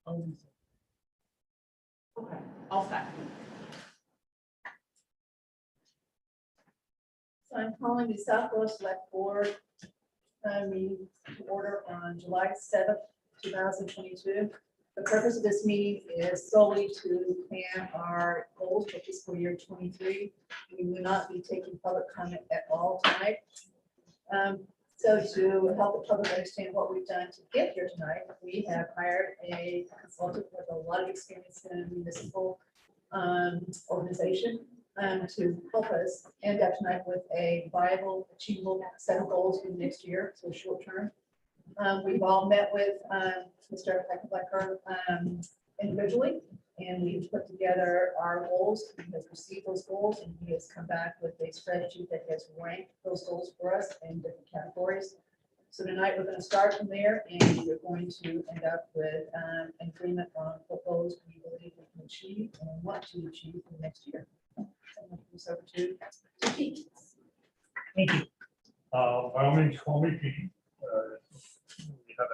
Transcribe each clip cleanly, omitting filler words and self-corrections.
Okay, I'll second. So I'm calling the Southwest Select Board meeting to order on July 7th, 2022. The purpose of this meeting is solely to plan our goals for fiscal year 23. We will not be taking public comment at all tonight. So to help the public understand what we've done to get here tonight, we have hired a consultant with a lot of experience in municipal organization to help us end up tonight with a viable, achievable set of goals for the next year, so short term. We've all met with Mr. Heckenbecker individually, and we've put together our goals. He has received those goals, and he has come back with a spreadsheet that has ranked those goals for us in different categories. So tonight, we're going to start from there, and we're going to end up with an agreement on what goals we believe we can achieve and want to achieve for the next year. So over to Pete. Thank you. By all means, call me Pete. We had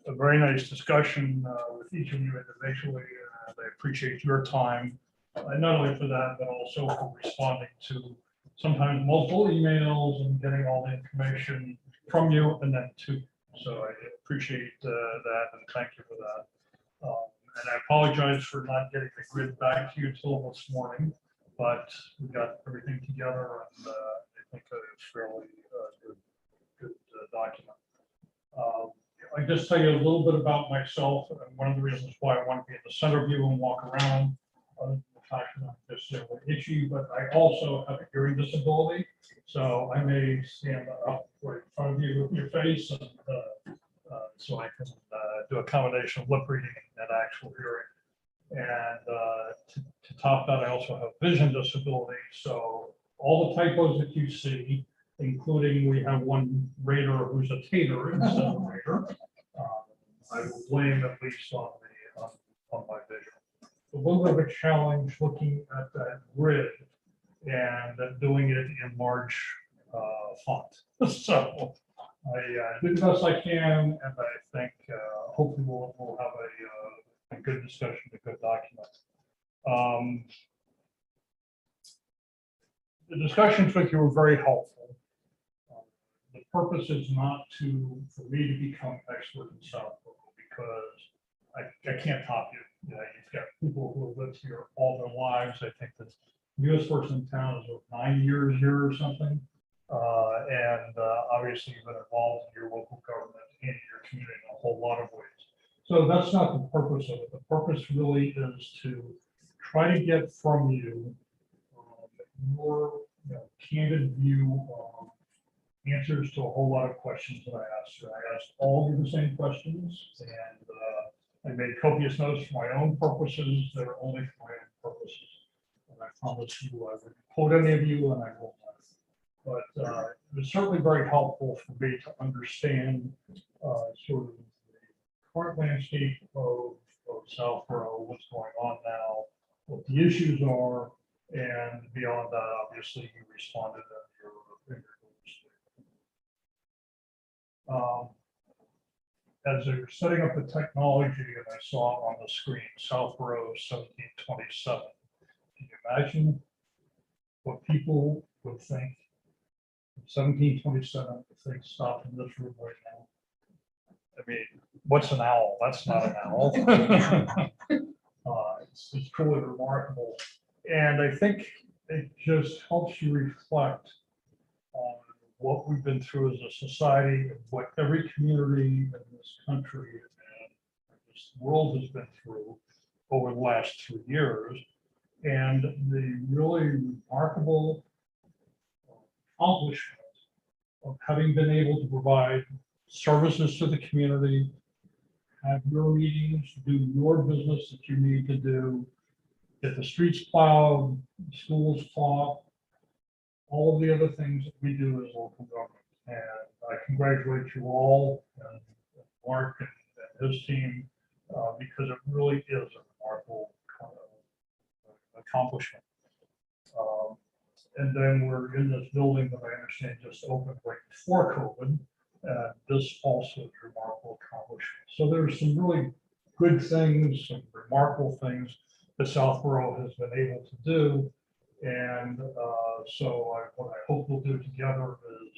a very nice discussion with each of you individually. I appreciate your time, not only for that, but also for responding to sometimes multiple emails and getting all the information from you and then to. So I appreciate that and thank you for that. And I apologize for not getting the grid back to you till this morning, but we got everything together and I think it's fairly good document. I just tell you a little bit about myself, and one of the reasons why I want to be in the center view and walk around. The fact that I'm just itchy, but I also have a hearing disability, so I may stand up right in front of you with your face, and so I can do a combination of lip reading and actual hearing. And to top that, I also have vision disability, so all the typos that you see, including we have one raider who's a tater instead of a raider. I will blame at least on my vision. A little bit of a challenge looking at that grid and doing it in large font. So I do the best I can, and I think hopefully we'll have a good discussion, a good document. The discussions with you were very helpful. The purpose is not for me to become expert in South Brooklyn, because I can't top you. You know, you've got people who have lived here all their lives. I think the newest person in town is 9 years here or something. And obviously you've been involved in your local government and your community in a whole lot of ways. So that's not the purpose of it. The purpose really is to try to get from you your candid view on answers to a whole lot of questions that I asked. I asked all of you the same questions, and I made copious notes for my own purposes that are only for my own purposes. And I promise you I wouldn't quote any of you, and I won't. But it was certainly very helpful for me to understand sort of the current landscape of Southborough, what's going on now, what the issues are, and beyond that, obviously, you responded in your as they were setting up the technology, and I saw on the screen Southborough 1727. Can you imagine what people would think 1727 if they stopped in this room right now? I mean, what's an owl? That's not an owl. It's truly remarkable. And I think it just helps you reflect on what we've been through as a society, and what every community in this country and this world has been through over the last 2 years, and the really remarkable accomplishment of having been able to provide services to the community, have your meetings, do your business that you need to do, get the streets plowed, schools taught, all of the other things that we do as local government. And I congratulate you all, and Mark and his team, because it really is a remarkable accomplishment. And then we're in this building that I understand just opened right before COVID. This also is a remarkable accomplishment. So there's some really good things, some remarkable things that Southborough has been able to do. And so what I hope we'll do together is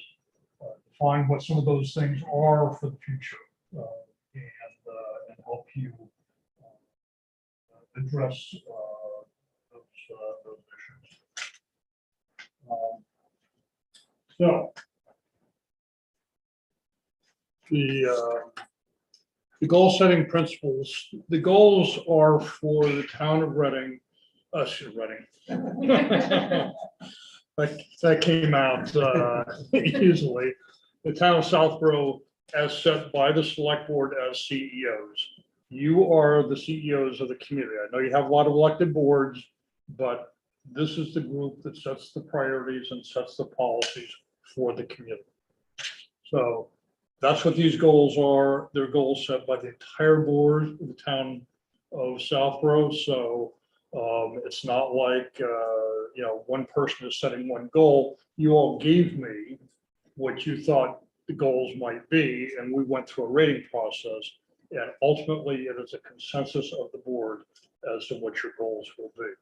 define what some of those things are for the future, and help you address those issues. So the goal setting principles, the goals are for the town of Reading, that came out easily. The town of Southborough as set by the select board as CEOs. You are the CEOs of the community. I know you have a lot of elected boards, but this is the group that sets the priorities and sets the policies for the community. So that's what these goals are. They're goals set by the entire board of the town of Southborough. So it's not like, one person is setting one goal. You all gave me what you thought the goals might be, and we went through a rating process. And ultimately, it is a consensus of the board as to what your goals will be.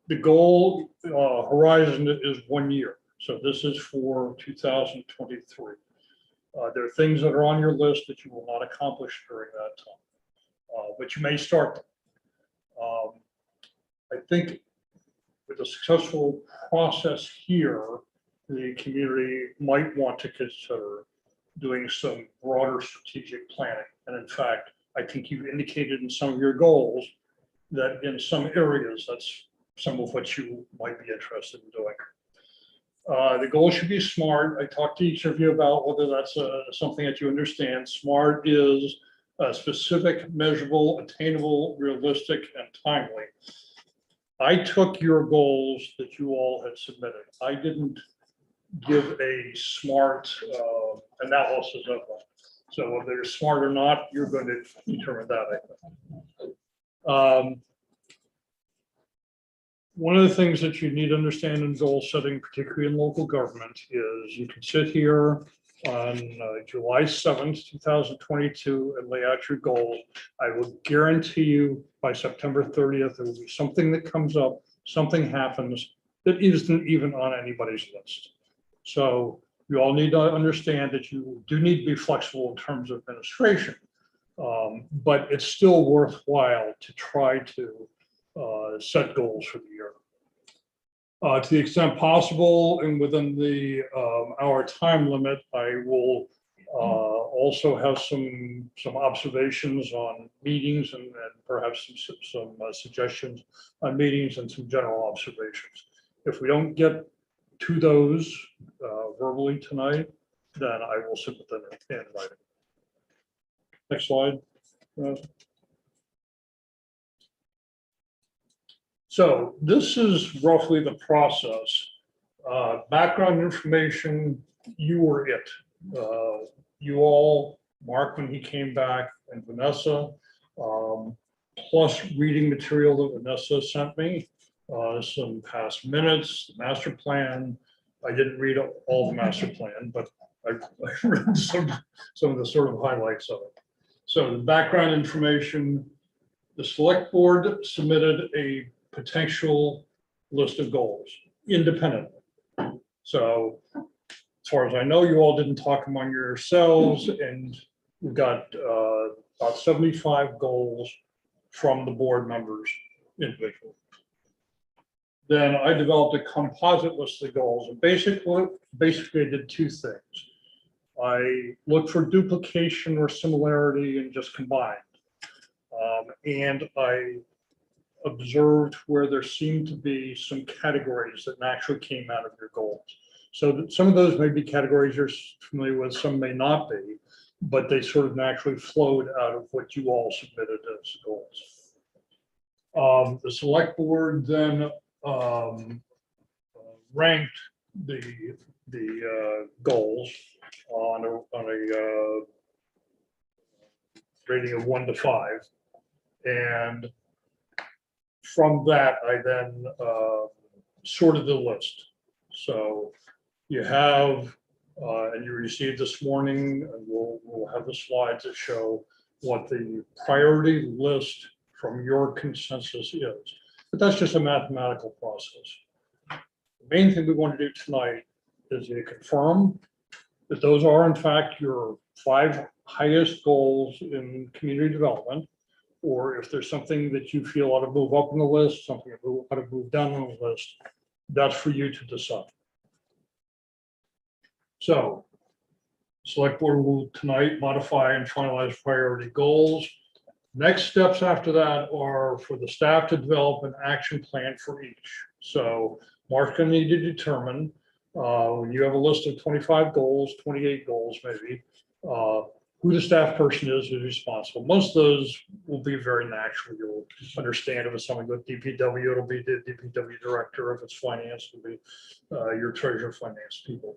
The goal horizon is 1 year. So this is for 2023. There are things that are on your list that you will not accomplish during that time, but you may start them. I think with a successful process here, the community might want to consider doing some broader strategic planning. And in fact, I think you've indicated in some of your goals that in some areas, that's some of what you might be interested in doing. The goal should be SMART. I talked to each of you about whether that's something that you understand. SMART is specific, measurable, attainable, realistic, and timely. I took your goals that you all had submitted. I didn't give a SMART analysis of them. So whether they're smart or not, you're going to determine that, I think. One of the things that you need to understand in goal setting, particularly in local government, is you can sit here on July 7th, 2022 and lay out your goals. I will guarantee you by September 30th, there will be something that comes up, something happens that isn't even on anybody's list. So you all need to understand that you do need to be flexible in terms of administration, but it's still worthwhile to try to set goals for the year. To the extent possible and within the hour time limit, I will also have some observations on meetings and perhaps some suggestions on meetings and some general observations. If we don't get to those verbally tonight, then I will submit them in writing. Next slide. So this is roughly the process. Background information, you were it. You all, Mark when he came back, and Vanessa, plus reading material that Vanessa sent me, some past minutes, the master plan. I didn't read all the master plan, but I read some of the sort of highlights of it. So the background information, the select board submitted a potential list of goals independently. So as far as I know, you all didn't talk among yourselves, and we've got about 75 goals from the board members individually. Then I developed a composite list of goals, and basically I did two things. I looked for duplication or similarity and just combined. And I observed where there seemed to be some categories that naturally came out of your goals. So that some of those may be categories you're familiar with, some may not be, but they sort of naturally flowed out of what you all submitted as goals. The select board then ranked the goals on a rating of 1 to 5, and from that I then sorted the list. So you have and you received this morning, and we'll have the slides that show what the priority list from your consensus is. But that's just a mathematical process. The main thing we want to do tonight is to confirm that those are in fact your 5 highest goals in community development, or if there's something that you feel ought to move up on the list, something that ought to move down on the list, that's for you to decide. So, select board will tonight modify and finalize priority goals. Next steps after that are for the staff to develop an action plan for each. So Mark's going to need to determine when you have a list of 25 goals, 28 goals maybe, who the staff person is who's responsible. Most of those will be very natural. You'll understand if it's something with DPW, it'll be the DPW director. If it's finance, it'll be your treasurer finance people.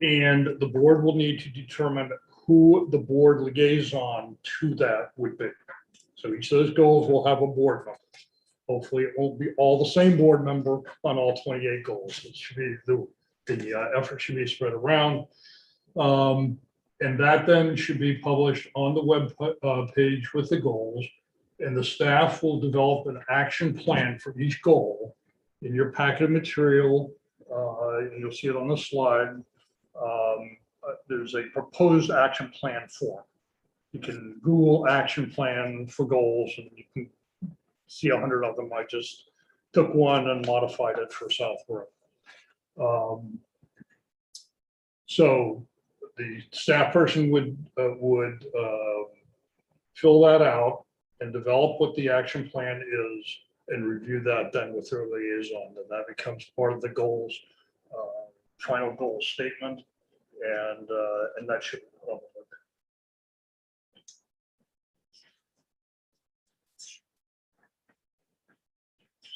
And the board will need to determine who the board liaison to that would be. So each of those goals will have a board member. Hopefully it won't be all the same board member on all 28 goals. It should be the effort should be spread around. And that then should be published on the web page with the goals. And the staff will develop an action plan for each goal in your packet of material. And you'll see it on the slide. There's a proposed action plan form. You can Google action plan for goals and you can see 100 of them. I just took one and modified it for Southborough. So the staff person would fill that out and develop what the action plan is and review that then with their liaison. And that becomes part of the goals, final goal statement. And that should be public.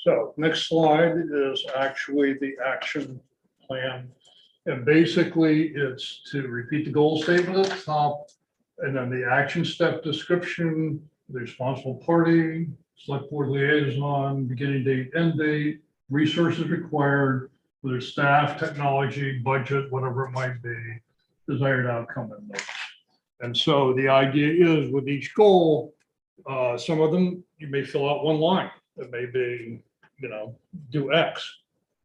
So next slide is actually the action plan. And basically it's to repeat the goal statement at the top and then the action step description, the responsible party, select board liaison, beginning date, end date, resources required, whether staff, technology, budget, whatever it might be, desired outcome and notes. And so the idea is with each goal, some of them you may fill out one line. It may be, do X.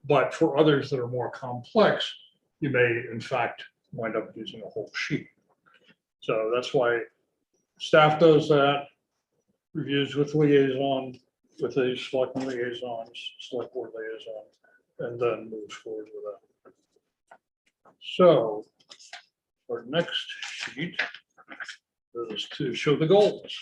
But for others that are more complex, you may in fact wind up using a whole sheet. So that's why staff does that, reviews with liaison, with the select liaisons, select board liaison, and then moves forward with that. So our next sheet is to show the goals.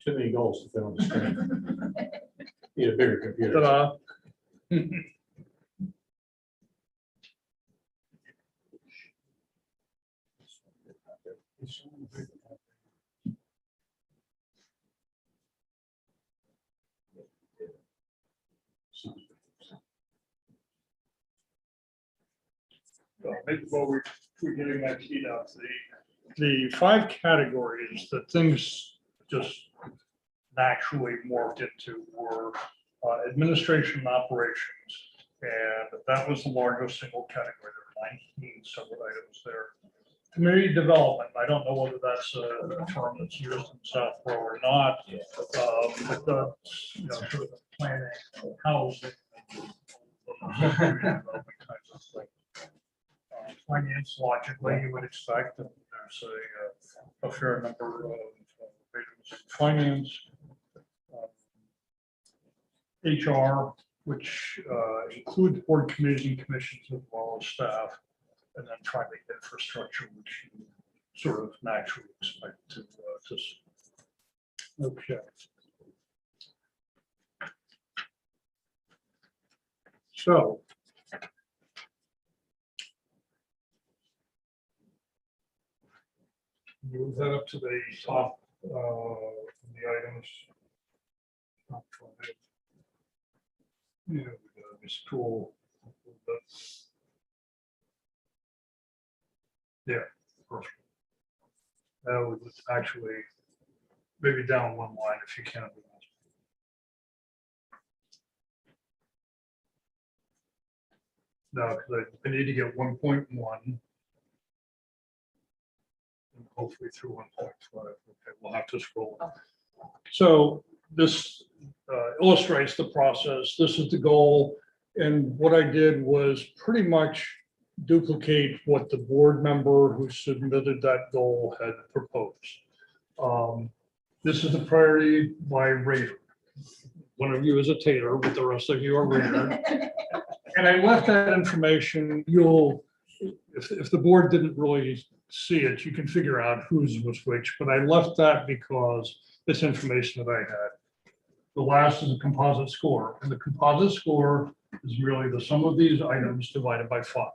Too many goals to fit on the screen. Need a bigger computer. Ta-da. So maybe while we're getting that sheet out, the 5 categories that things just naturally morphed into were administration and operations. And that was the largest single category. There were 19 separate items there. Community development, I don't know whether that's a term that's used in Southborough or not, but the, sort of the planning, housing, kinds of thing. Finance, logically, you would expect that there's a fair number of items in finance. HR, which include board committees and commissions as well as staff, and then finally infrastructure, which you sort of naturally expect to okay. So move that up to the top of the items. Yeah, this tool. Yeah. first one. That would actually maybe down one line if you can. No, because I need to get 1.1. And hopefully through 1.5. Okay, we'll have to scroll. So this illustrates the process. This is the goal. And what I did was pretty much duplicate what the board member who submitted that goal had proposed. This is the priority by rater. One of you is a tater, but the rest of you are rater. And I left that information. If the board didn't really see it, you can figure out whose was which, but I left that because it's information that I had. The last is a composite score, and the composite score is really the sum of these items divided by 5.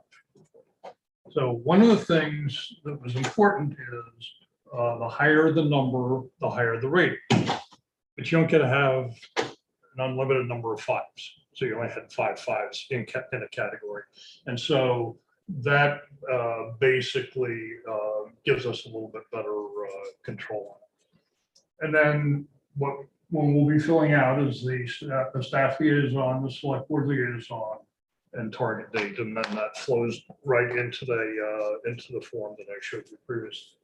So one of the things that was important is the higher the number, the higher the rate. But you don't get to have an unlimited number of 5s. So you only had 5 5s in a category. And so that basically gives us a little bit better control on it. And then what we'll be filling out is the staff liaison, the select board liaison, and target date, and then that flows right into the form that I showed you previously.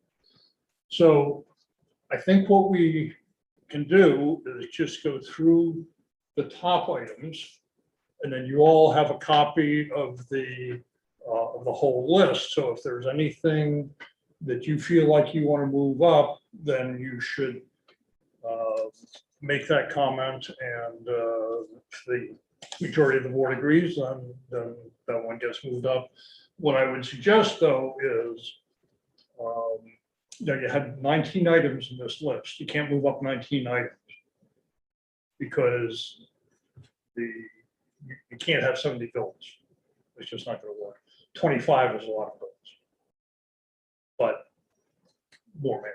So I think what we can do is just go through the top items, and then you all have a copy of the whole list. So if there's anything that you feel like you want to move up, then you should make that comment, and if the majority of the board agrees, then that one gets moved up. What I would suggest, though, is you had 19 items in this list. You can't move up 19 items because you can't have 70 buildings. It's just not going to work. 25 is a lot of buildings, but more manageable.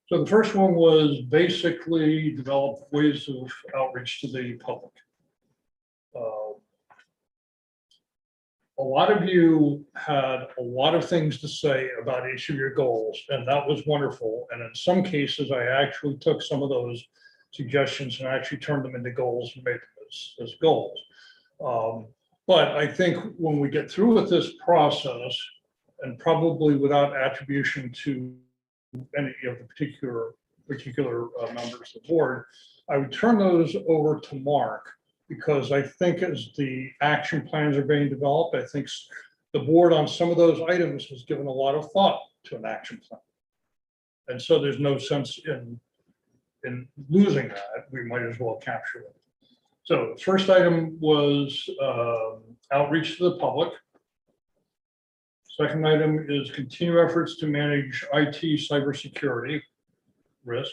So the first one was basically develop ways of outreach to the public. A lot of you had a lot of things to say about each of your goals, and that was wonderful. And in some cases, I actually took some of those suggestions and actually turned them into goals and made them as goals. But I think when we get through with this process, and probably without attribution to any of the particular members of the board, I would turn those over to Mark, because I think as the action plans are being developed, I think the board on some of those items has given a lot of thought to an action plan. And so there's no sense in losing that. We might as well capture it. So the first item was outreach to the public. Second item is continue efforts to manage IT cybersecurity risk.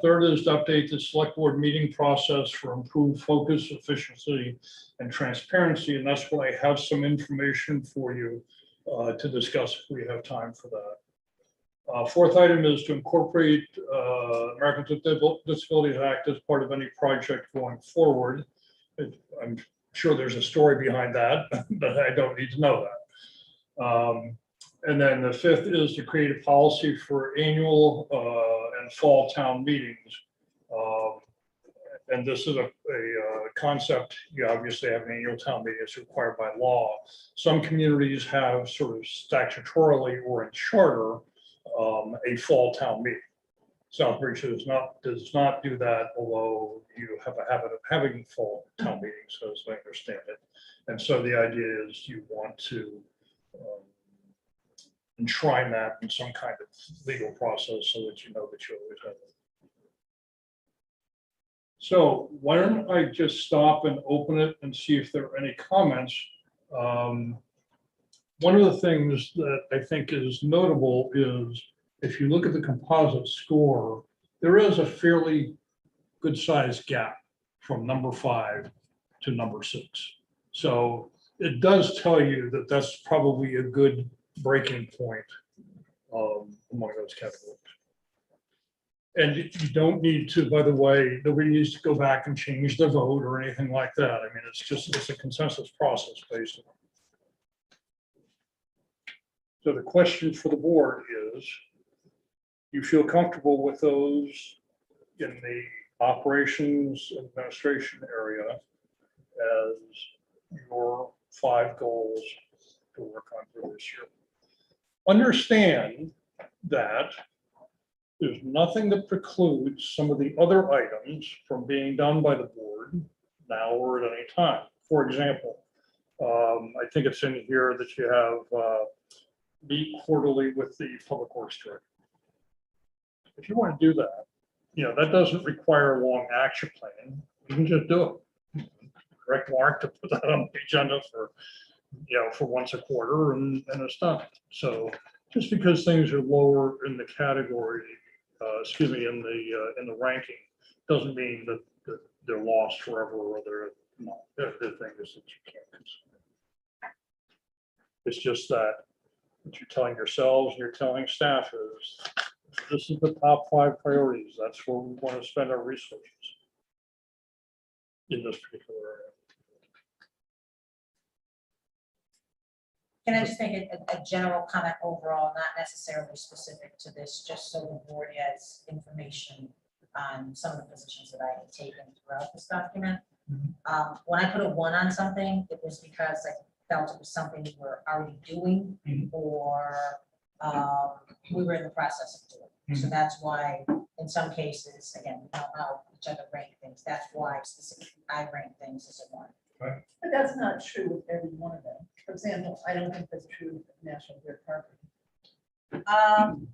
Third is to update the select board meeting process for improved focus, efficiency, and transparency. And that's what I have some information for you to discuss if we have time for that. Fourth item is to incorporate Americans with Disabilities Act as part of any project going forward. I'm sure there's a story behind that, but I don't need to know that. And then the fifth is to create a policy for annual and fall town meetings. And this is a concept. You obviously have an annual town meeting, it's required by law. Some communities have sort of statutorily or in charter a fall town meeting. Southbridge does not do that, although you have a habit of having fall town meetings, as I understand it. And so the idea is you want to enshrine that in some kind of legal process so that you know that you always have it. So why don't I just stop and open it and see if there are any comments. One of the things that I think is notable is if you look at the composite score, there is a fairly good sized gap from number 5 to number 6. So it does tell you that that's probably a good breaking point among those categories. And you don't need to, by the way, nobody needs to go back and change the vote or anything like that. I mean, it's a consensus process basically. So the question for the board is, you feel comfortable with those in the operations administration area as your 5 goals to work on for this year? Understand that there's nothing that precludes some of the other items from being done by the board now or at any time. For example, I think it's in here that you have meet quarterly with the public works director. If you want to do that, that doesn't require a long action plan. You can just do it. Correct Mark to put that on the agenda for, for once a quarter and it's done. So just because things are lower in the category, in the ranking, doesn't mean that they're lost forever or they're things that you can't consider. It's just that what you're telling yourselves and you're telling staff is, this is the top 5 priorities. That's where we want to spend our resources in this particular area. Can I just make a general comment overall, not necessarily specific to this, just so the board has information on some of the positions that I have taken throughout this document. When I put a 1 on something, it was because I felt it was something we were already doing or we were in the process of doing. So that's why, in some cases, again, we don't know each other rank things. That's why specifically I rank things as a 1. But that's not true with every one of them. For example, I don't think that's true with National Grid property.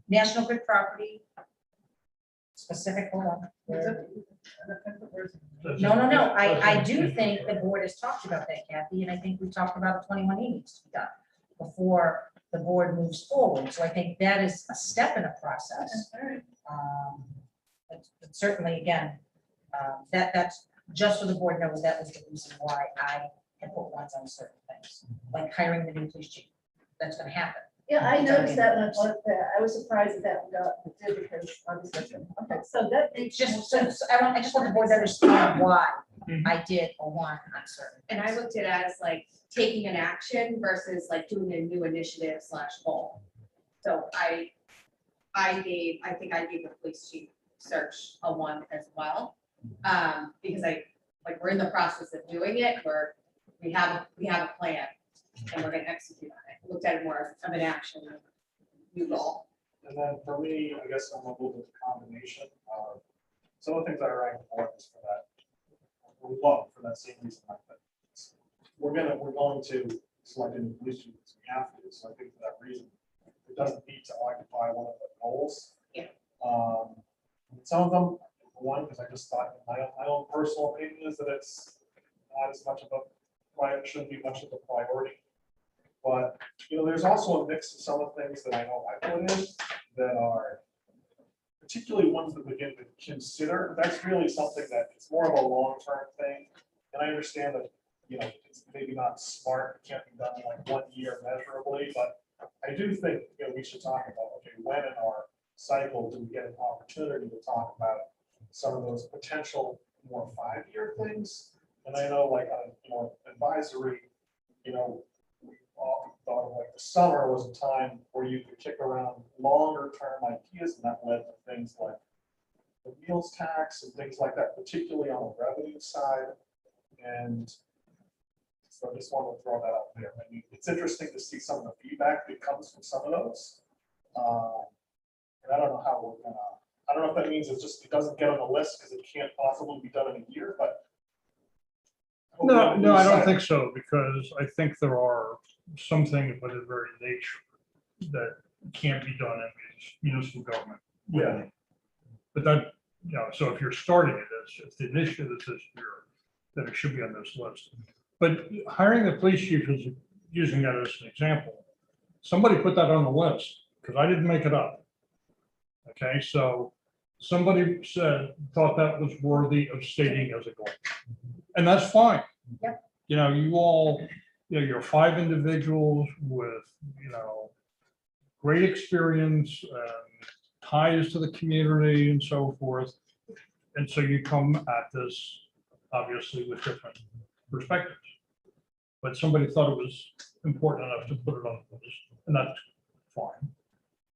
National Grid property, specific one. No. I do think the board has talked about that, Kathy, and I think we talked about the 21E needs to be done before the board moves forward. So I think that is a step in a process. But certainly, again, that's just so the board knows that was the reason why I had put 1s on certain things, like hiring the new police chief. That's going to happen. Yeah, I noticed that when I thought that. I was surprised that got did because obviously, okay, so that It's just, so I just want the board to understand why I did a 1 on certain. And I looked at it as like taking an action versus like doing a new initiative / goal. So I think I gave the police chief search a 1 as well. Because we're in the process of doing it, we have a plan and we're gonna execute on it. Looked at it more of an action, new goal. And then for me, I guess I'm a little bit of a combination. Some of the things I rank more is for that. We love for that same reason. Like that. We're going to select a new police chief because we have to. So I think for that reason, it doesn't need to occupy one of the goals. Yeah. Some of them, one, because I just thought my own personal opinion is that it's not as much of a shouldn't be much of a priority. But there's also a mix of some of the things that I know I put in that are particularly ones that begin to consider. That's really something that it's more of a long-term thing. And I understand that it's maybe not smart, it can't be done in like 1 year measurably, but I do think we should talk about, okay, when in our cycle do we get an opportunity to talk about some of those potential more 5-year things? And I know like on advisory, we often thought of like the summer was a time where you could kick around longer term ideas, and that led to things like the meals tax and things like that, particularly on the revenue side. And so I just wanted to throw that out there. I mean, it's interesting to see some of the feedback that comes from some of those. And I don't know how we're gonna, I don't know if that means it doesn't get on the list because it can't possibly be done in a year, but. No, I don't think so, because I think there are some things by their very nature that can't be done in municipal government. Yeah. But that, so if you're starting it as the initiative is this year, then it should be on this list. But hiring the police chief is using that as an example. Somebody put that on the list because I didn't make it up. Okay, so somebody thought that was worthy of stating as a goal. And that's fine. Yep. You all, you're 5 individuals with, great experience, ties to the community and so forth. And so you come at this obviously with different perspectives. But somebody thought it was important enough to put it on the list, and fine.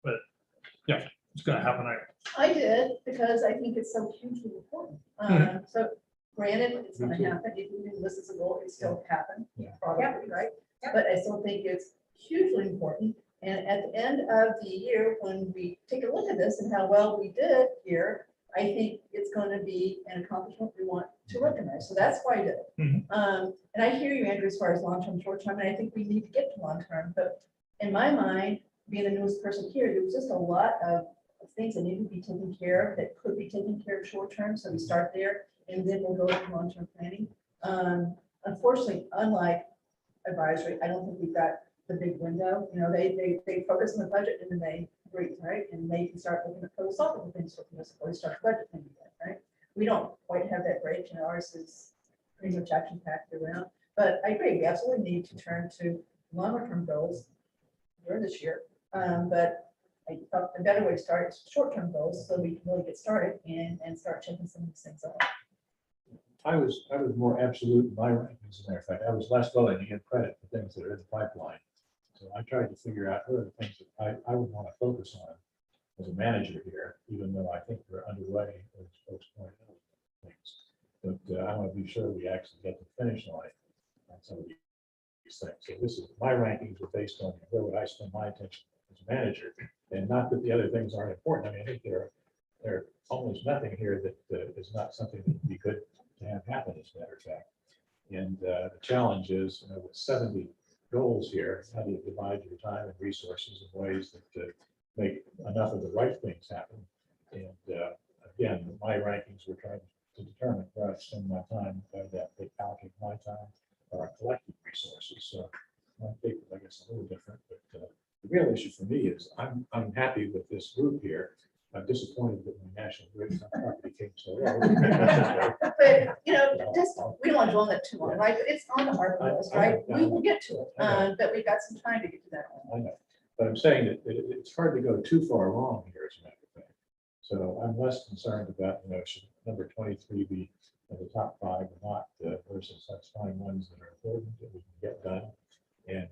But yeah, it's gonna happen. I did, because I think it's so hugely important. So granted, it's gonna Me too. happen, even if this is a goal, it still happen, Yeah. probably, right? Yeah. But I still think it's hugely important. And at the end of the year, when we take a look at this and how well we did here, I think it's gonna be an accomplishment we want to recognize. So that's why I did it. Mhm. And I hear you, Andrew, as far as long-term, short-term, and I think we need to get to long-term, but in my mind, being the newest person here, there was just a lot of things that need to be taken care of, that could be taken care of short-term, so we start there, and then we'll go to long-term planning. Unfortunately, unlike advisory, I don't think we've got the big window, you know, they focus on the budget and then they breathe, right? And they can start looking at philosophical things for this, before they start budget thinking, right? We don't quite have that break, you know, ours is pretty much action packed around, but I agree, we absolutely need to turn to longer-term goals during this year. But I thought a better way to start is short-term goals, so we can really get started and start checking some of these things out. I was more absolute in my rankings. As a matter of fact, I was less willing to give credit for things that are in the pipeline. So I tried to figure out what are the things that I would want to focus on as a manager here, even though I think we're underway, as folks pointed out, things. But I want to be sure we actually get to the finish line on some of these things. So this is, my rankings are based on where would I spend my attention as a manager, and not that the other things aren't important. I mean, I think there are almost nothing here that is not something that would be good to have happen, as a matter of fact. And the challenge is, you know, with 70 goals here, how do you divide your time and resources in ways that make enough of the right things happen? And again, my rankings were trying to determine where I spend my time, whether that they allocate my time or our collective resources. So I think, I guess, a little different, but the real issue for me is I'm happy with this group here. I'm disappointed that my national grid property came so low. But, you know, just, we don't want to dwell on that too long, right? But it's on the hard list, right? We will get to it, but we've got some time to get to that one. I know, but I'm saying that it's hard to go too far wrong here, as a matter of fact. So I'm less concerned about, you know, should number 23 be in the top 5 or not, versus let's find ones that are important that we can get done and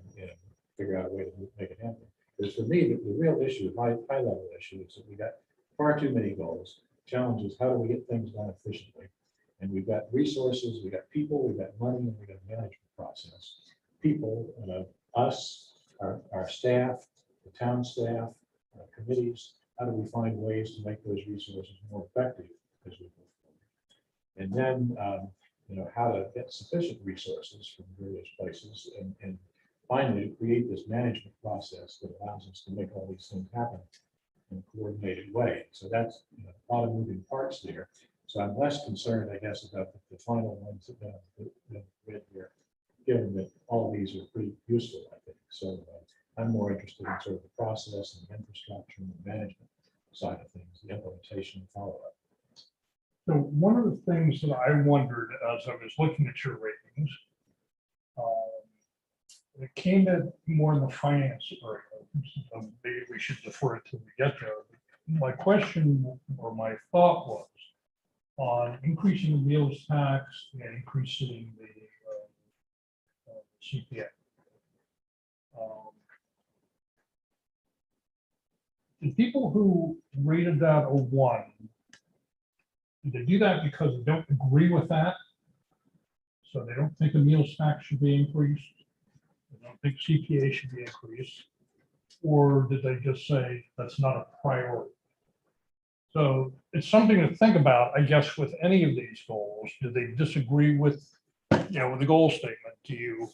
figure out a way to make it happen. Because for me, the real issue, my high level issue, is that we got far too many goals. Challenge is, how do we get things done efficiently? And we've got resources, we've got people, we've got money, and we've got a management process. People, us, our staff, the town staff, our committees, how do we find ways to make those resources more effective as we move forward? And then, you know, how to get sufficient resources from various places, and finally create this management process that allows us to make all these things happen in a coordinated way. So that's, you know, a lot of moving parts there. So I'm less concerned, I guess, about the final ones that read here, given that all these are pretty useful, I think. So I'm more interested in sort of the process and the infrastructure and the management side of things, the implementation and follow-up. So one of the things that I wondered as I was looking at your ratings, it came in more in the finance area. So maybe we should defer it till we get there. My question or my thought was on increasing the meals tax and increasing the CPA. The people who rated that a 1, did they do that because they don't agree with that? So they don't think the meals tax should be increased? They don't think CPA should be increased? Or did they just say that's not a priority? So it's something to think about, I guess, with any of these goals. Do they disagree with, you know, with the goal statement? Do you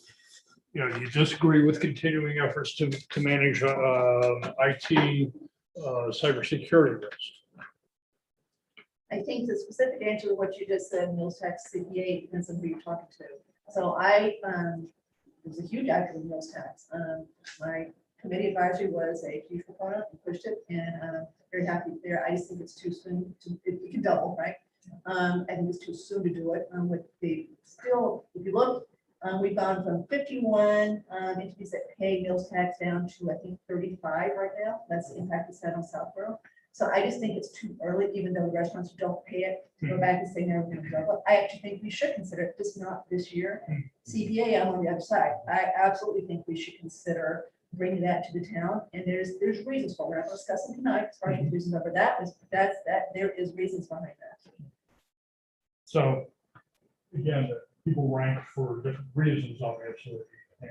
you disagree with continuing efforts to manage IT cybersecurity risk? I think the specific answer to what you just said, meals tax, CPA, depends on who you're talking to. So I was a huge advocate of meals tax. My committee advisory was a huge proponent and pushed it, and very happy there. I just think it's too soon to, it can double, right? I think it's too soon to do it. With the still, if you look, we've gone from 51 entities that pay meals tax down to, I think, 35 right now. That's the impact it's had on Southborough. So I just think it's too early, even though restaurants don't pay it, to go back and say, no, we're going to double it. I actually think we should consider it, just not this year. CPA, I'm on the other side. I absolutely think we should consider bring that to the town, and there's reasons for it. We're not discussing tonight, as far as reasons, but there is reasons behind that. So, again, people rank for different reasons, obviously, and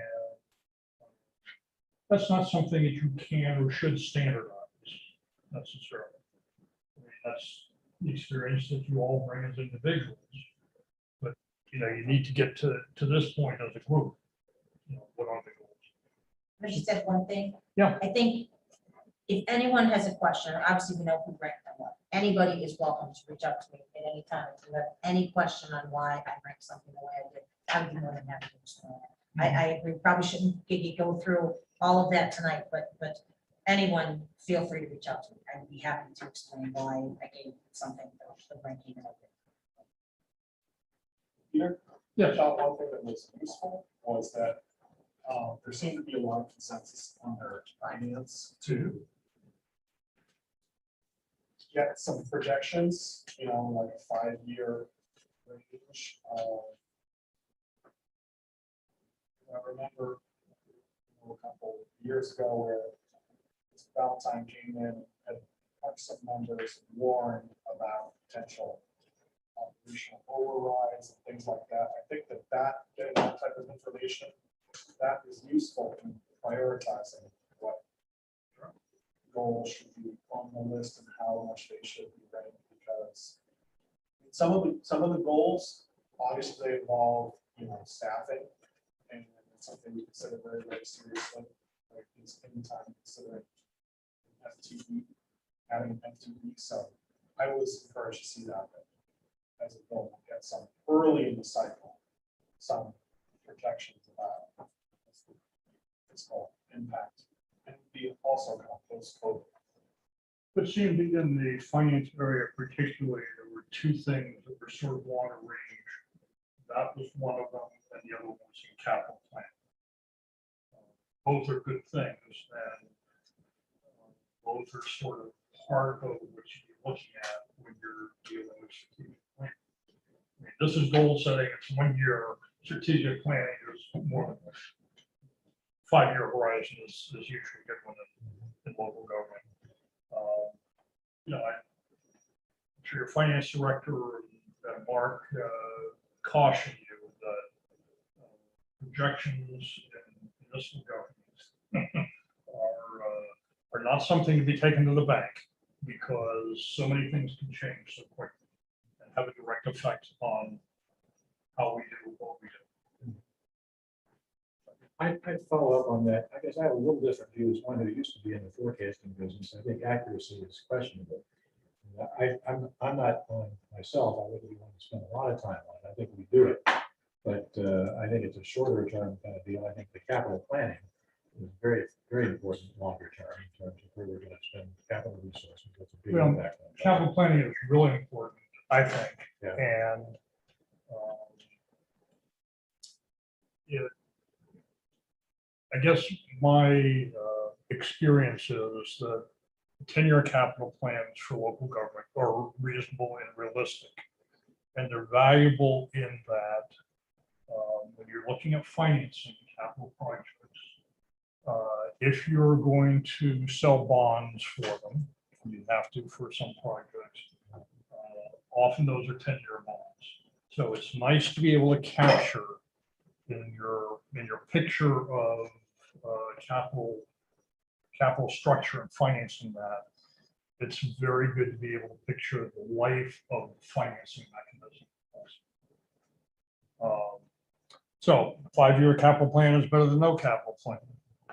that's not something that you can or should standardize necessarily. I mean, that's the experience that you all bring as individuals. But, you know, you need to get to this point as a group. You know, what are the goals? I just said one thing. Yeah. I think if anyone has a question, obviously we know who ranked them up. Anybody is welcome to reach out to me at any time. If you have any question on why I ranked something the way I did, I would be more than happy to explain it. I agree, probably shouldn't go through all of that tonight, but anyone feel free to reach out to me. I'd be happy to explain why I gave something the ranking that I did. Peter? Yes. I thought one thing that was useful was that there seemed to be a lot of consensus on their finance to get some projections, you know, like a 5-year range. I remember a couple of years ago where Valentine came in and had some numbers warned about potential operational overrides and things like that. I think that getting that type of information, that is useful in prioritizing what goals should be on the list and how much they should be ranked, because some of the goals obviously they involve, you know, staffing, and it's something we consider very, very seriously. Like it's anytime considering FTE, having an FTE. So I was encouraged to see that as a goal, get some early in the cycle, some projections about fiscal impact, and be also kind of post-COVID. But seemed in the finance area particularly, there were two things that were sort of long range. That was one of them, and the other one was in capital plan. Both are good things, and both are sort of part of what you're looking at when you're dealing with strategic planning. I mean, this is goal setting, it's 1 year. Strategic planning is more than 5-year horizon is usually a good one in local government. You know, I'm sure your finance director, Mark, cautioned you that projections in municipal governments are not something to be taken to the bank, because so many things can change so quickly and have a direct effect on how we do what we do. I'd follow up on that. I guess I have a little different view as one who used to be in the forecasting business. I think accuracy is questionable. I'm not on myself. I wouldn't want to spend a lot of time on it. I think we do it, but I think it's a shorter term kind of deal. I think the capital planning is very, very important longer term in terms of where we're going to spend capital resources. That's a big Well, impact on capital planning is really important, I think, Yeah. and I guess my experience is that 10-year capital plans for local government are reasonable and realistic, and they're valuable in that when you're looking at financing capital projects, if you're going to sell bonds for them, you have to for some projects. Often those are 10-year bonds, so it's nice to be able to capture in your picture of capital structure and financing that. It's very good to be able to picture the life of the financing mechanism. So 5-year capital plan is better than no capital plan.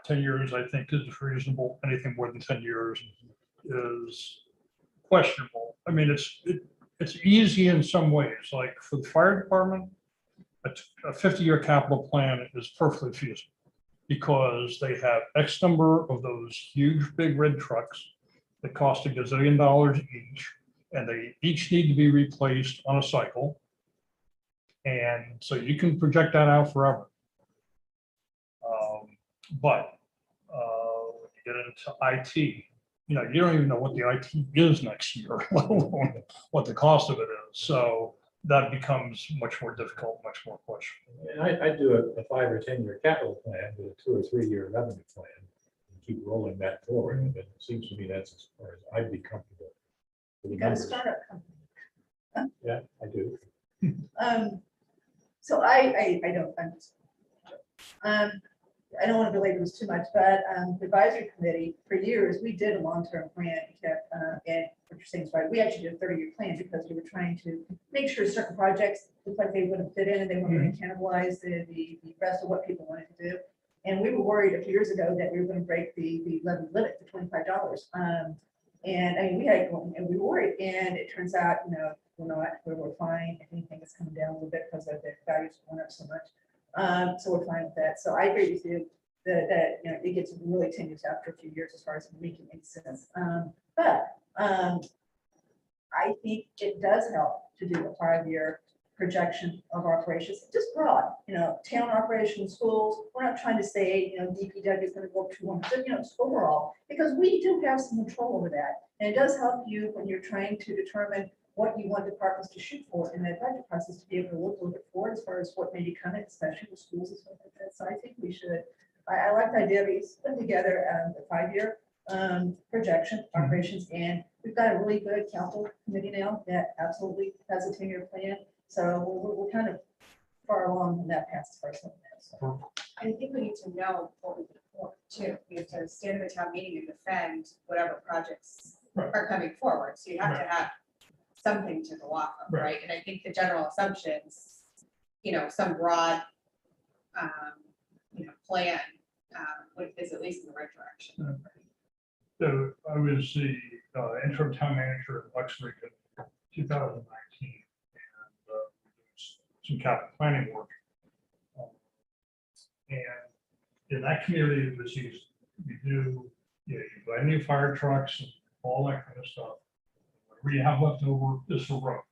10 years, I think, is reasonable. Anything more than 10 years is questionable. I mean, it's easy in some ways. Like for the fire department, a 50-year capital plan is perfectly feasible, because they have X number of those huge, big red trucks that cost $1 gazillion each, and they each need to be replaced on a cycle. And so you can project that out forever. But when you get into IT, you know, you don't even know what the IT is next year, let alone what the cost of it is. So that becomes much more difficult, much more questionable. And I do a 5 or 10 year capital plan with a 2 or 3 year revenue plan. keep rolling that forward. And it seems to me that's as far as I'd be comfortable. with the You got a numbers. startup company. Yeah, I do. So I don't, I don't want to belabor this too much, but the advisory committee, for years, we did a long-term plan, kept, and what you're saying is right, we actually did a 30-year plan because we were trying to make sure certain projects looked like they wouldn't fit in and they weren't going to cannibalize the rest of what people wanted to do. And we were worried a few years ago that we were going to break the levy limit to $25. And I mean, and we were worried, and it turns out, we're not, we're fine. If anything, it's coming down a little bit because of the values went up so much. So we're fine with that. So I agree with you that it gets really tenuous after a few years as far as making any sense. But I think it does help to do a 5-year projection of operations, just broad, town operations, schools. We're not trying to say, DPW is going to go up to 1%, just overall, because we do have some control over that. And it does help you when you're trying to determine what you want departments to shoot for in that budget process, to be able to look a little bit forward as far as what may be coming, especially with schools and stuff like that. So I think we should, I like the idea of putting together a 5-year projection operations, and we've got a really good capital committee now that absolutely has a 10-year plan. So we're kind of far along in that path as far as something else. So. I think we need to know what we can afford too. We have to stand at the town meeting and defend whatever projects are coming forward. So you have to have something to go off of, right? And I think the general assumptions, some broad, plan is at least in the right direction. So I was the interim town manager at Lexington in 2019, and some capital planning work. And in that community, it was used, you buy new fire trucks and all that kind of stuff. Whatever you have left over is for roads.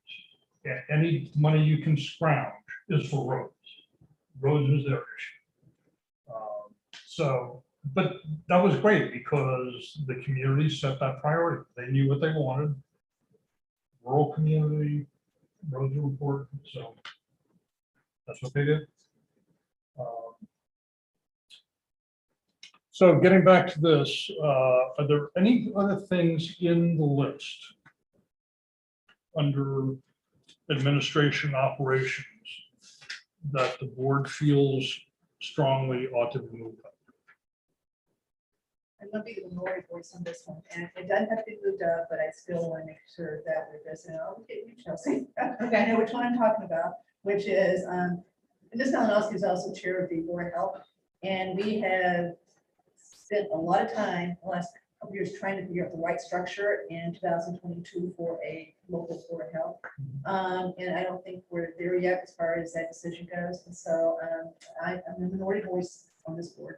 And any money you can scrounge is for roads. Roads is their issue. But that was great because the community set that priority. They knew what they wanted. Rural community, roads are important, so that's what they did. So getting back to this, are there any other things in the list under administration operations that the board feels strongly ought to be moved up? I'm gonna be the minority voice on this one, and it doesn't have to be moved up, but I still want to make sure that we're just, okay, you Chelsea. Okay, I know which one I'm talking about, which is, Ms. Malinowski is also chair of the Board of Health, and we have spent a lot of time the last couple years trying to figure out the right structure in 2022 for a local Board of Health. And I don't think we're there yet as far as that decision goes. And so I'm a minority voice on this board.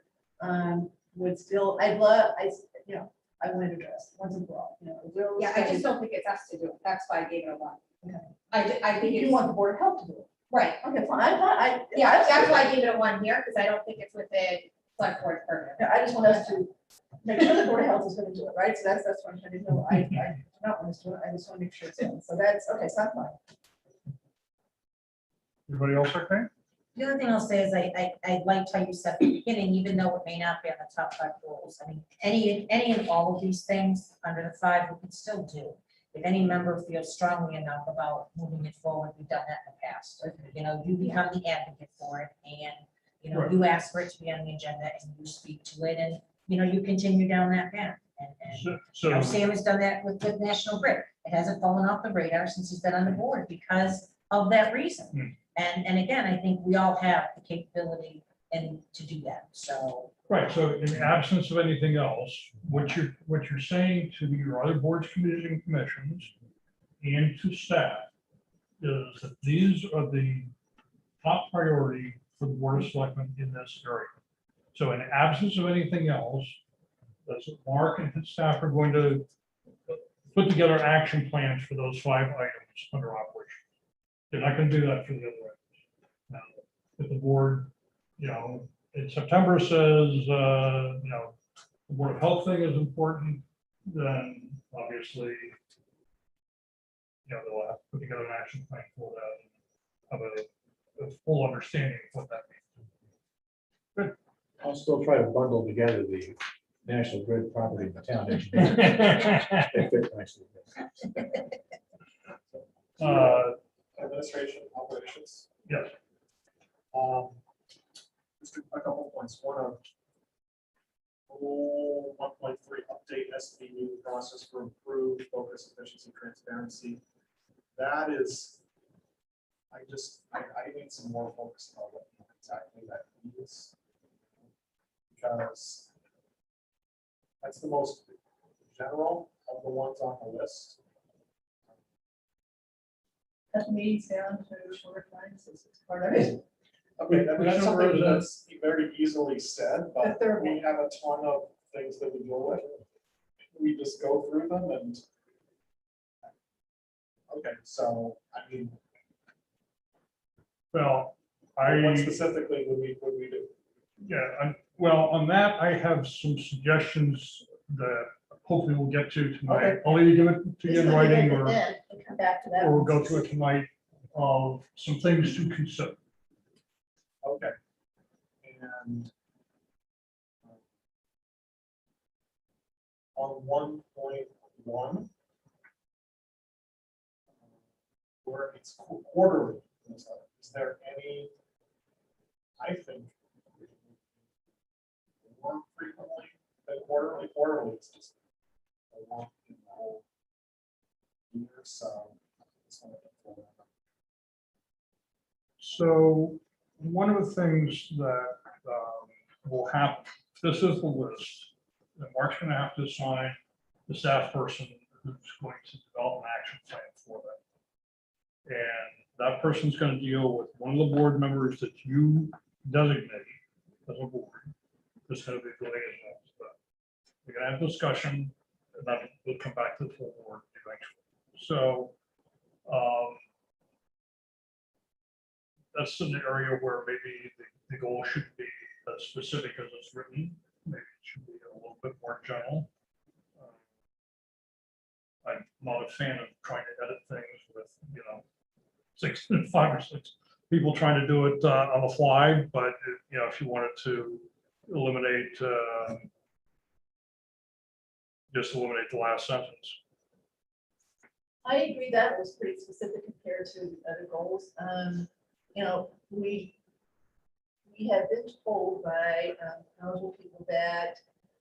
Would still, I want to address once and for all. Yeah, I just don't think it's us to do it. That's why I gave it a 1. Okay. I think You it's want the Board of Health to do it. right. Okay, fine. Yeah, that's why I gave it a 1 here, because I don't think it's within select board purview. I just want us to make sure the Board of Health is going to do it, right? So that's what I'm trying to do. I do not want us to do it. I just want to make sure it's done. So that's okay. So that's fine. Everybody else okay? The other thing I'll say is I liked how you said at the beginning, even though it may not be on the top 5 goals. I mean, any and all of these things under the 5, we can still do. If any member feels strongly enough about moving it forward, we've done that in the past. You become the advocate for it, and Right. you ask for it to be on the agenda, and you speak to it, and you continue down that path. And So Sam has done that with National Grid. It hasn't fallen off the radar since he's been on the board because of that reason. And again, I think we all have the capability and to do that. So right, so in the absence of anything else, what you're saying to your other boards, committees, and commissions and to staff is that these are the top priority for the Board of Selectmen in this area. So in absence of anything else, that's what Mark and his staff are going to put together action plans for those 5 items under operations. They're not going to do that for the other items. Now, if the board, in September says, the Board of Health thing is important, then obviously, they'll have to put together an action plan for that and have a full understanding of what that means. I'll still try to bundle together National Grid property in the town engineer. They fit nicely. Administration operations. Yes. Just a couple points. One of 1.3 update SBU process for improved focus, efficiency, transparency. That is, I need some more focus on what exactly that means. Because that's the most general of the ones on the list. Cut meetings down to shorter times, this is part of it. Okay, that's Which something number is that's very easily said, but The third we have a ton of things that we deal with. We just go through them and. Okay, so, I mean, Well, what specifically would we do? well, on that, I have some suggestions that hopefully we'll get to tonight. Okay. I'll either give it to you in writing or Come back to that. we'll go to it tonight of some things to consider. Okay. And on 1.1, where it's quarterly, is there any, I think, more frequently than quarterly? Quarterly is just a long in the whole year, so. So one of the things that will happen, this is the list, that Mark's gonna have to assign the staff person who's going to develop an action plan for that. And that person's gonna deal with one of the board members that you designate as a board. There's gonna be the liaison, but we're gonna have discussion, and then we'll come back to the full board eventually. So, that's an area where maybe the goal should be as specific as it's written. Maybe it should be a little bit more general. I'm not a fan of trying to edit things with, 5 or 6 people trying to do it on the fly, but if you wanted to eliminate, just eliminate the last sentence. I agree that was pretty specific compared to other goals. We have been told by knowledgeable people that,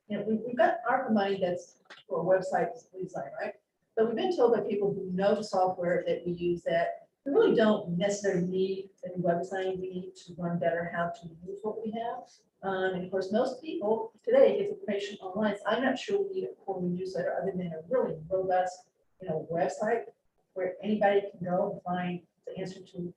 we've got ARPA money that's for a website design, right? But we've been told by people who know the software that we use that we really don't necessarily need a new website. We need to learn better how to use what we have. And of course, most people today get information online. So I'm not sure we need a quarterly newsletter other than a really robust, website where anybody can go and find the answer to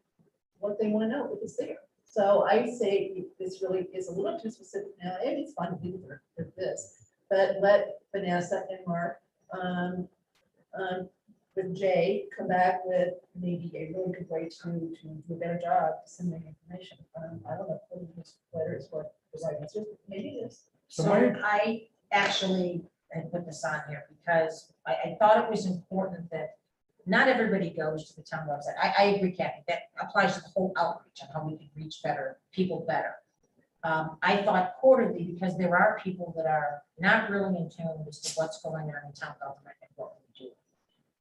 what they want to know if it's there. So I say this really is a little too specific now, and it's fine to do for this, but let Vanessa and Mark with Jay come back with maybe a really good way to do a better job sending information. I don't know if this letter is what the right answer is, maybe it is. So I actually had put this on here because I thought it was important that not everybody goes to the town website. I agree, Kathy, that applies to the whole outreach and how we can reach people better. I thought quarterly because there are people that are not really in tune as to what's going on in town government and what we do.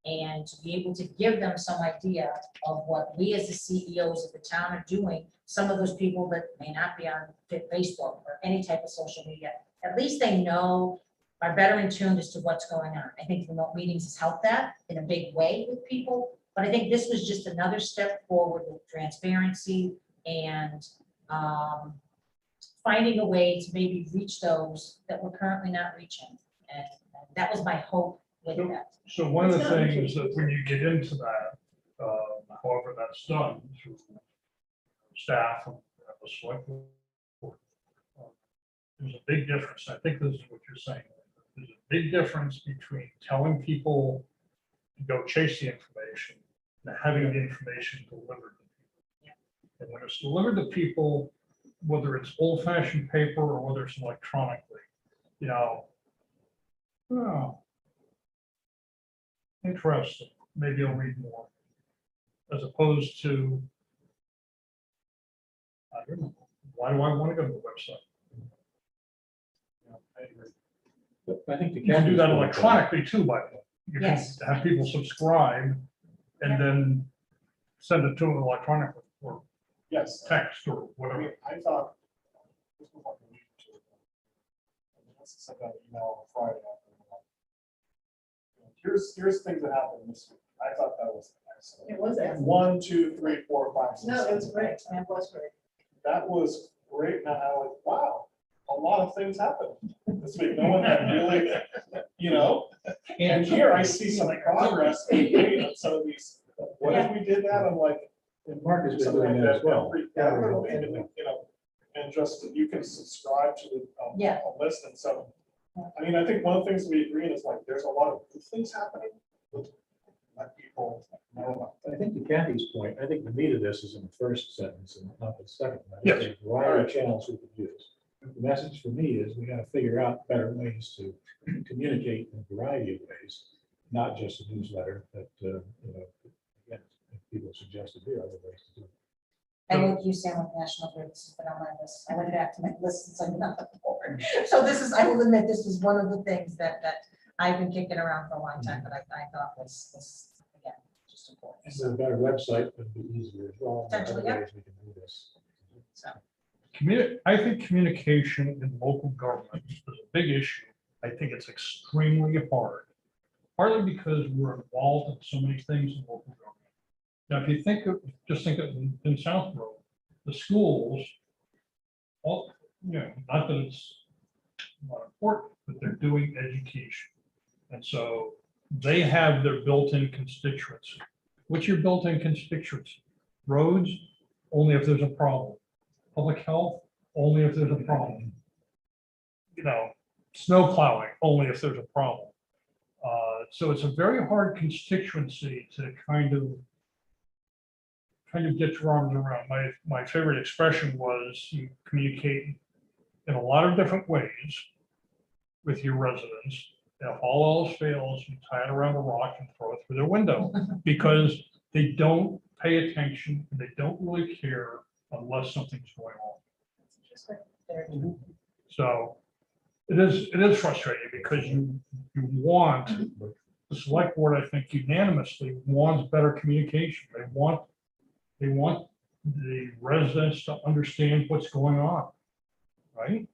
And to be able to give them some idea of what we as the CEOs of the town are doing, some of those people that may not be on Facebook or any type of social media, at least they know, are better in tune as to what's going on. I think remote meetings has helped that in a big way with people, but I think this was just another step forward with transparency and finding a way to maybe reach those that we're currently not reaching. And that was my hope with that. So one of the things that when you get into that, however that's done through staff and the select board, there's a big difference. I think this is what you're saying. There's a big difference between telling people to go chase the information and having the information delivered to people. And when it's delivered to people, whether it's old-fashioned paper or whether it's electronically, oh, interesting, maybe I'll read more. As opposed to, I don't know, why do I want to go to the website? I agree. But I think the You can do that county's- electronically too, by the way. You can Yes. have people subscribe and then send it to them electronically or Yes. text or I whatever. mean, I thought. This was like a week or two ago. I must have sent that email on Friday. Here's things that happened this week. I thought that was excellent. It was excellent. 1, 2, 3, 4, 5, 6. No, it was 7. great. It was great. That was great. Now I was like, wow, a lot of things happened this week. No one had really, you know, and here I see some progress being made on some of these. What if we did that? I'm like. And Mark has been something doing like that as well. You know, and just, you can subscribe to the, Yeah. a list, and so, I mean, I think one of the things we agree on is like, there's a lot of good things happening. Let people know about. I think to Kathy's point, I think the meat of this is in the first sentence and not the second. one. Yes. There's a variety of channels we could use. The message for me is we gotta figure out better ways to communicate in a variety of ways, not just a newsletter, but, you know, again, if people suggested here are other ways to do it. And what you say with National Grid, this has been on my list. I went back to my list since I'm not the board. So this is, I will admit, this was one of the things that I've been kicking around for a long time, but I thought was, again, just important. This is a better website, but it'd be easier as well. There are Potentially, other yeah. ways we can do this. So, I think communication in local government is a big issue. I think it's extremely hard, partly because we're involved in so many things in local government. Now, if you think of, just think of in Southborough, the schools, well, you know, not that it's not important, but they're doing education. And so they have their built-in constituency. What's your built-in constituency? Roads, only if there's a problem. Public health, only if there's a problem. You know, snow plowing, only if there's a problem. So it's a very hard constituency to kind of get your arms around. My favorite expression was you communicate in a lot of different ways with your residents. If all else fails, you tie it around a rock and throw it through their window because they don't pay attention and they don't really care unless something's going on. So it is frustrating because you want, the select board, I think unanimously wants better communication. They want the residents to understand what's going on, right?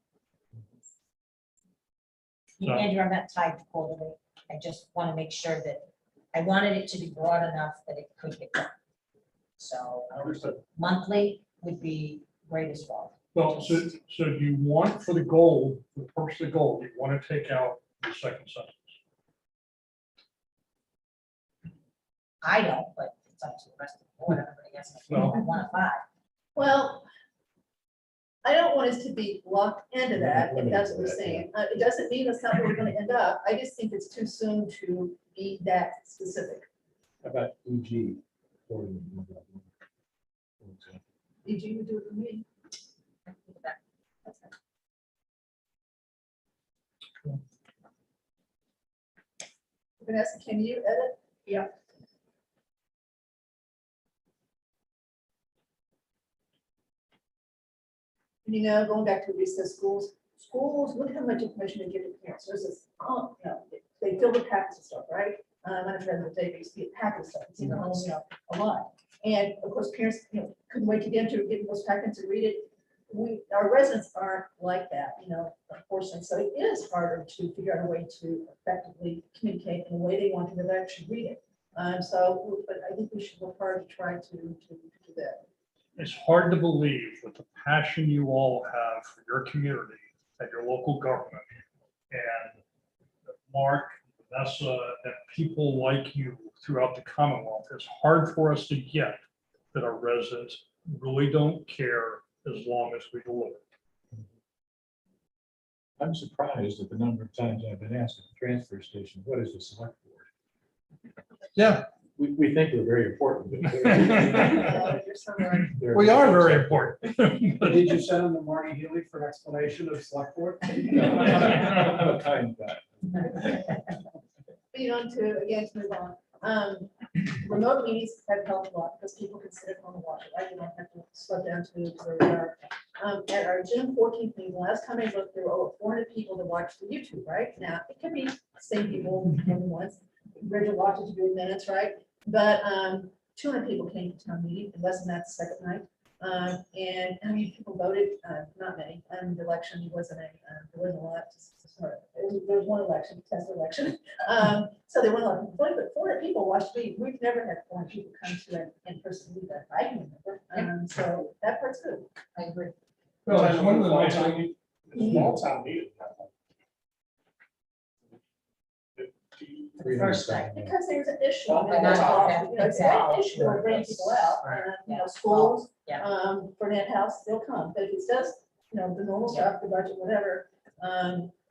So- Andrew, I'm not tied to quarterly. I just want to make sure that I wanted it to be broad enough that it could get done. So Understood. monthly would be great as well. Well, so do you want for the goal, the purpose of the goal, you want to take out the second sentence? I don't, but it's up to the rest of the board. Everybody has Well- one of 5. Well, I don't want us to be locked into that, if that's what we're saying. It doesn't mean that's not where we're gonna end up. I just think it's too soon to be that specific. How about EG? Did you do it for me? Vanessa, can you edit? Yeah. You know, going back to recess schools, look how much information they give to parents. There's this, oh, you know, they fill the packets of stuff, right? I'm not trying to say they packet of stuff, it's in the home, you know, a lot. And of course, parents, you know, couldn't wait to get into get those packets and read it. Our residents aren't like that, you know, unfortunately. So it is harder to figure out a way to effectively communicate in a way they want to actually read it. But I think we should work hard to try to do that. It's hard to believe with the passion you all have for your community and your local government. And Mark, Vanessa, and people like you throughout the Commonwealth, it's hard for us to get that our residents really don't care as long as we deliver. I'm surprised at the number of times I've been asked at the transfer station, what is the select board? Yeah. We think we're very important. but You're so right. they're- We are very important. Did you send them to Marty Healy for an explanation of select board? What kind of that? Being on to, again, to move on. Remote meetings have helped a lot because people can sit at home and watch it. I don't have to slow down to where we are. At our June 14th meeting, last time I looked, there were over 400 people that watched the YouTube, right? Now, it could be the same people more than once. Bridget watches a few minutes, right? But 200 people came to town meeting, and less than that the second night. And how many people voted? Not many. The election wasn't there wasn't a lot. There was one election, test election. So there weren't a lot of people, but 400 people watched me. We've never had 400 people come to an in-person meeting that I can remember. So that part's good. I agree. Well, it's one of the Small nice town things. meeting- small town meeting. For the first time. Because there's an issue. Well, and not it's all all- that, you know, it's an exactly. issue of bringing people out, Yeah. schools, Yeah. Burnett House, they'll come, but if it's just, the normal stuff, the budget, whatever.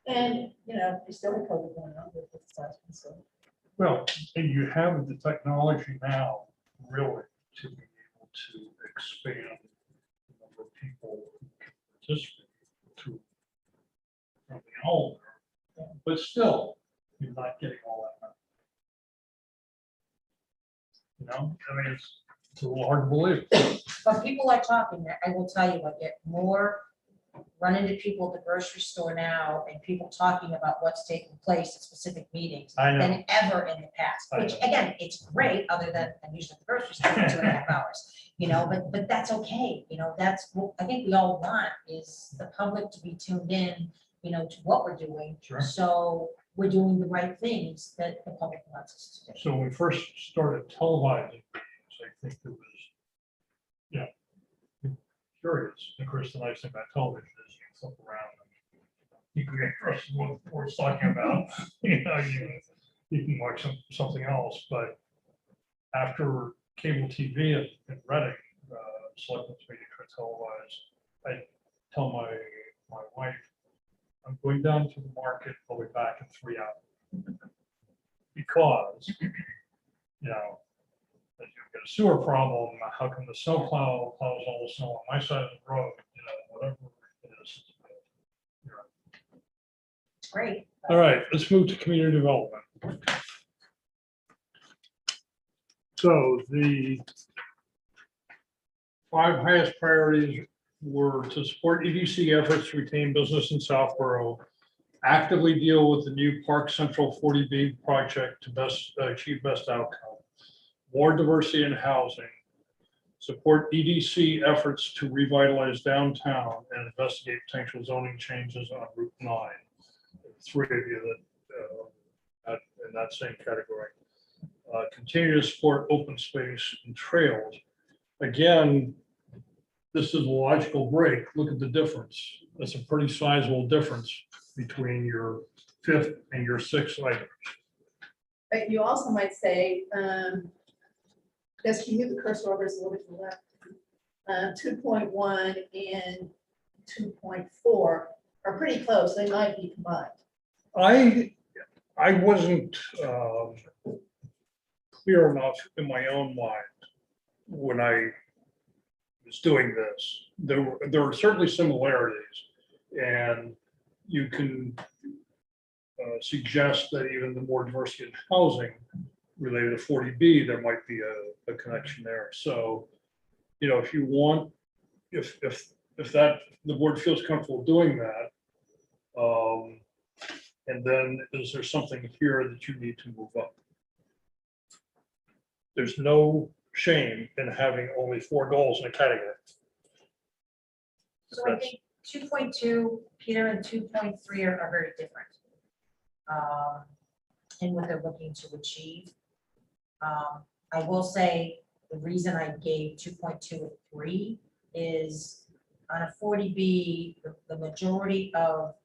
And, there's still a COVID going on with this last one, so. Well, and you have the technology now, really, to be able to expand the number of people who can participate to from the older, but still, you're not getting all that money. I mean, it's a little hard to believe. But people are talking, I will tell you, I get more, run into people at the grocery store now and people talking about what's taking place at specific meetings I know. than ever in the past, I which know. again, it's great, other than I'm usually at the grocery store for 2.5 hours, but that's okay, that's what I think we all want is the public to be tuned in, to what we're doing. Sure. So we're doing the right things that the public wants us to do. So when we first started televising, meetings, I think there was, curious. Of course, the nice thing about television is you can flip around and you can get interested in what we're talking about. You can watch something else. But after cable TV in Reading, selectmen's meetings were televised, I tell my wife, I'm going down to the market, I'll be back in 3 hours. Because, that you've got a sewer problem, how come the snow plow plows all the snow on my side of the road, whatever it is. You're right. It's great. All right, let's move to community development. So the 5 highest priorities were to support EDC efforts to retain business in Southborough, actively deal with the new Park Central 40B project to achieve best outcome, more diversity in housing, support EDC efforts to revitalize downtown and investigate potential zoning changes on Route 9. 3 of you that in that same category. Continue to support open space and trails. Again, this is a logical break. Look at the difference. That's a pretty sizable difference between your 5th and your 6th items. But you also might say, just you move the cursor over a little bit to the left. 2.1 and 2.4 are pretty close. They might be combined. I wasn't clear enough in my own mind when I was doing this. There are certainly similarities, and you can suggest that even the more diversity in housing related to 40B, there might be a connection there. So, if you want, if that the board feels comfortable doing that, and then is there something here that you need to move up? There's no shame in having only 4 goals in a category. So I think 2.2, Peter, and 2.3 are very different. In what they're looking to achieve. I will say the reason I gave 2.2 and 3 is on a 40B, the majority of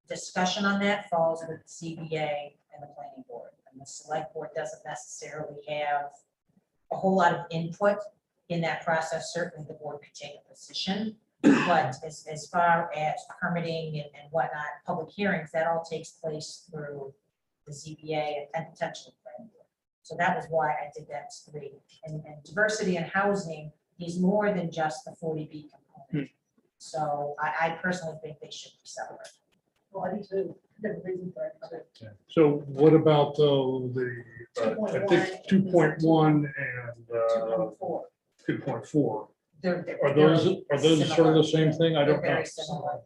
discussion on that falls with CBA and the planning board. And the select board doesn't necessarily have a whole lot of input in that process. Certainly the board could take a position, but as far as permitting and whatnot, public hearings, that all takes place through the ZBA and potentially planning board. So that was why I did that as 3. And diversity in housing is more than just the 40B component. So I personally think they should be separate. Well, I do too. Different reason for it. So what about the I think 2.1 and 2.4. 2.4? Are those sort of the same thing? I They're don't know. very similar.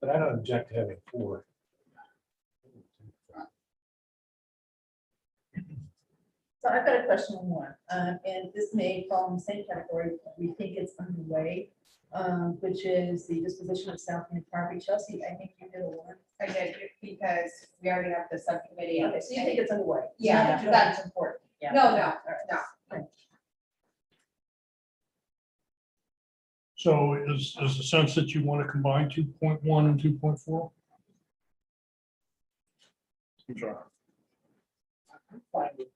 But I don't object to having 4. So I've got a question on one, and this may fall in the same category. We think it's underway, which is the disposition of South End property. Chelsea, I think you did a one. I did, because we already have the subcommittee. Okay, so you think it's underway? Yeah, Not that you that's- think it's important. Yeah. No, All right. no. So is the sense that you want to combine 2.1 and 2.4? I'm sorry. I'm fine with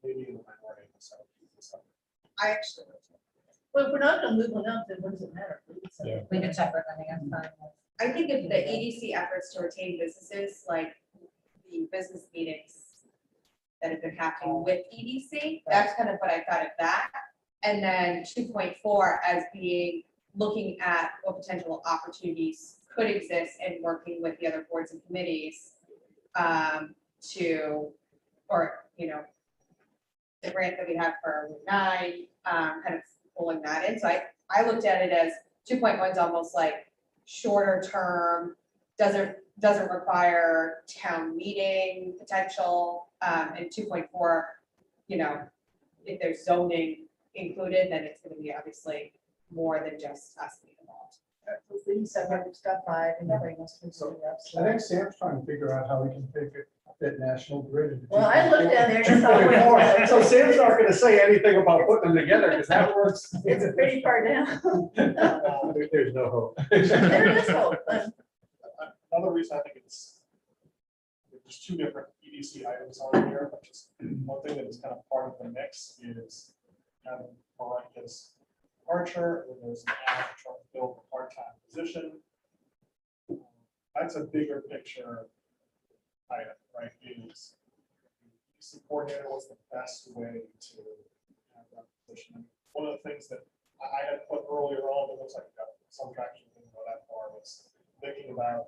maybe in the minority, so. I actually. Well, if we're not gonna move one up, then what does it matter? So- Yeah. We can separate, I think I'm fine with. I think if the EDC efforts to retain businesses, like the business meetings that have been happening with EDC, that's kind of what I thought of that. And then 2.4 as being, looking at what potential opportunities could exist and working with the other boards and committees to, or, you know, the grant that we have for Route 9, kind of pulling that in. So I looked at it as 2.1 is almost like shorter term, doesn't require town meeting potential, and 2.4, you know, if there's zoning included, then it's gonna be obviously more than just us being involved. So please, separate step 5, and everybody wants to move it up. I think Sam's trying to figure out how we can fit National Grid. into Well, I looked down there, and 2.4. So Sam's not gonna say anything about putting them together, because that works. it's pretty far down. There's no hope. There is hope. Another reason I think there's 2 different EDC items on here, but just one thing that is kind of part of the mix is having Marika's departure, and there's an ad trying to build a part-time position. That's a bigger picture item, right? Is EDC coordinator, what's the best way to have that position? One of the things that I had put earlier on, it looks like we got some traction, didn't go that far, was thinking about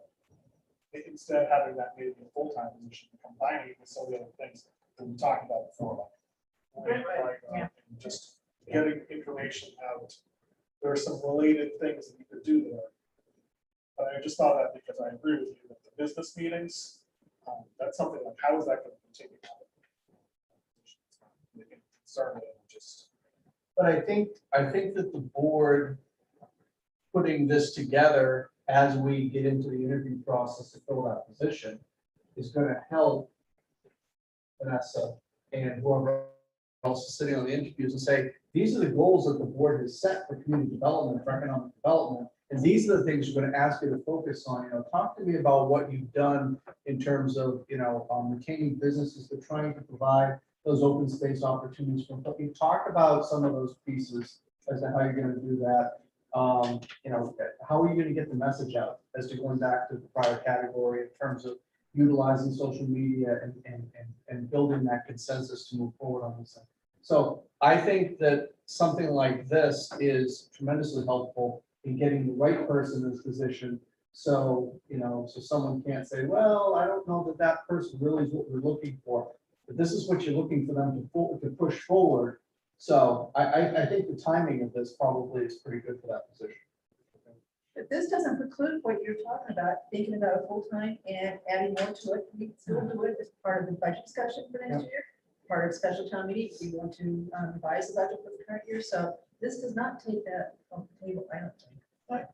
instead of having that maybe a full-time position, combining it with some of the other things that we talked about before. Like, just getting information out. There are some related things that you could do there. But I just thought that because I agree with you that the business meetings, that's something like, how is that going to continue? Concern it, just. But I think that the board putting this together as we get into the interview process to fill that position is going to help Vanessa and whoever else is sitting on the interviews and say, these are the goals that the board has set for community development, for economic development. And these are the things we're going to ask you to focus on. You know, talk to me about what you've done in terms of, you know, retaining businesses, but trying to provide those open space opportunities for them. You talk about some of those pieces as to how you're going to do that. You know, how are you going to get the message out as to going back to the prior category in terms of utilizing social media and building that consensus to move forward on this thing. So I think that something like this is tremendously helpful in getting the right person in this position. So, you know, so someone can't say, well, I don't know that that person really is what we're looking for, but this is what you're looking for them to push forward. So I think the timing of this probably is pretty good for that position. But this doesn't preclude what you're talking about, thinking about a full-time and adding more to it. We can still do it as part of the budget discussion for next year, part of special town meeting, if we want to revise the budget for the current year. So this does not take that off the table, I don't think.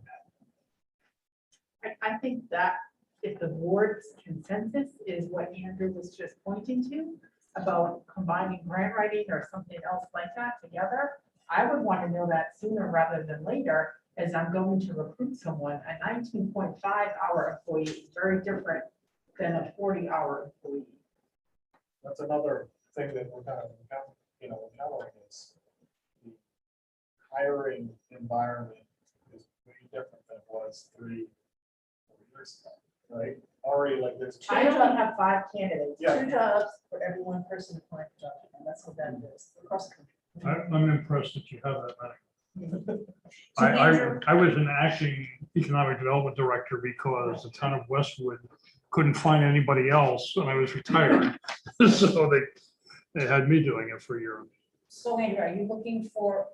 I think that if the board's consensus is what Andrew was just pointing to about combining grant writing or something else like that together, I would want to know that sooner rather than later, as I'm going to recruit someone. A 19.5-hour employee is very different than a 40-hour employee. That's another thing that we're kind of, encountering is the hiring environment is way different than it was 3-4 years ago, right? Already, like, there's. I only have 5 candidates. Yeah. 2 jobs for every 1 person applying for jobs, and that's what that is across the country. I'm impressed that you have that many. I was an acting economic development director because the town of Westwood couldn't find anybody else and I was retired. So they had me doing it for a year. So Andrew, are you looking for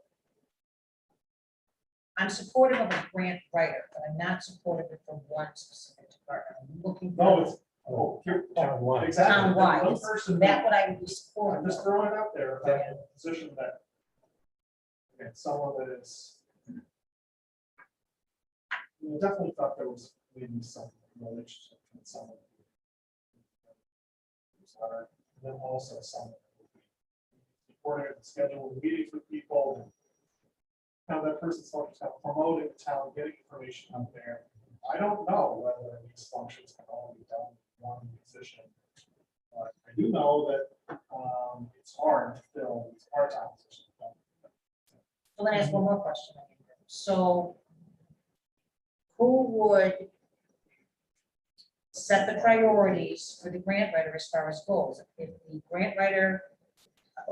I'm supportive of a grant writer, but I'm not supportive of it for one specific department. I'm looking for. No, it's, oh, here, Townwide. exactly. Townwide. One person, That what I would be I'm supportive just of. throwing it out there, that position that. And someone that is. I definitely thought there was maybe some knowledge from someone. And then also someone. Supporting the schedule of meetings with people. How that person's focused on promoting the town, getting information out there. I don't know whether these functions can all be done in one position. But I do know that it's hard to fill these part-time positions. So let me ask one more question. So who would set the priorities for the grant writer as far as goals? If the grant writer,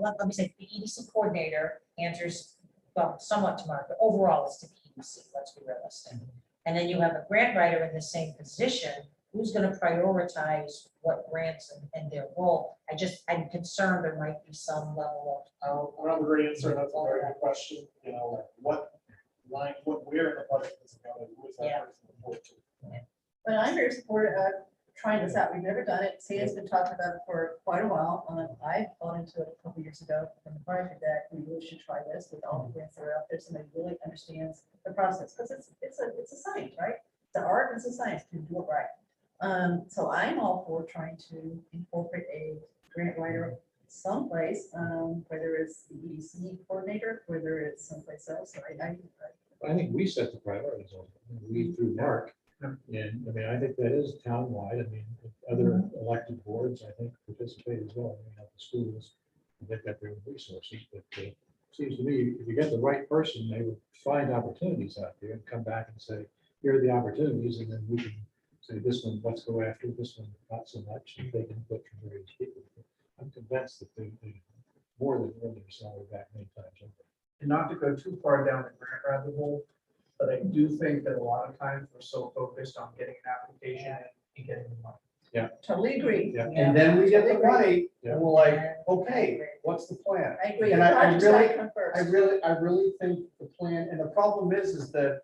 let me say, the EDC coordinator answers, well, somewhat tomorrow, but overall it's to the EDC, let's be realistic. And then you have a grant writer in the same position, who's gonna prioritize what grants and their role? I'm concerned there might be some level I don't have a great answer. That's a very good question. You know, what line, where in the budget is it going? Who is Yeah. that person report to? But I'm very supportive of trying this out. We've never done it. Sam's been talking about it for quite a while. I bought into it a couple years ago from the project that we really should try this with all the grants that are out there. Somebody really understands the process, because it's a science, right? It's an art, and it's a science to do it right. So I'm all for trying to incorporate a grant writer someplace, whether it's the EDC coordinator, whether it's someplace else. So I think we set the priorities on it. We through Mark. And I mean, I think that is townwide. I mean, other elected boards, I think, participate as well. I mean, at the schools, they've got their own resources, but seems to me, if you get the right person, they would find opportunities out there and come back and say, here are the opportunities, and then we can say, this one, let's go after, this one, not so much, and they can put from various people. I'm convinced that they more than willing to sell it back many times over. And not to go too far down the grant rabbit hole, but I do think that a lot of times we're so focused on getting an application and getting the money. totally agree. Yeah. And then we get the money Yeah. and we're like, okay, what's the plan? I agree. And The I project's really- gotta come first. I really think the plan, and the problem is that,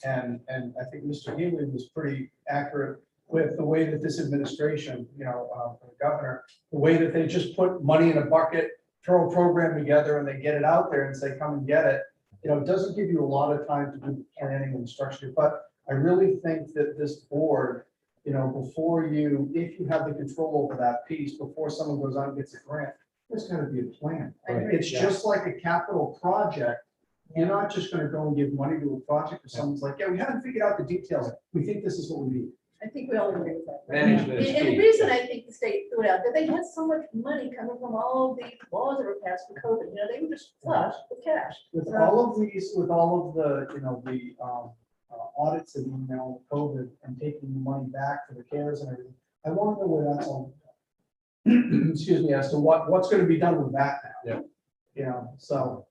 and I think Mr. Healy was pretty accurate with the way that this administration, the governor, the way that they just put money in a bucket, throw a program together and they get it out there and say, come and get it. It doesn't give you a lot of time to do planning and structure, but I really think that this board, before if you have the control over that piece, before someone goes out and gets a grant, there's gotta be a plan. I agree. It's just like a capital project. You're not just gonna go and give money to a project if someone's like, yeah, we haven't figured out the details. We think this is what we need. I think we all agree with that. Management is And the key. reason I think the state threw it out, that they had so much money coming from all of the laws that were passed for COVID, they were just flush with cash. With all of these, with all of the, audits and COVID and taking the money back for the CARES and everything, I want to know where that's all. Excuse me, as to what's going to be done with that now. Yeah. So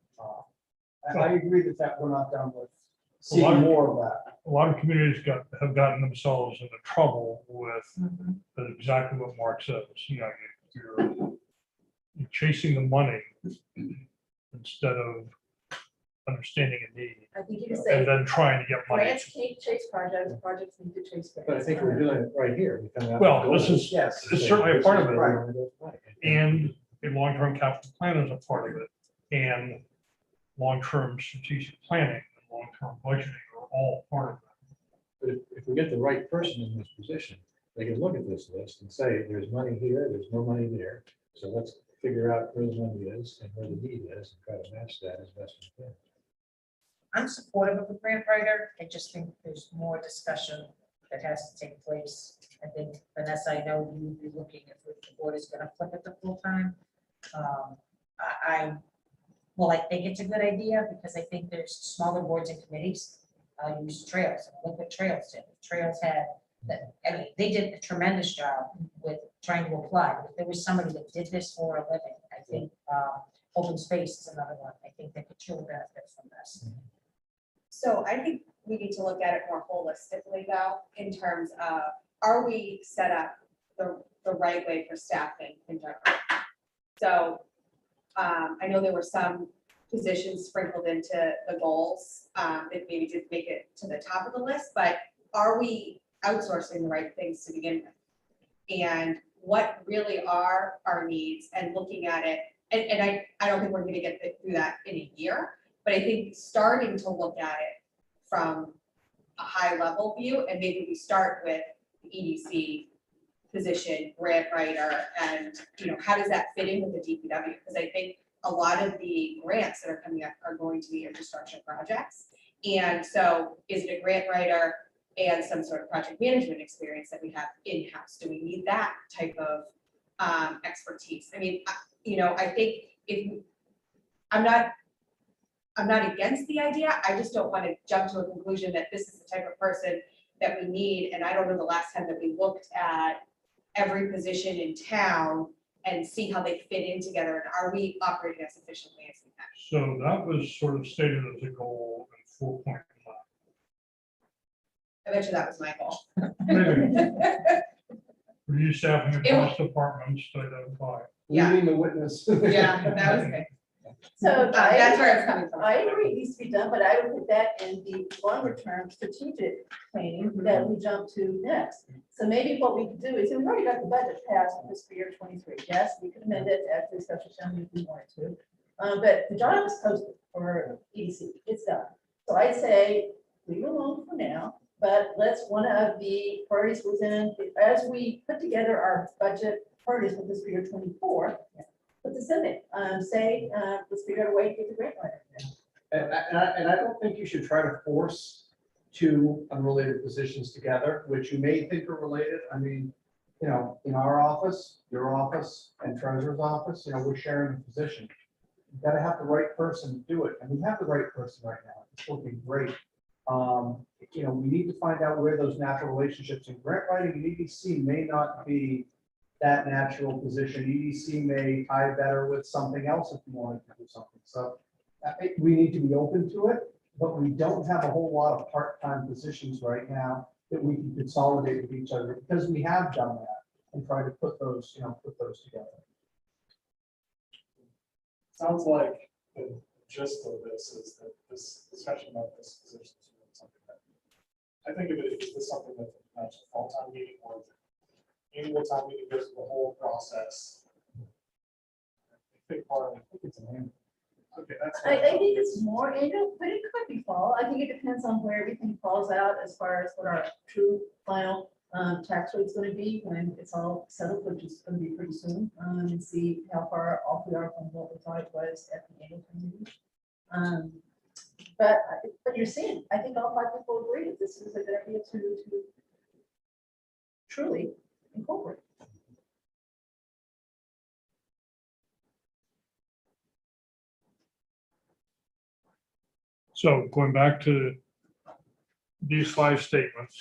I agree that we're not done with A lot seeing of- more of that. A lot of communities have gotten themselves into trouble with exactly what Mark says. You're chasing the money instead of understanding a need I think you can say and then trying to get money. grants can't chase projects, projects need to chase grants. But I think we're doing it right here. We come out Well, with this goals. is- Yes. It's certainly a part of it. Right. And a long-term capital plan is a part of it. And long-term strategic planning and long-term budgeting are all part of that. But if we get the right person in this position, they can look at this list and say, there's money here, there's no money there. So let's figure out where the money is and where the need is and try to match that as best we can. I'm supportive of the grant writer. I just think there's more discussion that has to take place. I think, Vanessa, I know you'd be looking if the board is gonna flip it to full-time. I think it's a good idea because I think there's smaller boards and committees. Use trails. Look what trails did. Trails had that, they did a tremendous job with trying to apply. If there was somebody that did this for a living, I think open space is another one. I think they could truly benefit from this. So I think we need to look at it more holistically though, in terms of, are we set up the right way for staffing in general? So I know there were some positions sprinkled into the goals, that maybe didn't make it to the top of the list, but are we outsourcing the right things to begin with? And what really are our needs, and looking at it, and I don't think we're gonna get through that in a year, but I think starting to look at it from a high level view, and maybe we start with the EDC position, grant writer, and, you know, how does that fit in with the DPW? Because I think a lot of the grants that are coming up are going to be infrastructure projects. And so is it a grant writer and some sort of project management experience that we have in-house? Do we need that type of expertise? I mean, you know, I think if, I'm not against the idea, I just don't want to jump to a conclusion that this is the type of person that we need. And I don't know the last time that we looked at every position in town and see how they fit in together, and are we operating as efficiently as we can? So that was sort of stated as a goal in 4.1. I bet you that was my goal. Maybe. Review staffing It across departments to identify. Yeah. Leading the witness. Yeah, that was good. So That's where it's coming from. I agree, it needs to be done, but I would put that in the longer term strategic planning that we jump to next. So maybe what we could do is, and we've already got the budget passed for fiscal year 23. Yes, we could amend it at the special town meeting if we wanted to. But the job is posted for EDC, it's done. So I'd say leave it alone for now, but let's, one of the priorities within, as we put together our budget priorities for fiscal year 24, put this in it, say, let's figure out a way to get the grant writer. And I don't think you should try to force two unrelated positions together, which you may think are related. I mean, you know, in our office, your office, and treasurer's office, you know, we're sharing a position. You've got to have the right person to do it, and we have the right person right now. It's looking great. You know, we need to find out where those natural relationships in grant writing and EDC may not be that natural position. EDC may tie better with something else if you wanted to do something. So we need to be open to it, but we don't have a whole lot of part-time positions right now that we can consolidate with each other, because we have done that and tried to put those, you know, put those together. Sounds like the gist of this is that this discussion about this position is really something that, I think of it, is this something that's a fall time meeting, or is it annual time meeting, goes through the whole process? I think it's an annual. Okay, that's. I think it's more annual, but it could be fall. I think it depends on where everything falls out as far as what our true final tax rate is going to be when it's all settled, which is going to be pretty soon, and see how far off we are from what we thought it was at the annual meeting. But you're seeing, I think all 5 people agree that this is a good idea to truly incorporate. So going back to these 5 statements.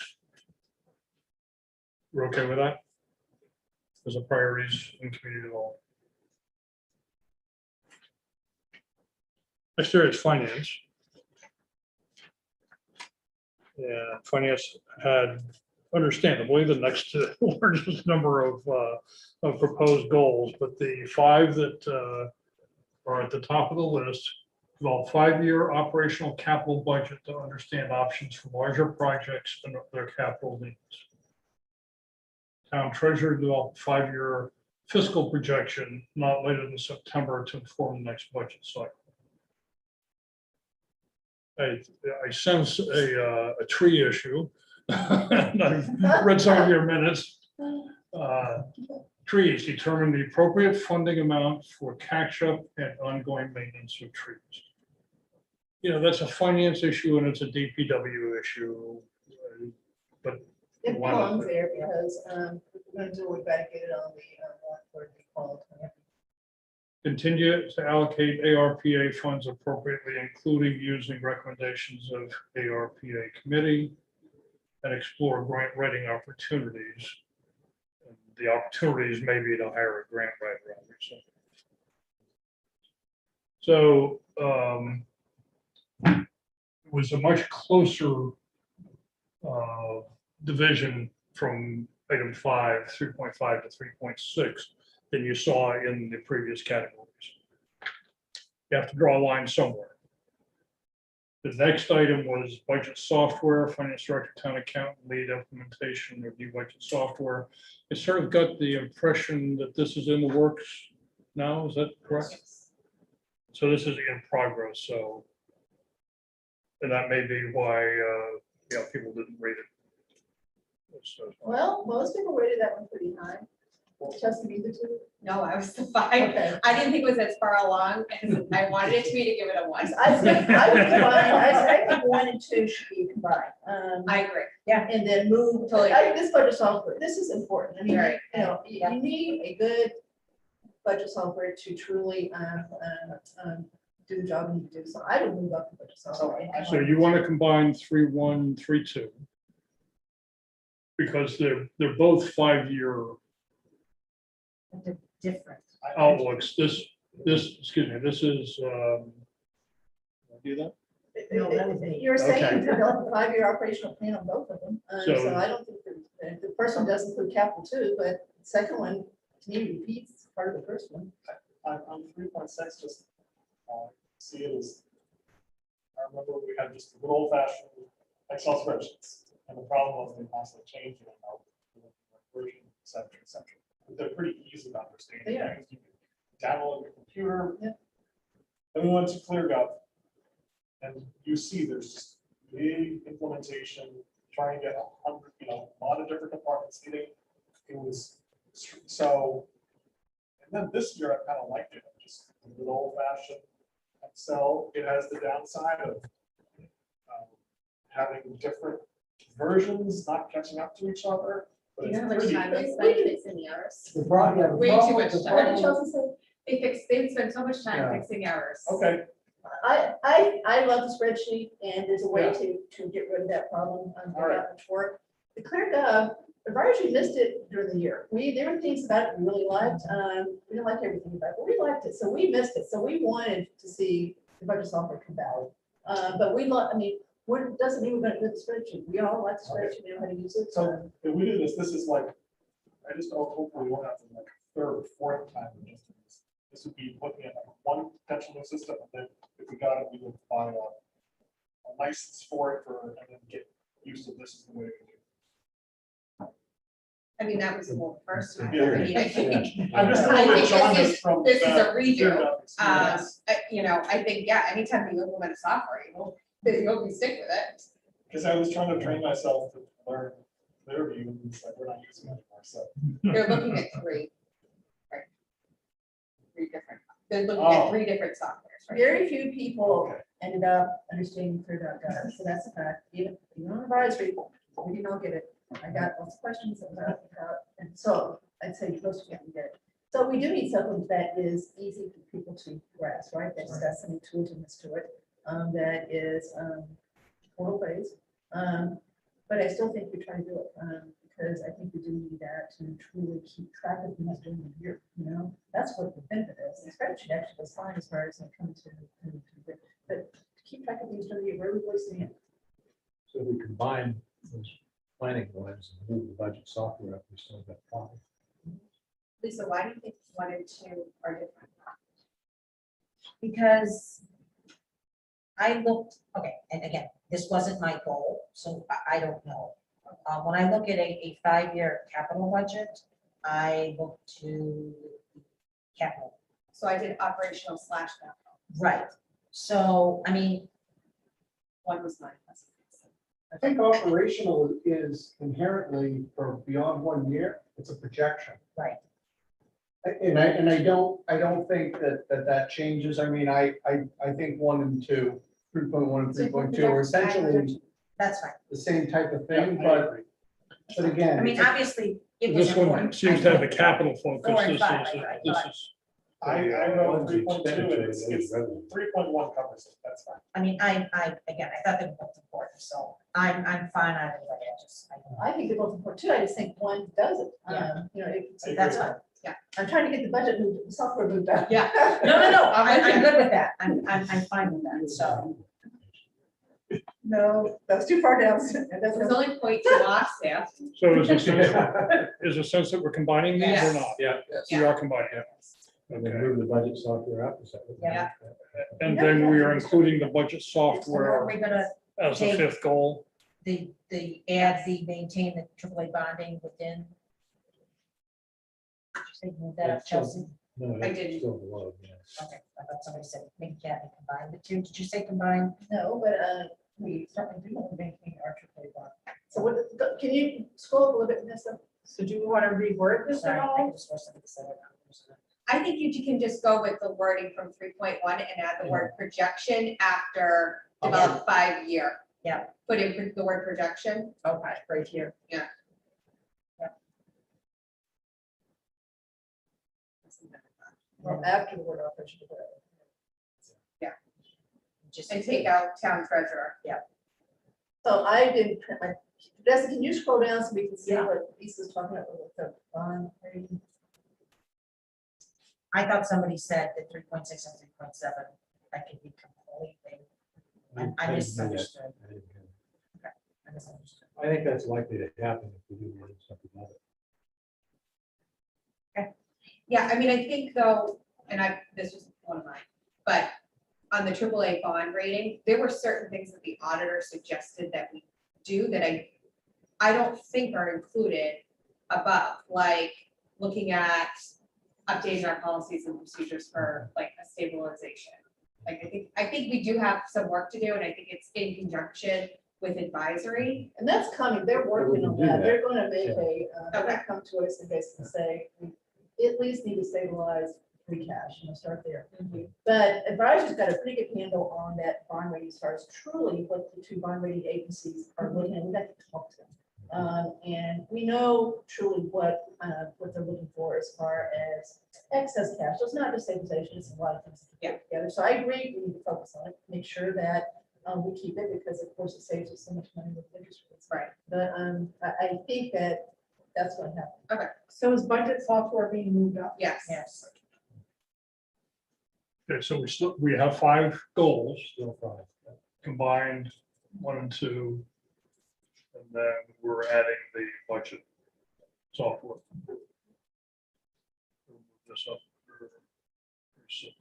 We're okay with that? As a priorities in community development. Next area is finance. Yeah, finance had understandably the next largest number of proposed goals, but the 5 that are at the top of the list: develop 5-year operational capital budget to understand options for larger projects and their capital needs. Town treasurer develop 5-year fiscal projection not later than September to inform the next budget cycle. I sense a tree issue. And I've read some of your minutes. Trees, determine the appropriate funding amount for catch-up and ongoing maintenance of trees. You know, that's a finance issue and it's a DPW issue, but It why not? belongs there because we're going to do, we've got to get it on the warrant for the fall. Continue to allocate ARPA funds appropriately, including using recommendations of ARPA committee, and explore grant writing opportunities. And the opportunities may be to hire a grant writer. So it was a much closer division from item 5, 3.5 to 3.6 than you saw in the previous categories. You have to draw a line somewhere. The next item was budget software, finance director, town accountant, lead implementation of new budget software. I sort of got the impression that this is in the works now, is that correct? So this is in progress, so. And that may be why, people didn't read it. So, Well, most people rated that one pretty high. Chelsea, either two? No, I was the five. Okay. I didn't think it was as far along, because I wanted it to be to give it a one. I think I would combine, I think 1 and 2 should be combined. I agree. And then move, Totally. this budget software, this is important. I mean, Right. you need a good budget software to truly do the job you need to do. So I would move up the budget software. So you want to combine 3.1, 3.2? Because they're both 5-year But they're different. outlooks. This, excuse me, this is, do that? No, that was me. You're saying Okay. develop a 5-year operational plan on both of them. So- So I don't think the first one does include capital too, but the second one, to me, repeats part of the first one. On 3.6, just see it as, I remember we had just good old fashioned Excel spreadsheets. And the problem was they constantly changing, version, et cetera, et cetera. But they're pretty easy to understand. They are. You can download on your computer. Yeah. Then we went to ClearGov. And you see there's just big implementation, trying to get 100, a lot of different departments in it. It was so, and then this year I kind of liked it, just a good old fashioned Excel. It has the downside of having different versions, not catching up to each other. But You it's know how much pretty. time they spent fixing errors? The problem, Way too much the time. What did problem- Chelsea say? They spend so much time Yeah. fixing errors. Okay, I love the spreadsheet and there's a way Yeah. to get rid of that problem. All right. Not much work. The ClearGov, the virus, we missed it during the year. There were things about it we really liked. We didn't like everything about it, but we liked it. So we missed it. So we wanted to see the budget software come out. But what doesn't mean we're gonna do the spreadsheet. We all like the spreadsheet, we know how to use it. so if we do this is like, I just hopefully we won't have to like third or fourth time. This would be looking at like one potential new system, and then if we got it, we would buy a license for it and then get used to this is the way to do it. I mean, that was the first time. Yeah. I mean, I think, I'm just I throwing think John this this from. this is a the redo. ClearGov experience. I think, yeah, anytime you implement a software, you'll be stick with it. Because I was trying to train myself to learn Clearview, and it's like we're not using it anymore, so. They're looking at three. Right. They're looking Oh. at 3 different softwares, right? Very few people Okay. ended up understanding ClearGov, so that's a fact. Even on advisory, we did not get it. I got lots of questions about, and so I'd say most people get it. So we do need something that is easy for people to grasp, right? That's got some intuitiveness to it, that is total phase. But I still think we try to do it, because I think we do need that to truly keep track of things during the year, That's what the benefit is. The spreadsheet actually was fine as far as I come to, but to keep track of things during the year, where we really stand. So we combine those planning ones and move the budget software up, we still got 5. Lisa, why do you think 1 and 2 are different? Because I looked, okay, and again, this wasn't my goal, so I don't know. When I look at a 5-year capital budget, I look to capital, So I did operational / capital. right? So, I mean, 1 was mine. I think operational is inherently for beyond 1 year, it's a projection. right, And I don't think that changes. I mean, I think 1 and 2, 3.1 and 3.2 are essentially that's fine. the same type of Yeah, thing, I but agree. again. I mean, it's a- obviously, it was This one important. seems to have a capital focus. 4 and This 5, is, right, this but- is. I The, wrote one's 3.2, expenditure, and it's the other's revenue. 3.1 covers it, that's fine. I mean, I thought they were both important, so I'm fine either way, I think they're both important too. I just think one does it. Yeah. That's fine. Yeah. I'm trying to get the budget moved, the software moved out. Yeah. No, I'm with I'm you. good with that, I'm fine with that, so. No, that's too far down. That There's doesn't- only 0.2 off staff. So is a sense that we're combining these or Yes. not? Yeah. We are combining it. And then Okay. move the budget software up. Is that what? Yeah. And then we are including the budget So are software we gonna, as a fifth goal. the maintain the AAA bonding within? Did you say move that up, It's still- Chelsea? No, I it's didn't. still below, yeah. Okay, I thought somebody said maybe Kathy combined the two. Did you say combined? No, but we certainly do want to maintain our AAA bond. So what, can you scroll a little bit, Nessa? So do we want to reword this Sorry, at I all? just was somebody said it. I think you can just go with the wording from 3.1 and add the word projection after develop 5-year. Yeah. Put in the word projection. Okay, right here. Or after the word operation? Just And take out town treasurer. So I didn't print my, Vanessa, can you scroll down so we can see Yeah. what Lisa's talking about with the bond rating? I thought somebody said that 3.6 and 3.7, I could be completely, I didn't do that. misunderstood. I didn't do that. I misunderstood. I think that's likely to happen if we do something about it. Yeah, I mean, I think though, and this was one of mine, but on the AAA bond rating, there were certain things that the auditor suggested that we do that I don't think are included above, like looking at updating our policies and procedures for like a stabilization. Like, I think we do have some work to do, and I think it's in conjunction with advisory. And that's coming, they're working can on do that, that. they're gonna make Okay. come to us and basically say, we at least need to stabilize free cash, start there. But advisor's got a pretty good handle on that bond rating as far as truly what the two bond rating agencies are looking at, we got to talk to them. And we know truly what they're looking for as far as excess cash, so it's not just stabilization, it's a lot of things to Yeah. put together, so I agree, we need to focus on it, make sure that we keep it, because of course it saves us so much money with interest rates. Right. But I think that that's what happened. So is budget software being moved up? Yes. Yes. Okay, so we have 5 goals Still five. combined, 1 and 2. And then we're adding the budget software. We'll move this up for 6.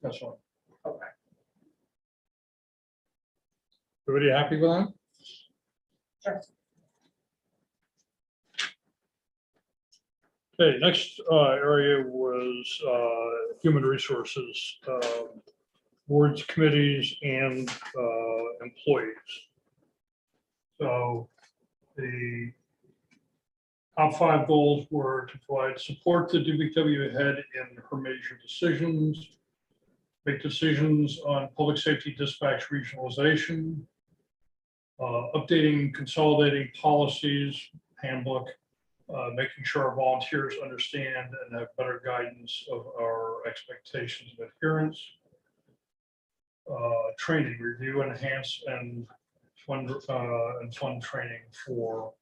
That's fine. Okay. Everybody happy with that? Sure. Okay, next area was human resources, boards, committees, and employees. So the top 5 goals were to provide support to DPW head in her major decisions, make decisions on public safety dispatch regionalization, updating, consolidating policies, handbook, making sure our volunteers understand and have better guidance of our expectations of adherence, training, review, enhance, and fund training for,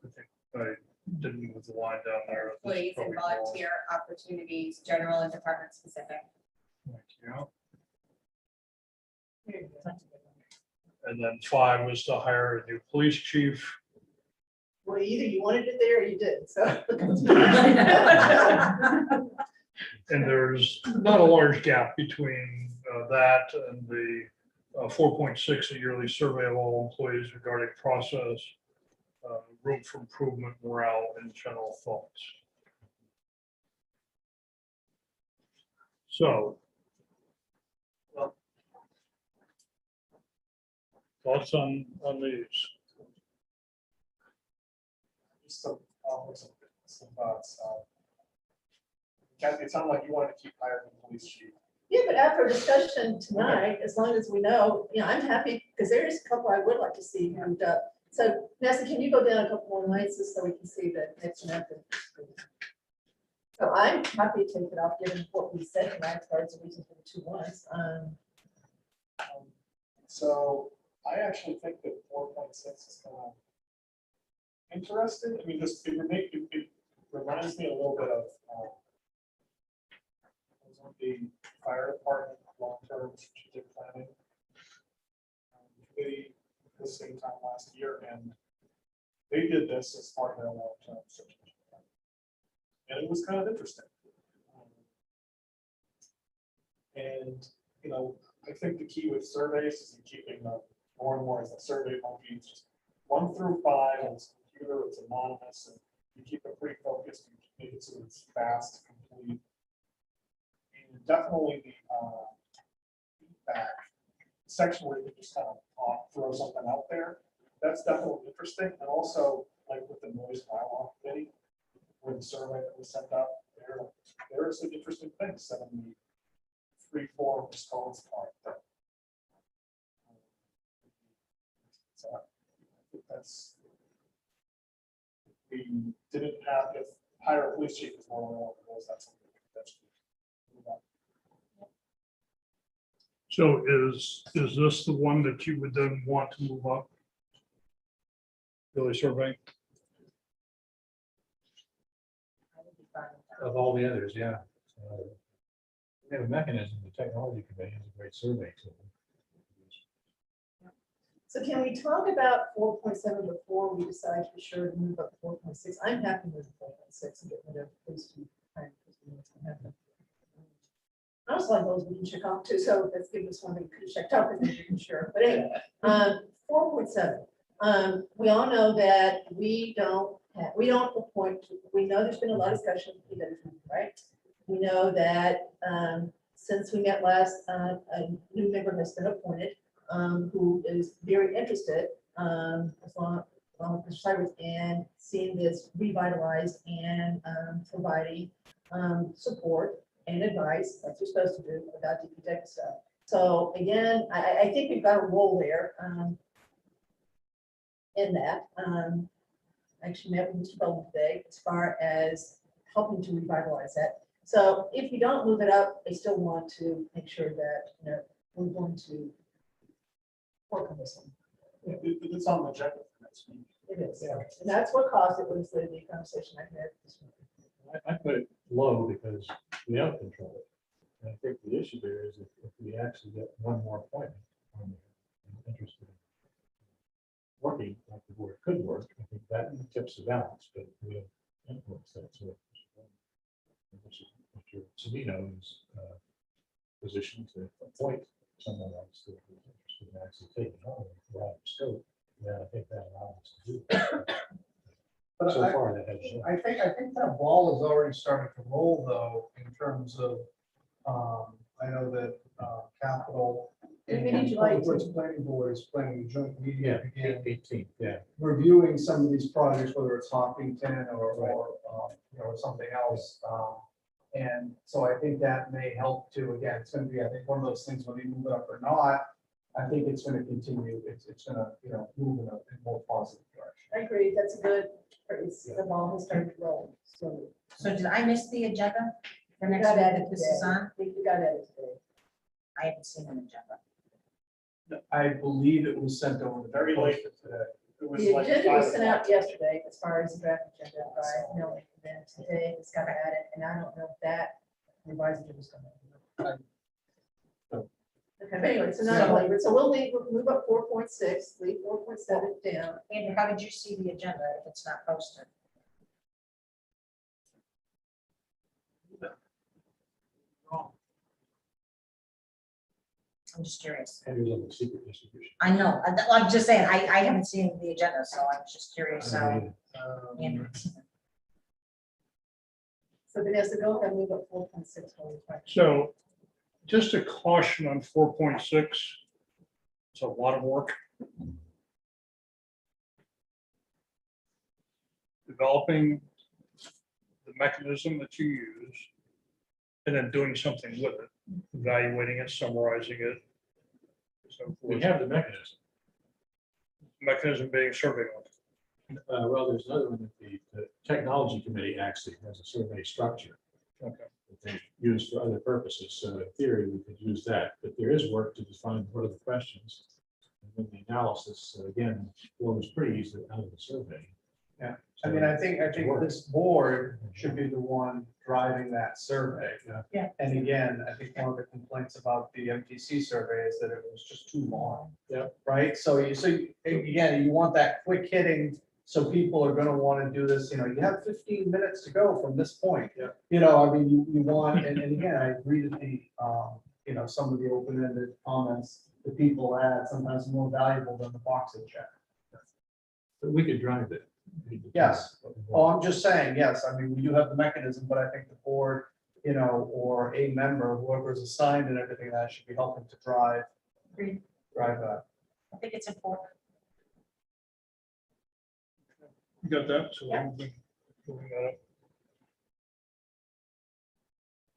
I think I didn't move the line down there. This is Employees and probably wrong. volunteer opportunities, general and department specific. Thank you. And then 5 was to hire a new police chief. Well, either you wanted it there or you didn't, so. And there's not a large gap between that and the 4.6, a yearly survey of all employees regarding process, room for improvement, morale, and general thoughts. So. Thoughts on these? Just some thoughts. Kathy, it sounded like you wanted to keep hiring the police chief. Yeah, but after discussion tonight, as long as we know, I'm happy, because there is a couple I would like to see moved up. So Vanessa, can you go down a couple more lines just so we can see the next method? So I'm happy to take it off, given what we said tonight, as far as the reason for the 2 ones. So I actually think that 4.6 is kind of interesting. I mean, it reminds me a little bit of the fire department long-term strategic planning committee. the same time last year, and they did this as part of their long-term strategic plan. And it was kind of interesting. And, you know, I think the key with surveys is in keeping more and more as the survey monkey, it's just 1 through 5 on this computer, it's anonymous, and you keep it pretty focused, you make it so it's fast, complete. And definitely the feedback section where you can just kind of throw something out there, that's definitely interesting. And also, like with the noise bylaw committee, where the survey that was sent out, there are some interesting things set in the free-form response part. So I think that's, if we didn't have, if hire a police chief is more than one of those, that's something we could potentially move on. So is this the one that you would then want to move up? Really survey? I would be fine with that. Of all the others, yeah. We have a mechanism, the technology committee has a great survey tool. So can we talk about 4.7 before we decide for sure to move up to 4.6? I'm happy with 4.6 and get rid of those 2 times. I also like those we can check off too, so let's give this one that we could have checked off and we can sure. But anyway, 4.7. We all know that we don't appoint, we know there's been a lot of discussion, right? We know that since we met last, a new member has been appointed who is very interested, as long as Mr. Cyrus, and seeing this revitalized and providing support and advice, like you're supposed to do about DPW stuff. So again, I think we've got a role there in that. I actually met with Mr. Bowden today as far as helping to revitalize that. So if you don't move it up, I still want to make sure that, you know, we're going to work on this one. It's on the agenda for next week. It is. And that's what caused it, was the conversation I had this morning. I put it low because we don't control it. And I think the issue there is if we actually get one more appointment, I'm interested in working like the board could work, I think that tips the balance, but we have influence that sort of. Mr. Savino's position to appoint someone else that is interested in actually taking on a broader scope, then I think that allows us to do that. But So far, that hasn't. I think that ball is already starting to roll though, in terms of, I know that capital We need and July Public Works Planning Board is planning a joint meeting Yeah, again, 18th, yeah. reviewing some of these projects, whether it's Hopkinton or you know, something else. And so I think that may help too. Again, it's going to be, I think, one of those things, whether you move it up or not, I think it's going to continue. It's going to, you know, move in a more positive direction. I agree, that's a good, the ball has started to roll, so. So did I miss the agenda for We next got week added that this today. is on? I think we got it today. I haven't seen an agenda. I believe it was sent over Very late today. It was The like agenda 5 was sent out o'clock. yesterday as far as the draft agenda, by Melanie, and then today it's got added, and I don't know if that revised agenda is coming. Okay, but anyway, so now, so we'll move up 4.6, leave 4.7 down. Andrew, how did you see the agenda if it's not posted? I'm just curious. Andrew's on the secret distribution. I know, I'm just saying, I haven't seen the agenda, so I was just curious how Andrew. So Vanessa, go ahead and move up 4.6. So just a caution on 4.6. It's a lot of work. Developing the mechanism that you use and then doing something with it, evaluating it, summarizing it. So We have the mechanism. mechanism being survey. Well, there's another one that the technology committee actually has a survey structure. Okay. That they use for other purposes. So in theory, we could use that, but there is work to define what are the questions. And then the analysis, again, flows pretty easily out of the survey. I mean, I think this board should be the one driving that survey. Yeah. And again, I think one of the complaints about the MTC survey is that it was just too long. Yeah. Right, again, you want that quick hitting, so people are gonna wanna do this, you have 15 minutes to go from this point. Yeah. I mean, you want, and again, I agree that some of the open-ended comments that people add sometimes more valuable than the box and check. But we could drive it. Yes. Oh, I'm just saying, yes, I mean, we do have the mechanism, but I think the board, or a member, whoever is assigned and everything, that should be helping to drive Agreed. that. I think it's important. You got that? So Yeah. moving that up.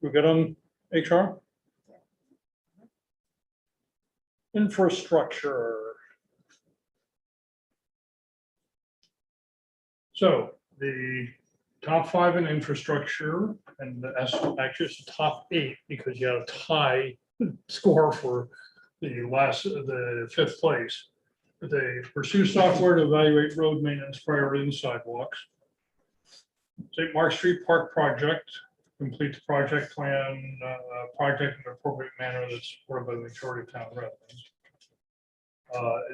We good on HR? Infrastructure. So the top 5 in infrastructure, and actually it's the top 8 because you have a tie score for the 5th place. But they pursue software to evaluate road maintenance priority and sidewalks. St. Mark Street Park project, complete the project plan, project in an appropriate manner that's supported by the majority of town residents.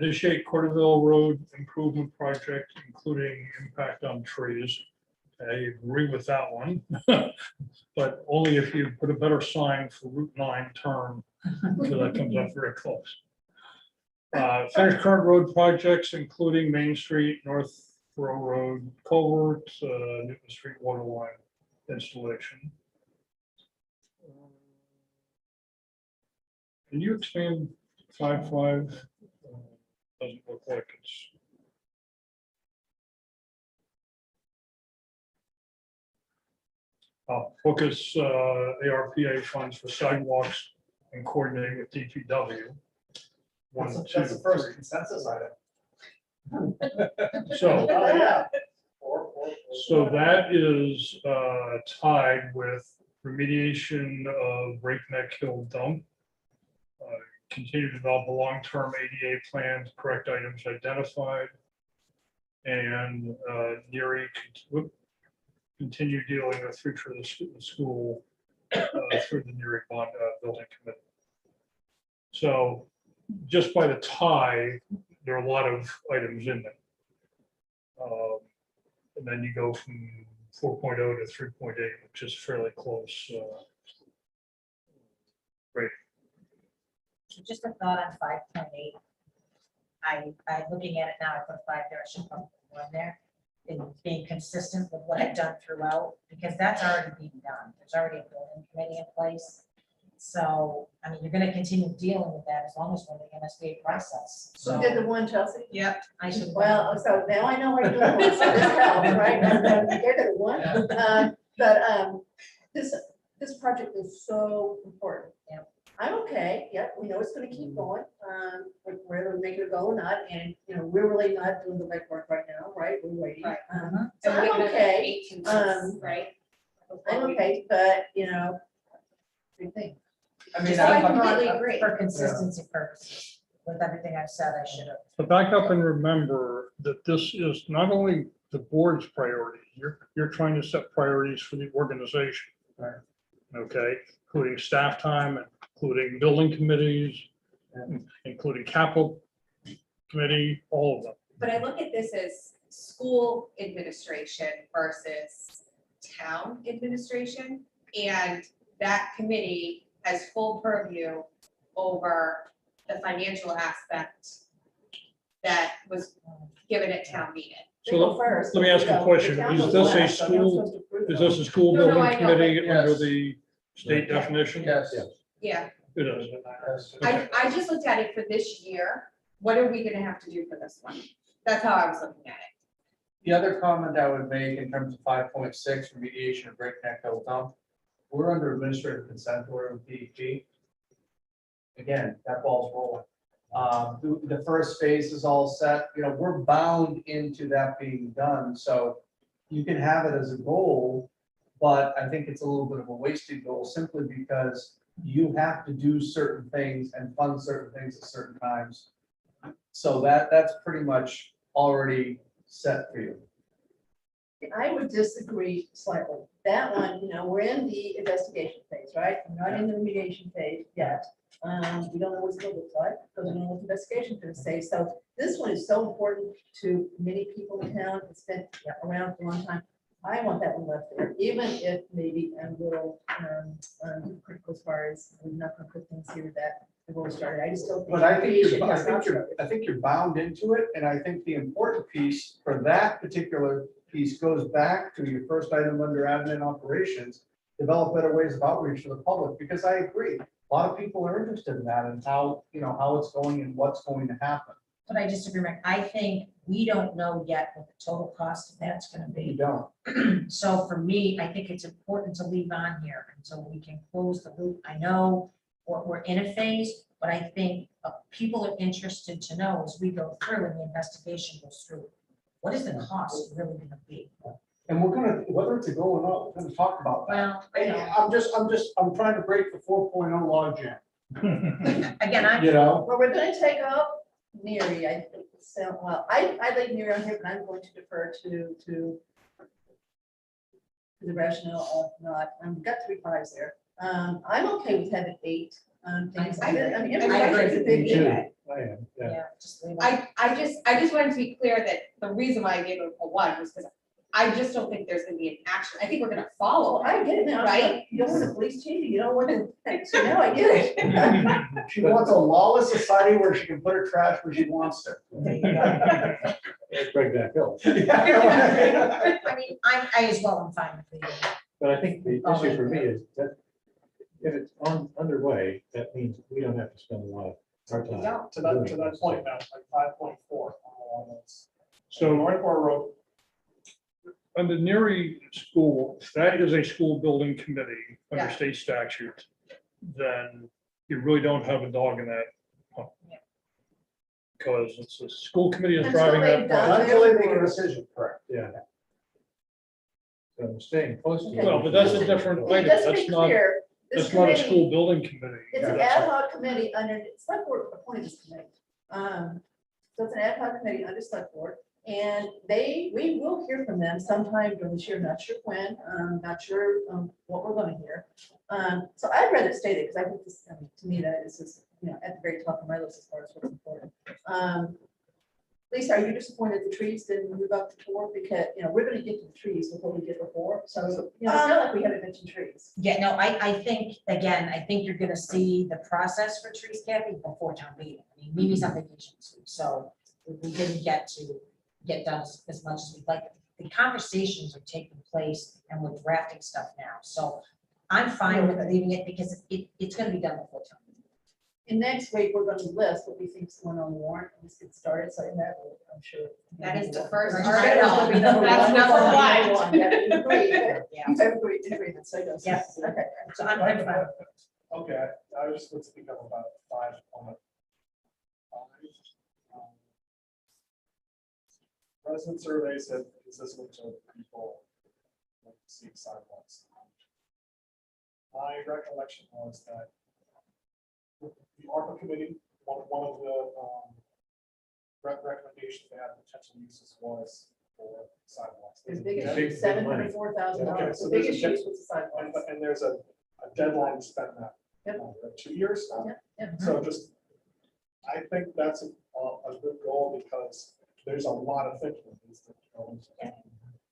Initiate Corderville Road improvement project, including impact on trees. I agree with that one, but only if you put a better sign for Route 9 turn, so that comes up very close. Finish current road projects, including Main Street, North Row Road, culvert, Newton Street water line installation. Can you expand 5.5? Doesn't look like it's. Focus ARPA funds for sidewalks and coordinate with DPW. That's 1, the 2, first 3. consensus item. So, Oh, yeah. so that is tied with remediation of Breakneck Hill dump. Continue to develop a long-term ADA plan to correct items identified. And continue dealing with future of the school through the Neary bond building committee. So just by the tie, there are a lot of items in there. And then you go from 4.0 to 3.8, which is fairly close. Just a thought on 5.8. I looking at it now, I put 5 there, I should probably put 1 there. And being consistent with what I've done throughout, because that's already being done. There's already a building committee in place. So, I mean, you're gonna continue dealing with that as long as we're in the MSBA process. So So, did the one, Chelsea? yep, I should. Well, so now I know what you're doing, so this helps, right? Get it, one. But this project is so important. Yeah. I'm okay, yep, we know it's gonna keep going, whether we make it go or not, and, we're really not doing the legwork right now, right? We're waiting. Right. So And we I'm have okay, 18 months, right? I'm okay, but, big thing. I mean, Just I I'm- completely I'm- agree. For consistency purposes, with everything I've said, I should have. But back up and remember that this is not only the board's priority, you're trying to set priorities for the organization. Right. Okay, including staff time, including building committees, including capital committee, all of them. But I look at this as school administration versus town administration. And that committee has full purview over the financial aspect that was given at town meeting. They go first. let me ask you a The question. town Is goes this a last, so they're school- supposed to approve Is them. this a school No, no, building I know, committee but under yes. the state Yeah. definition? Yes. Yeah, It is. I just looked at it for this year. What are we gonna have to do for this one? That's how I was looking at it. The other comment I would make in terms of 5.6 remediation of Breakneck Hill dump, we're under administrative consent order with DEP. Again, that ball's rolling. The first phase is all set, we're bound into that being done, so you can have it as a goal, but I think it's a little bit of a wasted goal simply because you have to do certain things and fund certain things at certain times. So that's pretty much already set for you. I would disagree slightly. That one, we're in the investigation phase, right? We're not in the remediation phase yet. We don't know what it's going to look like, because we don't know what the investigation is going to say. So this one is so important to many people in town. It's been around for a long time. I want that one left there, even if maybe I'm a little critical as far as we're not going to put things here that have already started. I just don't think. But I think remediation you're, has I think you're bound into it, and I think the important piece for that particular piece goes back to your first item under admin operations, develop better ways of outreach to the public, because I agree, a lot of people are interested in that and how, how it's going and what's going to happen. But I disagree, Rick. I think we don't know yet what the total cost of that's gonna You be. don't. So for me, I think it's important to leave on here until we can close the loop. I know we're in a phase, but I think people are interested to know as we go through and the investigation goes through, what is the cost really gonna be? And we're gonna, whether it's a goal or not, we're gonna talk about that. Well, I know. I'm trying to break the 4.0 log jam, Again, I, know? Well, we're gonna take up Neary, I think, so, well, I leave Neary on here, but I'm going to defer to the rationale of not, I've got 3 5s there. I'm okay with having 8 things. I mean, agree. infrastructure is a big Me too. deal. I am, yeah. yeah, just leave it. I just wanted to be clear that the reason why I gave it a 1 was because I just don't think there's gonna be an action. I think we're gonna follow Oh, I get it now, Right? You don't want a police chief, you don't want to, so now I get it. She wants a lawless society where she can put her trash where she wants to. There you go. Let's break that hill. I mean, I as well am fine with it. But I think the Oh, issue for me yeah. is that if it's underway, that means we don't have to spend a lot of our time. To that point now, like 5.4. So Northborough Road, under Neary School, that is a school building committee under Yeah. state statute, then you really don't have a dog in that hunt. Yeah. Because it's the school committee is Until driving they've that done project. Until they make a decision, correct. Yeah. So I'm staying close to. Okay. Well, but that's a different item. Just to That's be not, clear, this that's not a committee, school building committee. it's an That's ad a- hoc committee under, select board appointed this committee. So it's an ad hoc committee under select board, and we will hear from them sometime during this year, not sure when, not sure what we're gonna hear. So I'd rather stay there, because I think this, I mean, to me, that is just, at the very top of my list as far as what's important. Lisa, are you disappointed the trees didn't move up to 4? Because, we're gonna get to the trees before we get to 4, so, it's not like we haven't mentioned trees. Yeah, no, I think, again, I think you're gonna see the process for trees, Kathy, before town meeting. I mean, Mimi's on vacation this week, so we didn't get done as much as we'd like. The conversations are taking place and we're drafting stuff now, so I'm fine with leaving it because it's gonna be done before town meeting. And next week, we're gonna list what we think is going on the warrant, and let's get started, so that will, I'm sure. That is the first First article. That'll be number That's one. number Number one. Yeah, we agree. Yeah. You have agreed, agreement, so yes. Yes. Okay. So I'm fine. okay, I was just speak up about 5.5. Resident surveys have consistently showed people like to see sidewalks. My recollection was that the ARPA committee, one of the recommendations they had potential uses was for sidewalks. His Yeah. biggest big issue, money. $704,000. Okay, so The there's a biggest big- issue was the sidewalks. And there's a deadline to spend that. Yep. 2 years. Yep. So just, I think that's a good goal because there's a lot of thinking. that needs to go into that.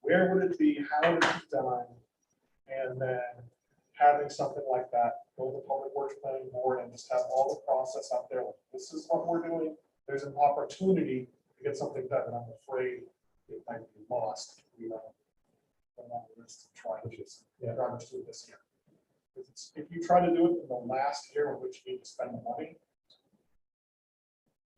Where would it be? How would it be done? And then having something like that, go to the Public Works Planning Board and just have all the process out there. Like, this is what we're doing. There's an opportunity to get something done, and I'm afraid it might be lost. On the list to try to just, rather just do it this year. If you try to do it in the last year in which you need to spend the money.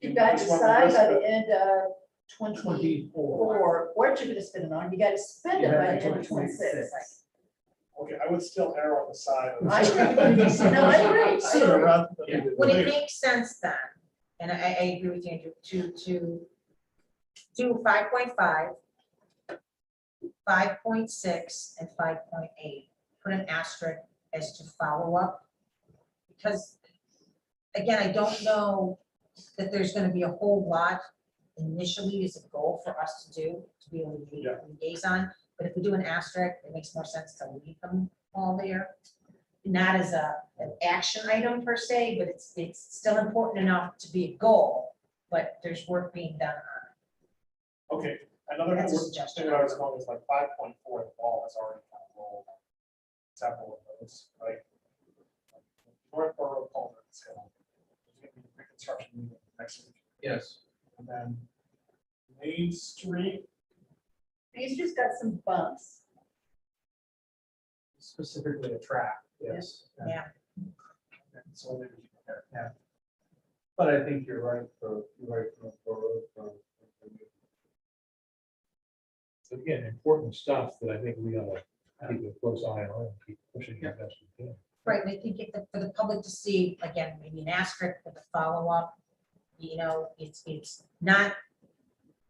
You got to just run the decide risk by that- the end of 24, what you're gonna spend it on. You gotta spend it by the end of 26. Okay, I would still err on the side of. I agree. No, I agree. Sooner rather than Yeah. Would it later. make sense then, and I agree with you, Andrew, to do 5.5, 5.6, and 5.8, put an asterisk as to follow up? Because, again, I don't know that there's gonna be a whole lot initially as a goal for us to do, to be able to be Yeah. a liaison. but if we do an asterisk, it makes more sense to leave them all there. Not as an action item per se, but it's still important enough to be a goal, but there's work being done on Okay, another That's a thing suggestion. that I was going is like 5.4, the ball has already kind of rolled on several of those, right? North Borough Culverts, reconstruction meeting next week, Yes. and then Main Street, He's just got some bumps. specifically a track, yes. it. Yeah, And so maybe we can compare. Yeah. But I think you're right for. So again, important stuff that I think we ought to keep a close eye on and keep pushing as best we can. right, and I think for the public to see, again, maybe an asterisk with a follow-up, it's not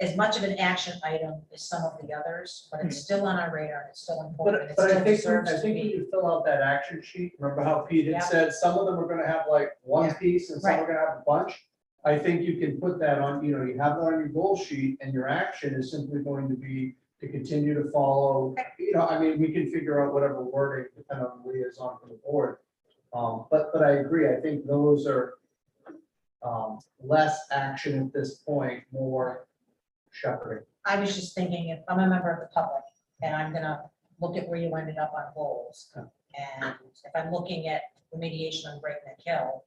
as much of an action item as some of the others, but it's still on our radar, and it's still important. and it But I still think, deserves I to think be. when you fill out that action sheet, remember how Pete Yeah. had said, some of them are gonna have like one Yeah. piece and some Right. are gonna have a bunch? I think you can put that on, you have that on your goal sheet, and your action is simply going to be to continue to follow, I mean, we can figure out whatever wording, depending on the liaison for the board. But I agree, I think those are less action at this point, more shepherding. I was just thinking, if I'm a member of the public and I'm gonna look at where you ended up on goals, and if I'm looking at remediation on Breakneck Hill,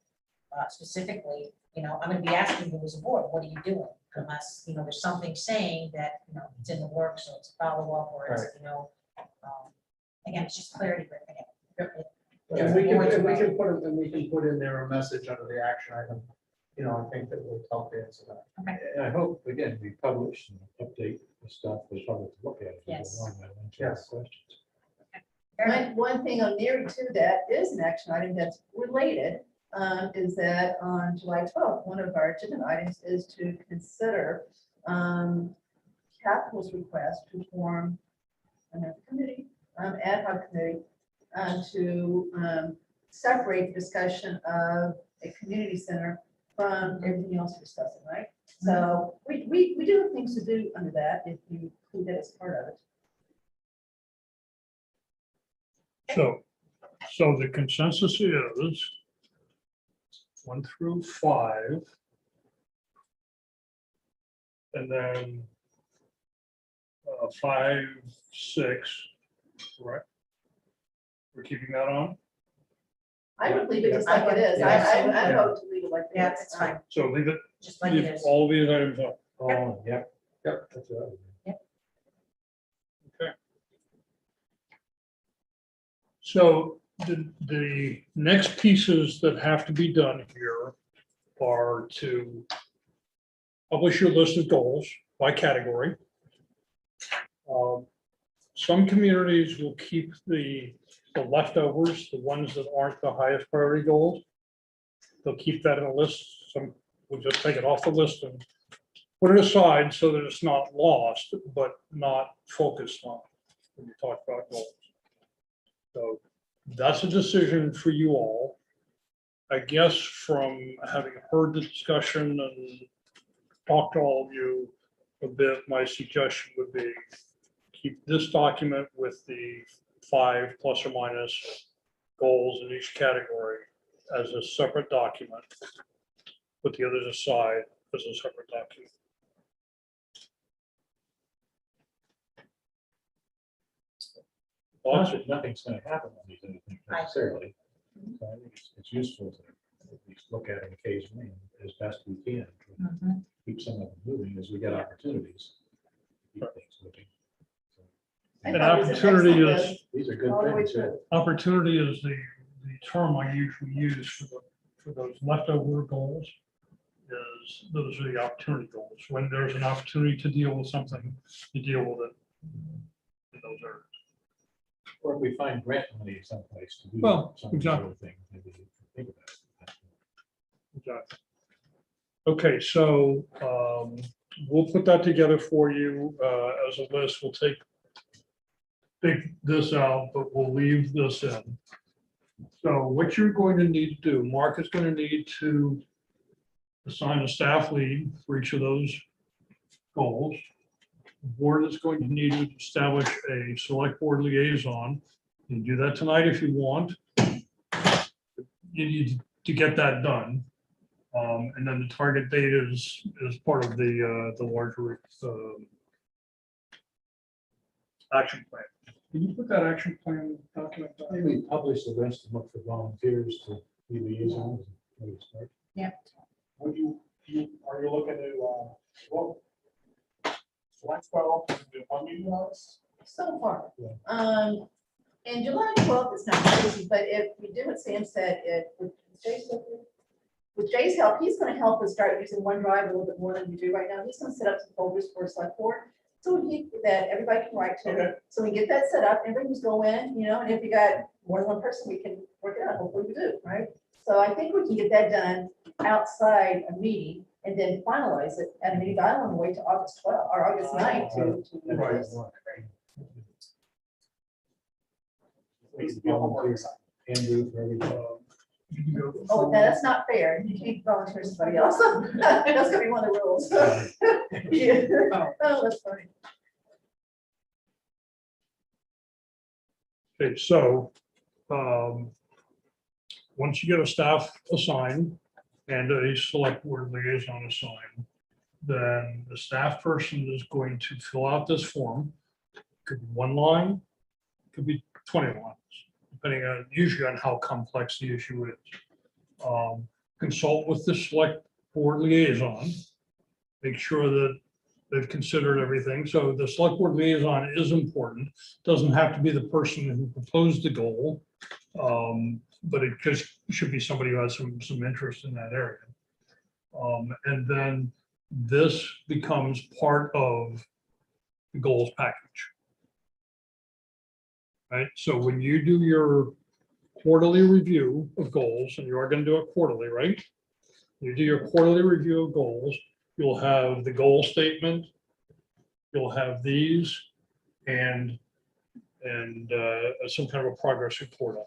specifically, I'm gonna be asking you as a board, what are you doing? Unless, there's something saying that, it's in the works, or it's a follow-up, or it's, again, it's just clarity. But again, And we can put in there a message under the action item, I think that will help answer that. And I hope, again, we publish and update the stuff for the public to look at. as we go Yes. along, and answer Yes. questions. One thing I'm near to that is an action item that's related, is that on July 12th, one of our agenda items is to consider Capital's request to form another committee, ad hoc committee, to separate the discussion of a community center from everything else we're discussing, right? So we do have things to do under that, if you include that as part of it. So the consensus is 1 through 5. And then 5, 6, right? We're keeping that on, I would leave it just like it is. I vote to leave it like it is. Yeah, it's fine, so leave it, just like it leave is. all these items on. Oh, yep. Yep. That's what I would do. Okay. So the next pieces that have to be done here are to publish your list of goals by category. Some communities will keep the leftovers, the ones that aren't the highest priority goals. They'll keep that in a list. Some will just take it off the list and put it aside so that it's not lost, but not focused on when you talk about goals. So that's a decision for you all. I guess from having heard the discussion and talked to all of you a bit, my suggestion would be keep this document with the 5 plus or minus goals in each category as a separate document. Put the others aside as a separate document. Thoughts? Nothing's gonna happen on these other things necessarily. So I think it's useful to at least look at them occasionally and as best we can. to Mhm. Keep some of them moving as we get opportunities. Keep things moving. So I An thought it was an opportunity excellent is, list These are good all the way things. yeah. through. opportunity is the term I usually use for those leftover goals. Those are the opportunity goals. When there's an opportunity to deal with something, you deal with it in those areas. Or if we find grant money someplace to do Well, some of these exactly. other things, maybe we can think about it. Exactly. Okay, so we'll put that together for you as a list. We'll take this out, but we'll leave this in. So what you're going to need to do, Mark is going to need to assign a staff lead for each of those goals. the board is going to need to establish a select board liaison. You can do that tonight if you want. You need to get that done. And then the target date is part of the larger action plan. Can you put that action plan document? I think we publish the list and look for volunteers to be liaisons. Would you, are you looking to, well, select 12, do one meeting notice? So far. Yeah. And July 12th is not crazy, but if we do what Sam said, with Jay's help, he's gonna help us start using OneDrive a little bit more than we do right now. He's gonna set up some folders for select board. So that everybody can write to. Okay. So we get that set up, everybody can go in, and if you got more than one person, we can work it out. Hopefully we do, right? So I think we can get that done outside a meeting and then finalize it at a meeting. I don't want to wait till August 12th or August 9th to do Right. this. Needs to be a little more exciting. Andrew, for everything. You can go Oh, through- that's not fair. You can't volunteer somebody else. That's gonna be one of the rules. Yeah. Oh, that's funny. Okay, so, once you get a staff assigned and a select board liaison assigned, then the staff person is going to fill out this form. Could be one line, could be 20 lines, depending on, usually on how complex the issue is. Consult with the select board liaison, make sure that they've considered everything. So the select board liaison is important. Doesn't have to be the person who proposed the goal. But it just should be somebody who has some interest in that area. And then this becomes part of the goals package. Right, so when you do your quarterly review of goals, and you are going to do it quarterly, right? You do your quarterly review of goals, you'll have the goal statement, you'll have these, and some kind of a progress report on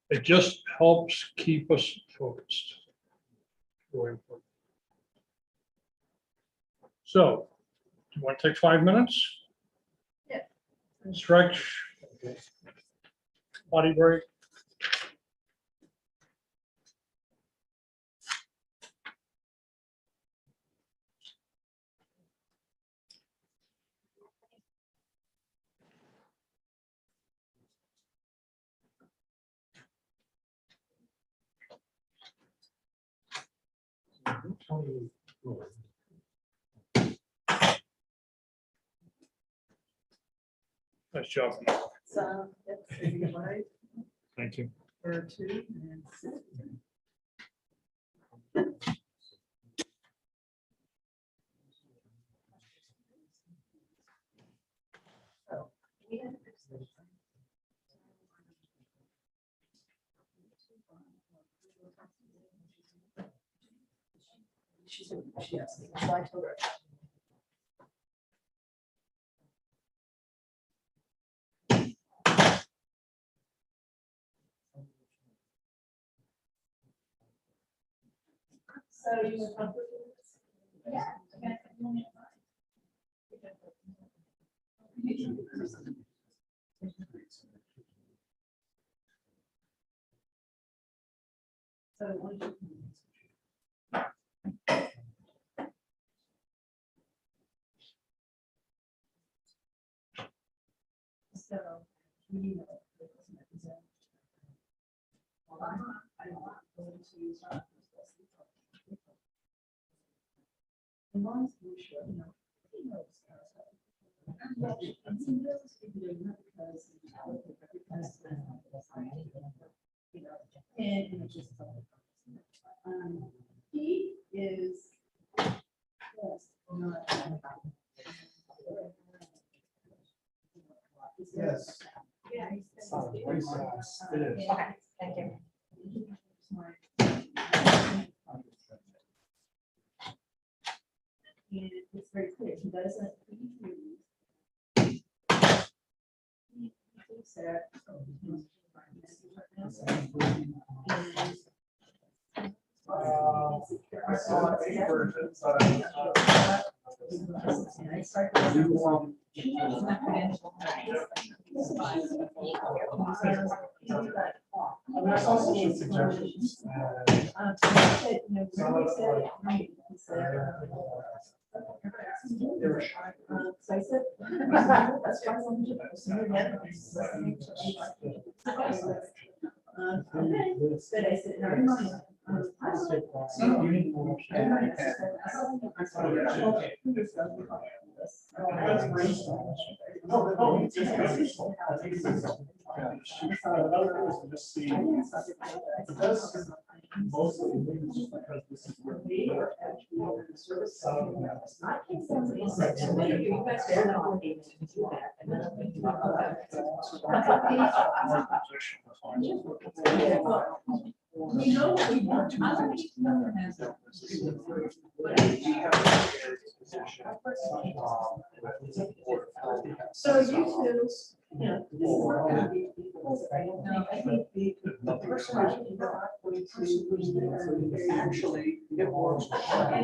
it. It just helps keep us focused. Really important. So, do you want to take 5 minutes? Yeah. Stretch. Body break. Nice job. So, that's right, Thank you. or two, and six. So, we had to fix this. She asked me, so I told her. So you were comfortable with this? Yeah. So what did you? So, we know. I don't want to use. As long as we're sure, he knows. And he knows if you're not because and it's just. He is. Yes, not. Yes. Yeah. Very fast. It is. Okay, thank you. And it's very clear, he doesn't. He thinks that. I saw eight versions. I mean, I saw some good suggestions. They were shy. So I said. That's why I'm okay, but I said, never mind. I Just see. Mostly because this is where we are. You know what we want. So you two, you know, this is not gonna be, because I think the person I think are going to actually get more. And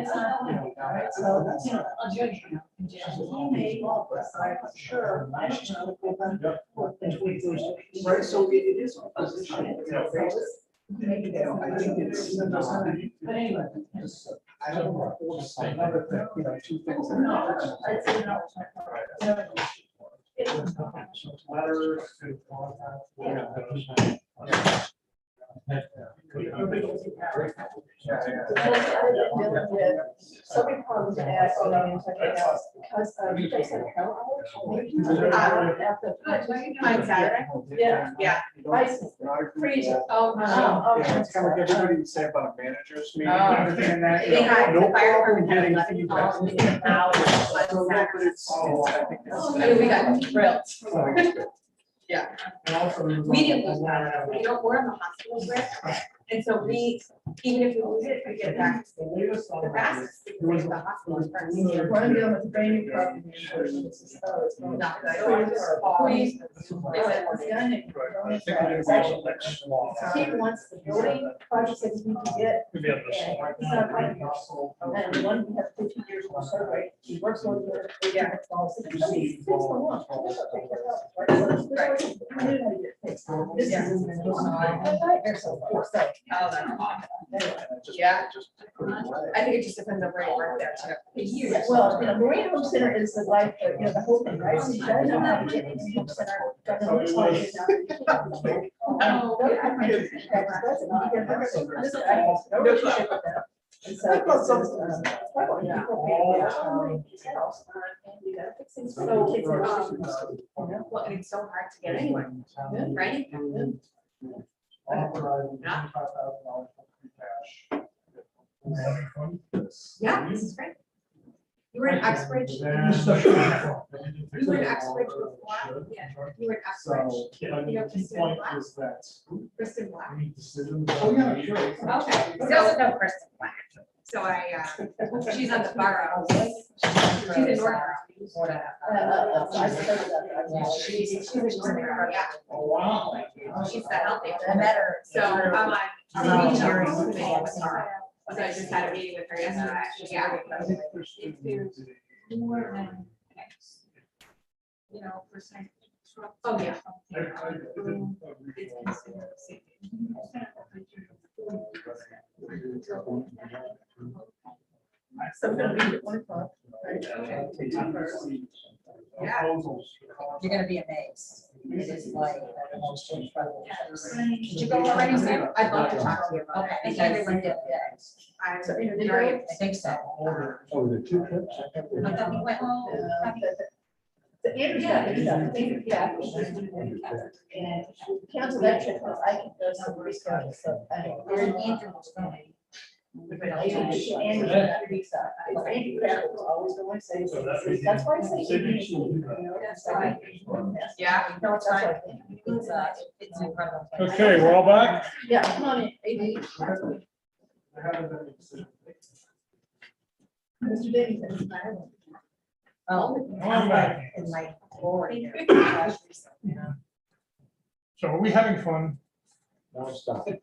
it's not, right, so that's, you know, he may all of us, I'm not sure, I don't know. Right, so it is a position. Maybe they don't, I think it's. But anyway. I don't know. Another thing, you know, two things. No, I'd say no. Letters to contact. So many problems at, because you guys have power On Saturday? Yeah. Yeah. Freeze. Oh, no. Yeah, it's kind of like everybody would say about a manager's meeting. Oh. And that, you They know, had, no the fire problem department had getting 11 feedback. calls within hours on So, no, Saturday. but I think it's. I mean, we got drilled. So it's good. Yeah. And also. We didn't lose that, we don't, we're in the hospital risk, and so we, even if we lose it, we get it back. The latest on The fastest, we get to the hospital first. One deal with the brand new property. Not good. Please. He wants the building projects that we can get. Could be up to And he's not finding it. And the one we have 15 years on survey, he works on the. Yeah. This is. Oh, that's awful. Yeah. I think it just depends on where you work there too. Yeah, well, you know, Marine Home Center is the life, you know, the whole thing, right? So you gotta know how to get into the home center. Gotta know which one is now. Oh, Don't have my taxes, that's it. You get everything. This is- I have no relationship with them. And so. I thought some- Yeah. And you gotta fix things for the kids. Well, and it's so hard to get anyway, right? $25,000 free cash. Yeah, this is great. You were in Uxbridge. You were in Uxbridge before? Yeah. You were in Uxbridge. So, You I know, mean, the key Kristen point Black? is that Kristen Black. any decisions. Oh, yeah, sure. Okay, we also know Kristen Black. So she's on the borough. She's in North. She's in North, yeah. Oh, wow. She's the healthy. I met her. So I'm on. I'm the on regional jury. committee with her. So I just had a meeting with her yesterday. Yeah. I think there's. More than, you know, percent. Oh, yeah. So we're gonna meet at 1:00. Yeah. You're gonna be amazed. It is like the most incredible. Did you go already, Sam? I'd love to talk to you. Okay. I think everyone did, yeah. I'm So, you know, they very. I think so. Oh, the two trips? I thought we went home. The Andrew's got it, yeah. And cancel that trip, because I can go somewhere else, so I don't. Andrew was going. That's why I say. Yeah. No, it's fine. It's an incredible. place. Okay, we're all back? Yeah, come on in, AD. Mr. Davis. Oh, I'm back. in my glory. So are we having fun? No, stop. You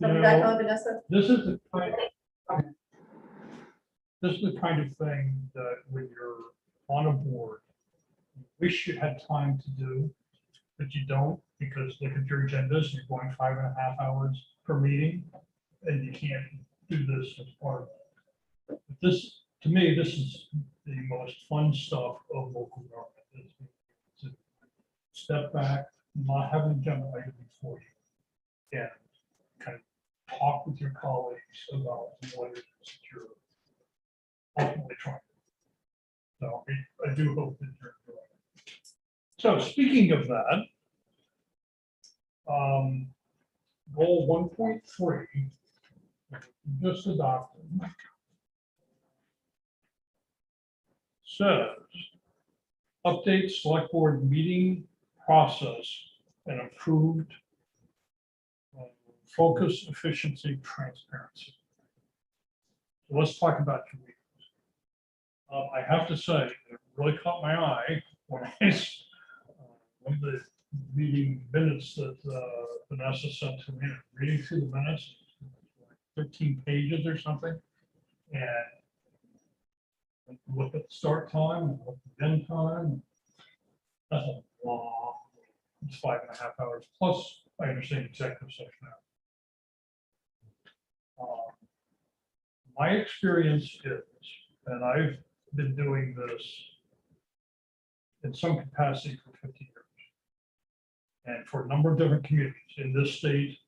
Are we back know, on, Vanessa? this is the kind this is the kind of thing that when you're on a board, you wish you had time to do, but you don't, because look at your agendas, you're going 5.5 hours per meeting, and you can't do this as part of it. But this, to me, this is the most fun stuff of local government, is to step back, not have an agenda item before you, and kind of talk with your colleagues about what it is that you're ultimately trying to do. So I do hope that you're enjoying it. So speaking of that, goal 1.3, just adopted, says, update select board meeting process and improved focus, efficiency, transparency. So let's talk about your meetings. I have to say, it really caught my eye when I one of the meeting minutes that Vanessa sent to me, reading through the minutes, 13 pages or something, and look at the start time, and look at the end time. That's a long, it's 5.5 hours, plus I understand executive session now. My experience is, and I've been doing this in some capacity for 50 years, and for a number of different communities in this state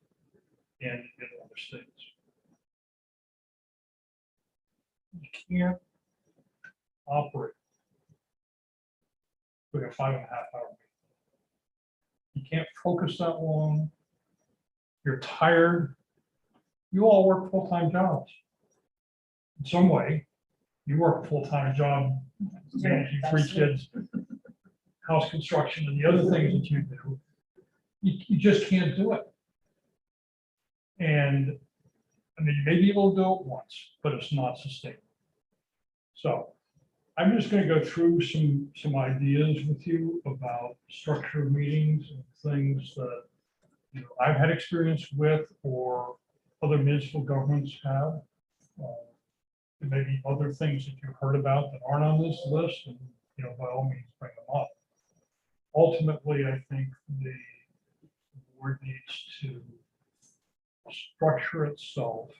and in other states. You can't operate with a 5.5 hour meeting. You can't focus that long. You're tired. You all work full-time jobs. In some way, you work a full-time job, managing 3 kids, house construction, and the other things that you do. You just can't do it. And I mean, you may be able to do it once, but it's not sustainable. So I'm just going to go through some ideas with you about structure of meetings and things that I've had experience with, or other municipal governments have. There may be other things that you've heard about that aren't on this list, and by all means bring them up. Ultimately, I think the board needs to structure itself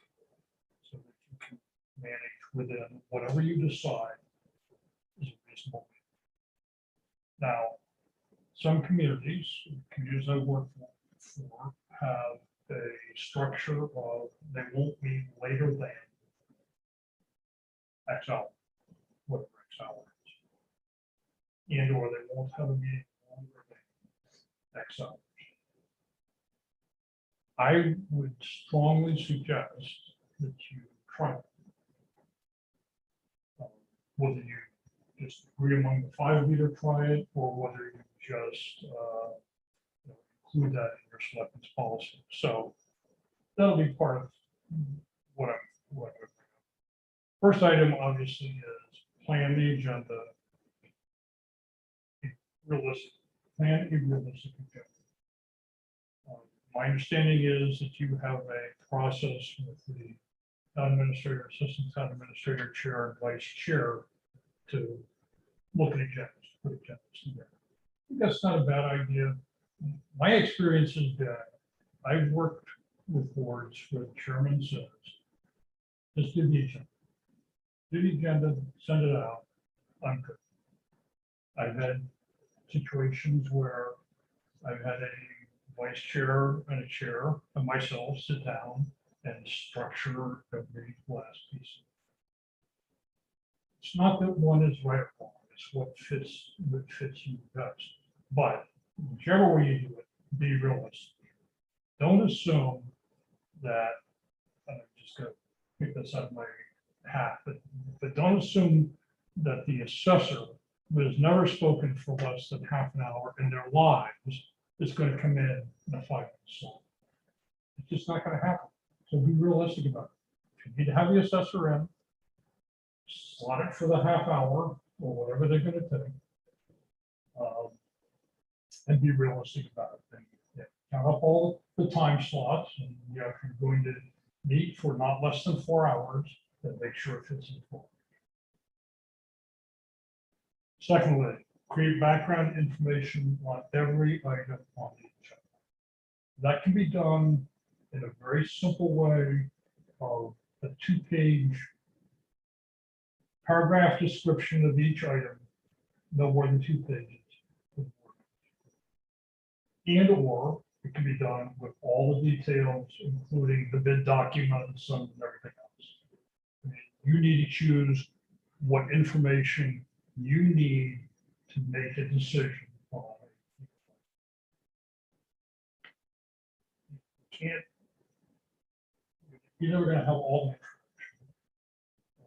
so that you can manage within whatever you decide is a reasonable. Now, some communities I work for, have a structure of they won't meet later than X hour, whatever X hour is, and or they won't have a meeting longer than X hours. I would strongly suggest that you try it. Whether you just agree among the 5 of you to try it, or whether you just include that in your selectmen's policy. So that'll be part of what I'm bring up. First item obviously is plan the agenda. Plan a realistic agenda. My understanding is that you have a process with the town administrator, assistant town administrator, chair, and vice chair to look at agendas, put agendas together. I think that's not a bad idea. My experience has been, I've worked with boards where the chairman says, just do the agenda. Do the agenda, send it out, I'm good. I've had situations where I've had a vice chair and a chair and myself sit down and structure every last piece. It's not that one is right or wrong, it's what fits you best. But whichever way you do it, be realistic. Don't assume that, I'm just gonna pick this out of my hat, but don't assume that the assessor who has never spoken for less than half an hour in their lives is going to come in a 5-minute slot. It's just not going to happen. So be realistic about it. If you need to have the assessor in, slot it for the half hour or whatever they're going to take, and be realistic about it. And count up all the time slots, and if you're going to meet for not less than 4 hours, then make sure it fits in 4. Secondly, create background information on every item on the agenda. That can be done in a very simple way of a 2-page paragraph description of each item, no more than 2 pages. And or it can be done with all the details, including the bid documents and everything else. I mean, you need to choose what information you need to make a decision on. You can't, you're never gonna have all the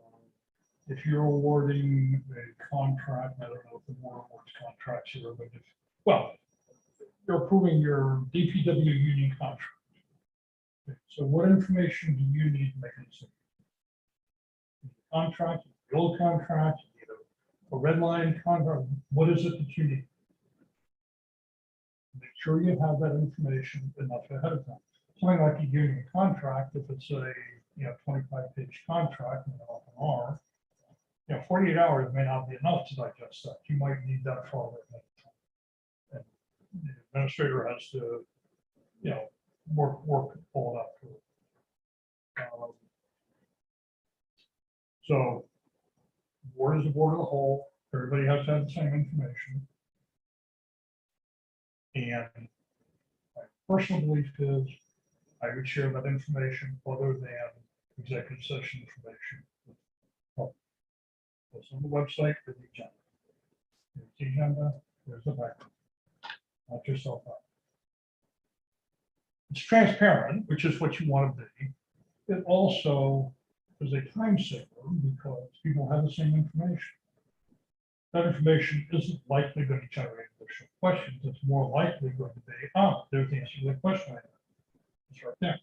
information. If you're awarding a contract, I don't know if the board awards contracts here, but if, well, you're approving your DPW union contract. Okay, so what information do you need to make a decision? Contract, the old contract, you know, a red line contract, what is it that you need? Make sure you have that information enough ahead of time. Something like a union contract, if it's a, 25-page contract, and off an hour, 48 hours may not be enough to digest that. You might need that far ahead of time. And the administrator has to, work all that through. So, board is a board of the whole, everybody has to have the same information. And my personal belief is, I would share that information other than executive session information. It's on the website for the agenda. There's the agenda, there's the background. Knock yourself out. It's transparent, which is what you want to be. It also is a time saver because people have the same information. That information isn't likely going to generate additional questions. It's more likely going to be, there's the answer to the question I have. It's right there.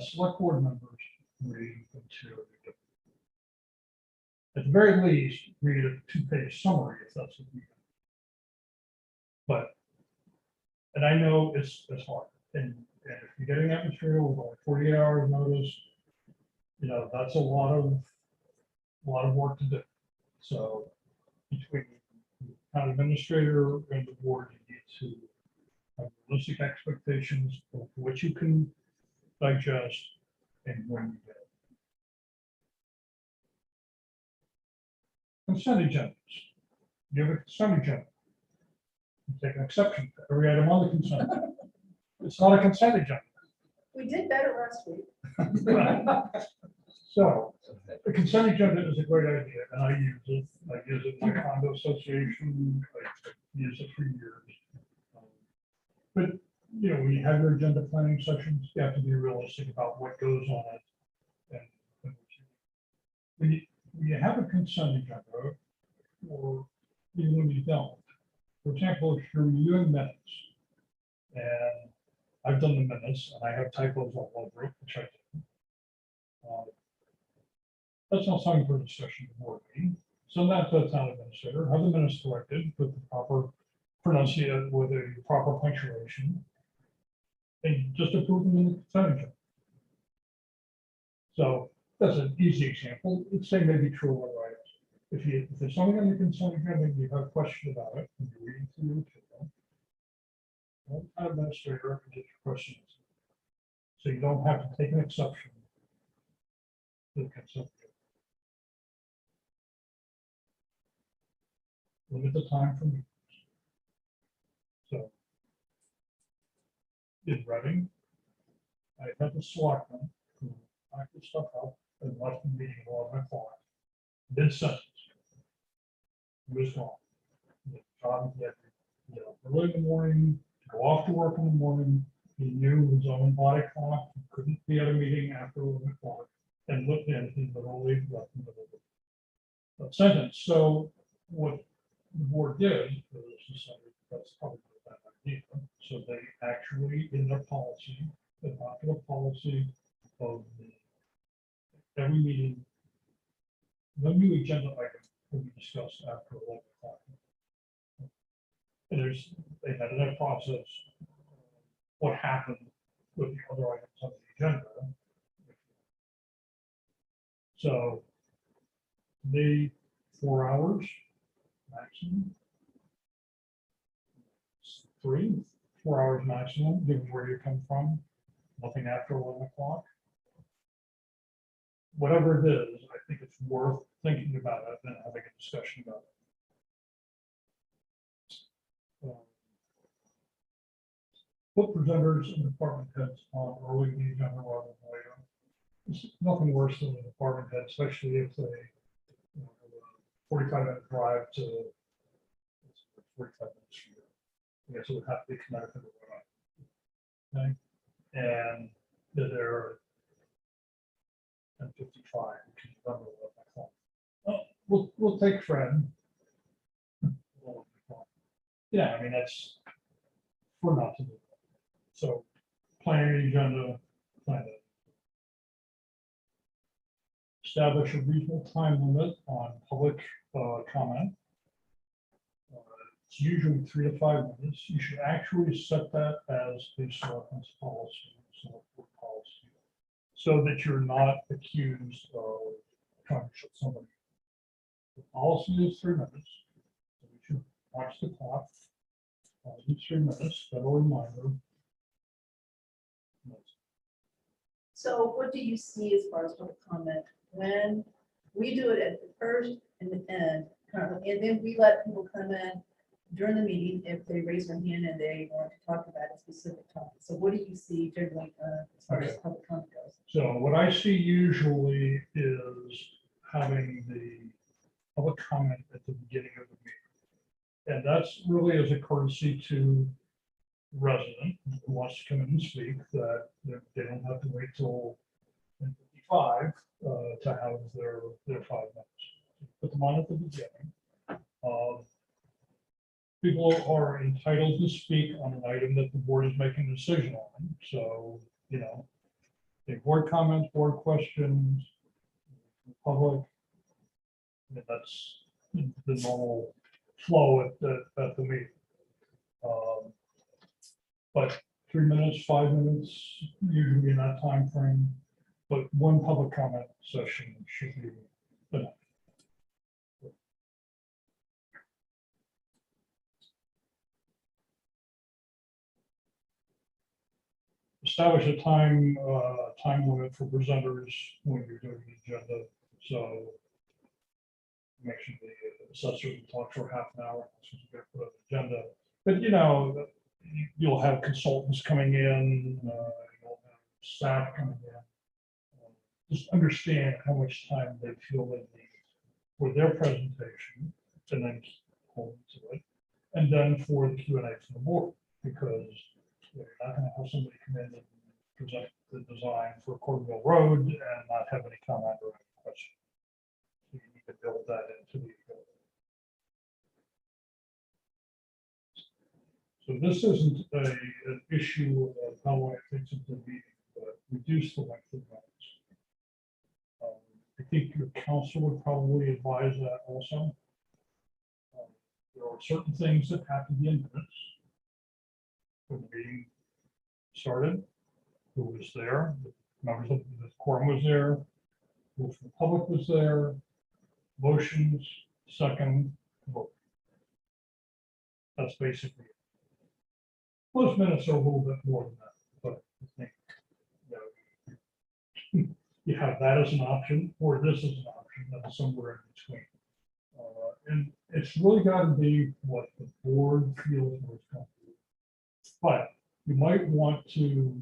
Select board members read the material. At the very least, read a 2-page summary if that's what you need. But, and I know it's hard. And if you're getting that material with only 48 hours notice, that's a lot of work to do. So between the town administrator and the board, you need to have realistic expectations of what you can digest and when you get it. Consent agendas. You have a consent agenda. You take an exception to every item on the consent agenda. It's not a consent agenda. We did better last week. So the consent agenda is a great idea, and I use it. I use it in the condo association. I use it for years. But when you have your agenda planning sessions, you have to be realistic about what goes on it. And when you have a consent agenda, or even when you don't, for example, if you're reviewing minutes, and I've done the minutes, and I have typos all over it, which I do. That's not something for discussion at the board meeting. So that's the town administrator, have the minutes corrected with the proper pronunciation, with a proper punctuation. And just approve them in the consent agenda. So that's an easy example. It's saying maybe true of other items. If there's something on the consent agenda and you have a question about it, and you're reading through it, well, town administrator can get your questions. So you don't have to take an exception to the consent. Limit the time for meetings. So in Reading, I had the selectman who knocked the stuff out and left the meeting at 11 o'clock. Mid-sentence. He was gone. He had early in the morning, to go off to work in the morning. He knew his own body clock. He couldn't be at a meeting after 11 o'clock. And looked in, he literally left in the middle of the sentence. So what the board did was decided that's probably not a bad idea. So they actually, in their policy, adopted a policy of every meeting, no new agenda item will be discussed after 11 o'clock. And they had in that process what happened with the other items on the agenda. So be 4 hours maximum. 4 hours maximum, given where you come from, nothing after 11 o'clock. Whatever it is, I think it's worth thinking about it and having a discussion about it. Put presenters and department heads on early in the agenda rather than later. It's nothing worse than a department head, especially if they, have a 45-minute drive to 45 minutes from here. I guess it would have to be Connecticut or whatnot. Okay, and they're at 55. Because you remember what I thought. Oh, we'll take Fred. Yeah, I mean that's we're not to do that. So planning the agenda, plan it. Establish a reasonable time limit on public comment. It's usually 3 to 5 minutes. You should actually set that as a selectmen's policy, select board policy, so that you're not accused of trying to shut somebody. The policy is 3 minutes. So we should watch the clock. Each 3 minutes, that'll remind them. So what do you see as far as public comment? When we do it at the first and the end, currently, and then we let people come in during the meeting if they raise their hand and they want to talk about a specific topic. So what do you see generally as far as public comment goes? So what I see usually is having the public comment at the beginning of the meeting. And that's really as a courtesy to resident who wants to come in and speak, that they don't have to wait till 55 to have their 5 minutes. Put them on at the beginning. People are entitled to speak on an item that the board is making a decision on. So, the board comments, board questions, public. That's the normal flow at the meeting. But 3 minutes, 5 minutes, usually in that time frame. But one public comment session should be enough. Establish a time limit for presenters when you're doing the agenda. So make sure the assessor can talk for half an hour. So you gotta put on the agenda. But you'll have consultants coming in, you'll have staff coming in. Just understand how much time they feel they need for their presentation, and then hold to it, and then for the Q&A from the board, because you're not going to have somebody come in and present the design for Cornwall Road and not have any comment or any question. So you need to build that into the. So this isn't an issue of how long it takes into the meeting, but reduce the length of minutes. I think your council would probably advise that also. There are certain things that have to be in minutes. When the meeting started, who was there, the members of the quorum was there, who from the public was there, motions, second, vote. That's basically it. Most minutes are a little bit more than that, but I think you have that as an option, or this is an option, that's somewhere in between. And it's really got to be what the board feels most comfortable. But you might want to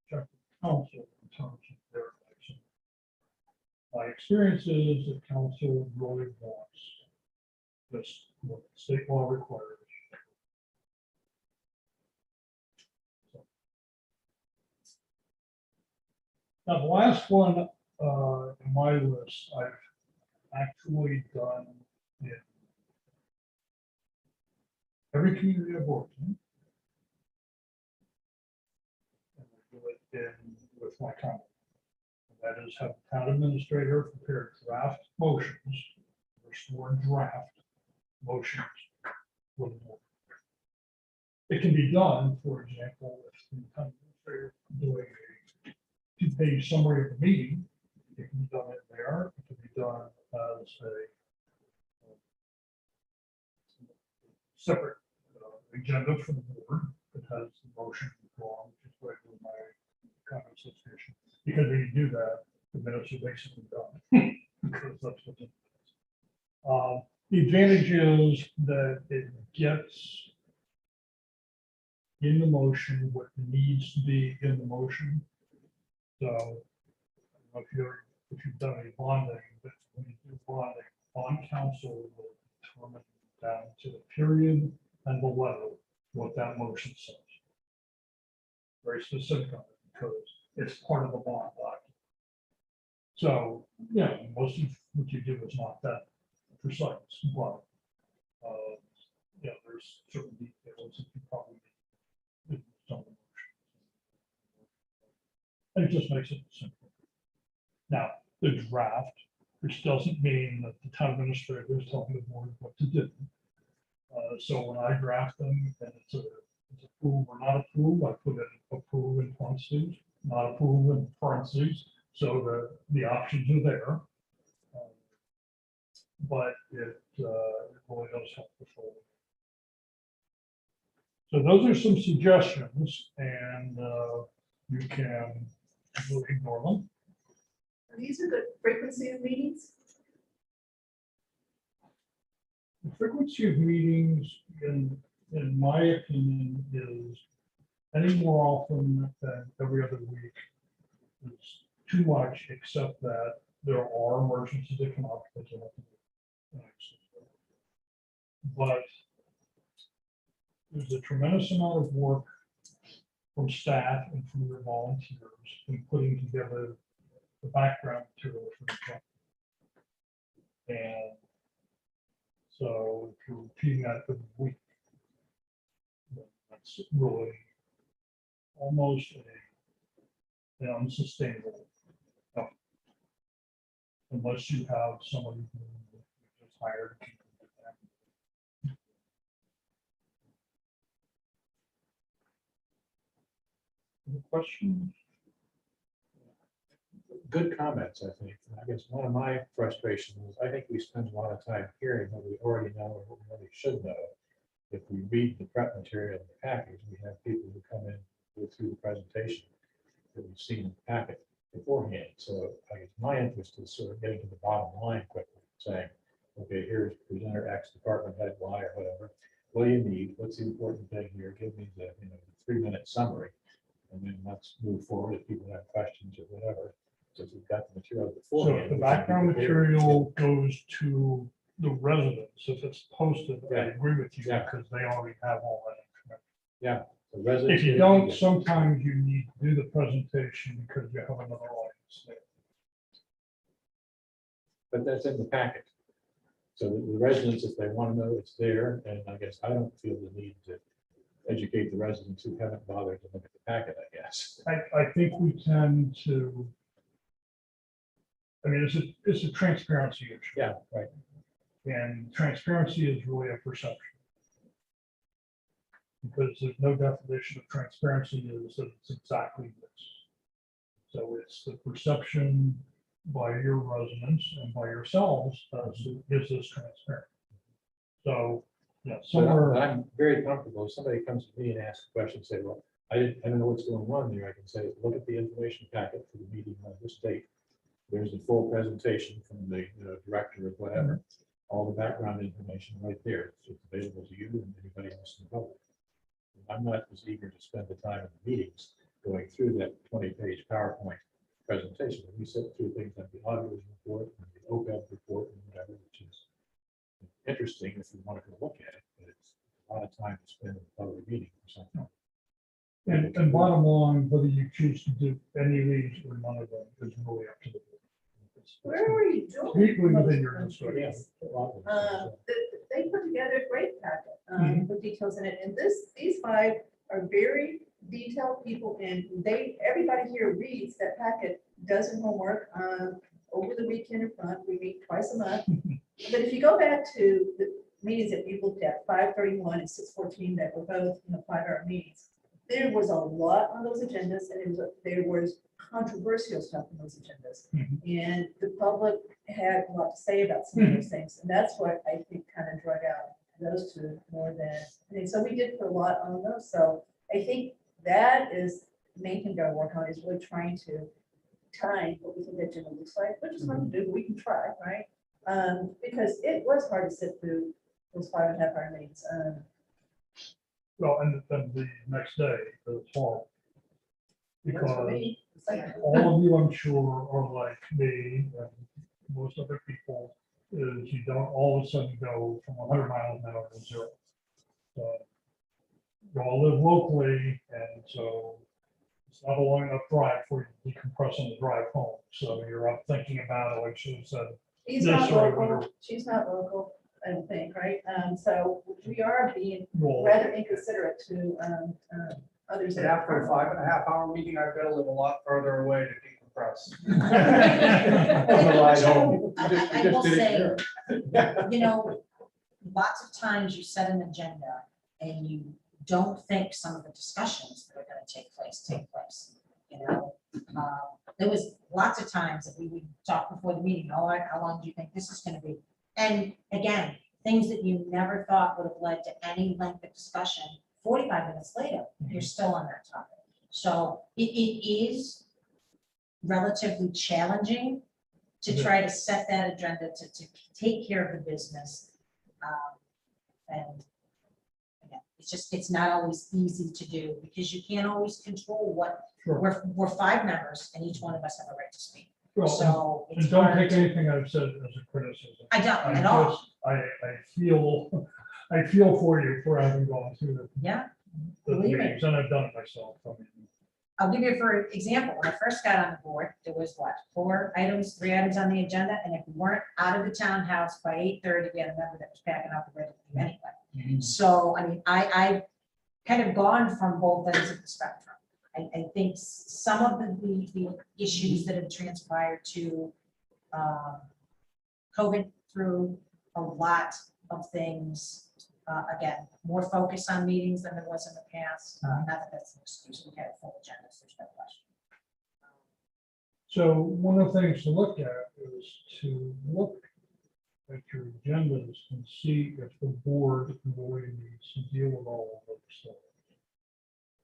check the council in terms of their action. My experience is that council really wants this, what state law requires. Now, the last one in my list, I've actually done in every community I've worked in. And I do it with my comment. That is, have the town administrator prepare draft motions, or sworn draft motions for the board. It can be done, for example, if the town administrator is doing a 2-page summary of the meeting, it can be done in there. It can be done as a separate agenda for the board that has the motion withdrawn, which is right with my comment association. Because when you do that, the minutes are basically done. Because that's what it is. The advantage is that it gets in the motion what needs to be in the motion. So, I don't know if you've done any bonding, but when you do bonding, bond counsel will determine down to the period and below what that motion says. Very specific on it because it's part of the bond document. So, yeah, most of what you do is not that precise, but, yeah, there's certain details that you probably need in some of the motions. And it just makes it simple. Now, the draft, which doesn't mean that the town administrator is telling the board what to do. So when I draft them and it's approved or not approved, I put it approve in parentheses, not approve in parentheses, so that the options are there. But it really does help the flow. So those are some suggestions, and you can completely ignore them. These are the frequency of meetings. The frequency of meetings, in my opinion, is any more often than every other week. It's too much, except that there are emergencies that come up that you have to do. But there's a tremendous amount of work from staff and from your volunteers in putting together the background material for the job. And so if you're repeating that every week, then that's really almost an unsustainable effort. Unless you have somebody who is hired. to do that. Any questions? Good comments, I think. And I guess one of my frustrations is I think we spend a lot of time hearing what we already know or what we really should know. If we read the prep material in the package, we have people who come in, go through the presentation that we've seen in the packet beforehand. So I guess my interest is sort of getting to the bottom line quickly, saying, okay, here's presenter X, department head Y, or whatever. What do you need? What's the important thing here? Give me the 3-minute summary, and then let's move forward if people have questions or whatever. So if we've got the material So beforehand. if the we can be background prepared. material goes to the residents, if it's posted, I Yeah. agree with you, Yeah. because they already have all that information. Yeah. The residents If you get it, don't, we get it. sometimes you need to do the presentation because you have another audience there. But that's in the packet. So the residents, if they want to know, it's there, and I guess I don't feel the need to educate the residents who haven't bothered to look at the packet, I guess. I think we tend to, I mean, it's a transparency issue. Yeah, right. And transparency is really a perception. Because there's no definition of transparency is that it's exactly this. So it's the perception by your residents and by yourselves as to is this transparent? So, yeah, So somewhere, I'm very comfortable. If somebody comes to me and asks a question, say, well, I don't know what's going on there. I can say, look at the information packet for the meeting on this date. There's the full presentation from the director or whatever. All the background information right there. So it's available to you and anybody else in the public. I'm not as eager to spend the time in the meetings going through that 20-page PowerPoint presentation. We sit through things like the auditor's report and the OPEB report and whatever, which is interesting if you want to go look at it, but it's a lot of time to spend in a public meeting or something. and bottom line, whether you choose to do any of these or none of them is really up to the board. Where are you doing? Completely within your most discretion. countries? A lot of them. They put together a great packet Mhm. with details in it, and these 5 are very detailed people, and everybody here reads that packet, does their homework over the weekend in front. We meet twice a month. But if you go back to the meetings that we looked at, 5:31 and 6:14, that were both 5-hour meetings, there was a lot on those agendas, and there was controversial stuff on those agendas. And the public had a lot to say about some of those things, and that's what I think kind of drug out those two more than, so we did put a lot on those, so I think that is the main thing to work on, is really trying to time what we think that agenda looks like, which is hard to do, but we can try, right? Because it was hard to sit through those 5.5 hour meetings. Well, and then the next day, it was horrible. For Because me, it's like, all of you, I'm sure, are like me and most other people, is you don't all of a sudden go from 100 miles an hour to 0. So you all live locally, and so it's not a long enough drive for you to decompress on the drive home. So you're up thinking about it, like she said. he's Yes, not sir, local, whatever. she's not local, I don't think, right? So we are being Well, rather inconsiderate to others. that After a are- 5.5 hour meeting, I've got to live a lot further away to decompress. On the ride home. I- You just- I you just will did it say- here. You know, lots of times you set an agenda and you don't think some of the discussions that are gonna take place, you know? There was lots of times that we would talk before the meeting, how long do you think this is gonna be? And again, things that you never thought would have led to any length of discussion, 45 minutes later, you're still on that topic. So it is relatively challenging to try to set that agenda to take care of the business. And again, it's not always easy to do because you can't always control what, Sure. we're 5 members and each one of us have a right to speak. Well, So and it's don't hard take to, anything I've said as a criticism. I don't at all. I feel for you for having gone through Yeah, the Believe me. meetings, and I've done it myself. I mean, I'll give you for example, when I first got on the board, there was what, 3 items on the agenda, and if we weren't out of the townhouse by 8:30, we had a member that was packing up the ready to leave anyway. So, I mean, I've kind of gone from both ends of the spectrum. I think some of the issues that have transpired to COVID through a lot of things. Again, more focus on meetings than there was in the past. Not that that's an excuse, we had a full agenda, so there's no question. So one of the things to look at is to look at your agendas and see if the board really needs to deal with all of those stuff.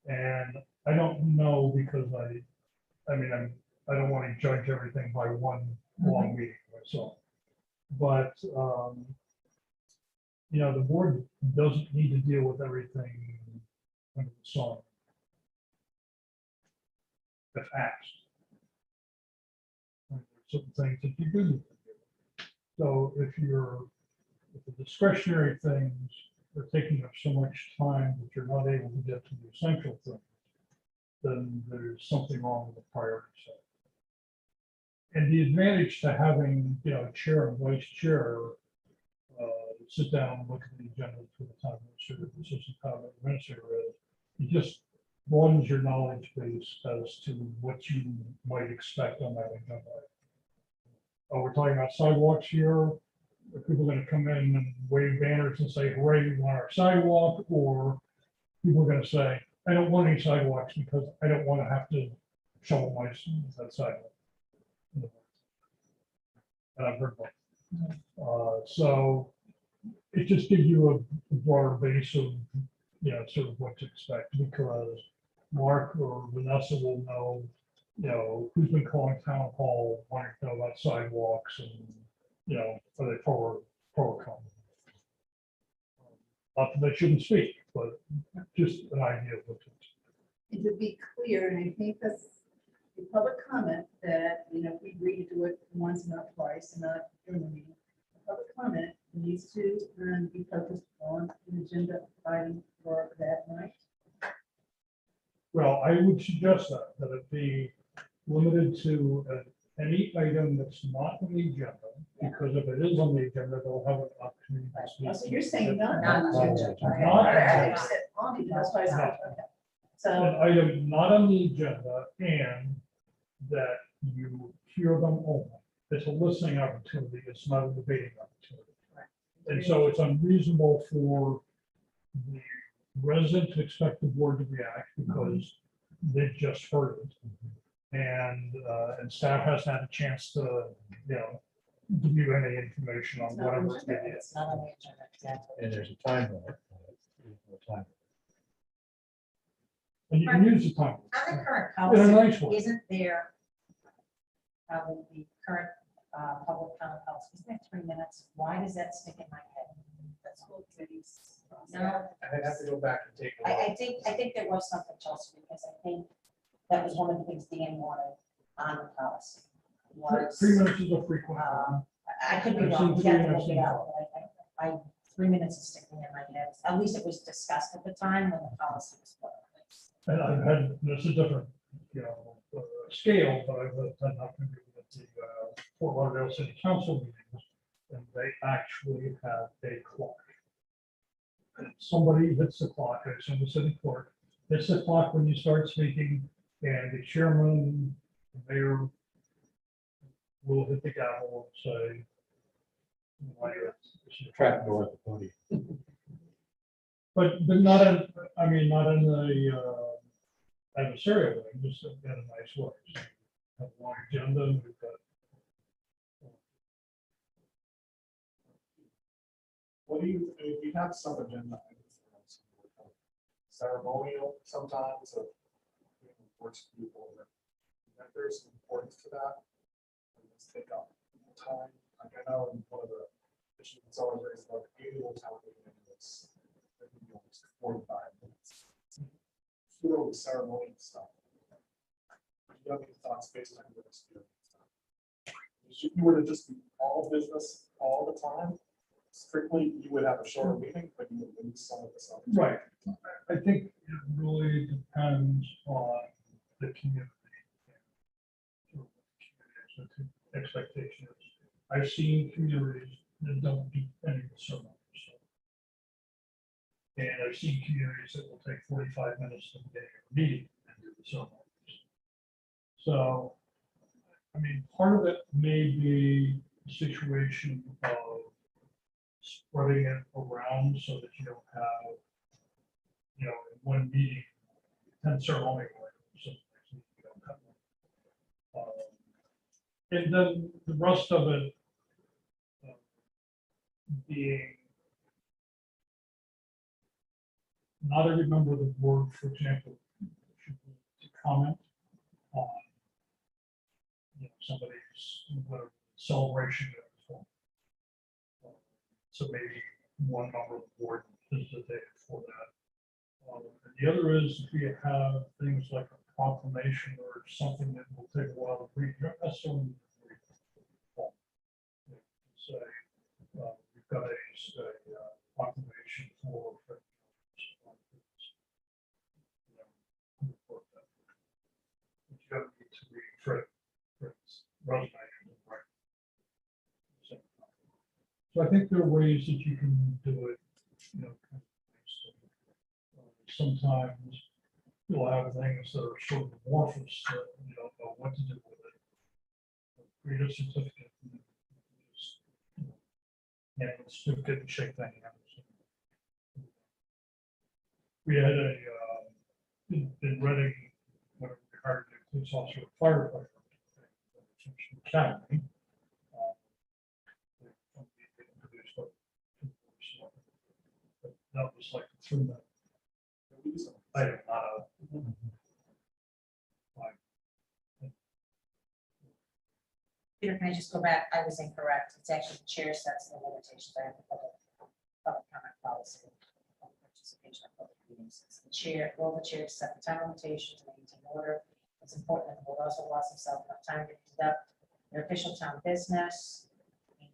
And I don't know, because I mean, I don't want to judge everything by one long meeting myself. But, you know, the board doesn't need to deal with everything under the sun if asked. And there's certain things that you do need to do. So if the discretionary things are taking up so much time that you're not able to get to the essential things, then there's something wrong with the priority set. And the advantage to having, you know, chair and vice chair sit down and look at the agenda for the town administrator, the assistant town administrator, it just broadens your knowledge base as to what you might expect on that agenda. Oh, we're talking about sidewalks here. Are people going to come in and wave banners and say, hooray, we want our sidewalk? Or people are going to say, I don't want any sidewalks because I don't want to have to shovel my that sidewalk. And I've heard that. So it just gives you a broader base of, you know, sort of what to expect, because Mark or Vanessa will know, you know, who's been calling town hall, wanting to know about sidewalks, and, you know, are they pro or con? Not that they shouldn't speak, but just an idea of what to expect. And to be clear, and I think that's the public comment that, you know, if we agree to do it once, not twice, and not during the meeting, the public comment needs to be focused on an agenda item for that night. Well, I would suggest that it be limited to any item that's not on the agenda, because if it is on the agenda, they'll have an opportunity to speak. Oh, so you're saying not Not on the on the agenda. agenda. Okay. Not All on the right, I agenda. said on the, that's why I said, okay. An So, item not on the agenda, and that you hear them only. It's a listening opportunity, it's not a debating opportunity. And so it's unreasonable for the residents expect the board to react because they've just heard it. And staff hasn't had a chance to, give you any information on whatever it is. It's not on the agenda, exactly. And there's a time limit. There's no time. And you can use the time. On the current In a policy, nice way. isn't there, the current public comment policy, isn't there 3 minutes? Why does that stick in my head? That's school committees. No, I'd have to go back and take a look. I think there was something, Chelsea, because I think that was one of the things Dan wanted on the policy. Was, 3 minutes is a frequent. I could be I've wrong, seen we have 3 to look minutes it in out, but I 3 minutes is sticking in my head. At least it was discussed at the time when the policy was put in place. And I've had, this is different, scale, but I've done nothing with the Fort Lauderdale City Council meetings, and they actually have a clock. And somebody hits the clock, I assume the city clerk, hits the clock when you start speaking, and the chairman, the mayor will hit the gavel and say, Trap door at the podium. but not in, not in the adversarial way, just in a nice way. So, have a long agenda, we've got. What do you, if you have some agenda items, ceremonial sometimes of force people that there's importance to that. And let's take up time. Like I know one of the issues that's always raised about the annual town meeting is 45 minutes. Purely ceremonial stuff. You have any thoughts based on your experience? If you were to just do all business all the time, strictly, you would have a shorter meeting, but you would lose some of this. Right. I think it really depends on the community. And what the community's expectation is. I've seen communities that don't do any of the ceremonies. And I've seen communities that will take 45 minutes to get a meeting and do the ceremonies. So, part of it may be a situation of spreading it around so that you don't have, in one meeting, 10 ceremonial items. So you don't have one. And then the rest of it being not every member of the board, for example, should be to comment on somebody's whatever celebration. So maybe one member of the board is the day before that. And the other is if you have things like a proclamation or something that will take a while to read, you don't necessarily need to read it. Say, we've got a proclamation for but you don't need to read Fred's resignation, right? So I think there are ways that you can do it, sometimes you'll have things that are sort of amorphous that you don't know what to do with it. Create a certificate. And just, it's certificate and shake that hands. We had a, in Reading, when we hired a police officer, firefighter, academy. That was like through that. I am not a. Peter, can I just go back? I was incorrect. It's actually the chair sets the limitations. I have the public comment policy. On participation in public meetings. It's the chair, all the chairs set the time limitations and maintain order. It's important that the board also allows themselves enough time to conduct their official town business. And,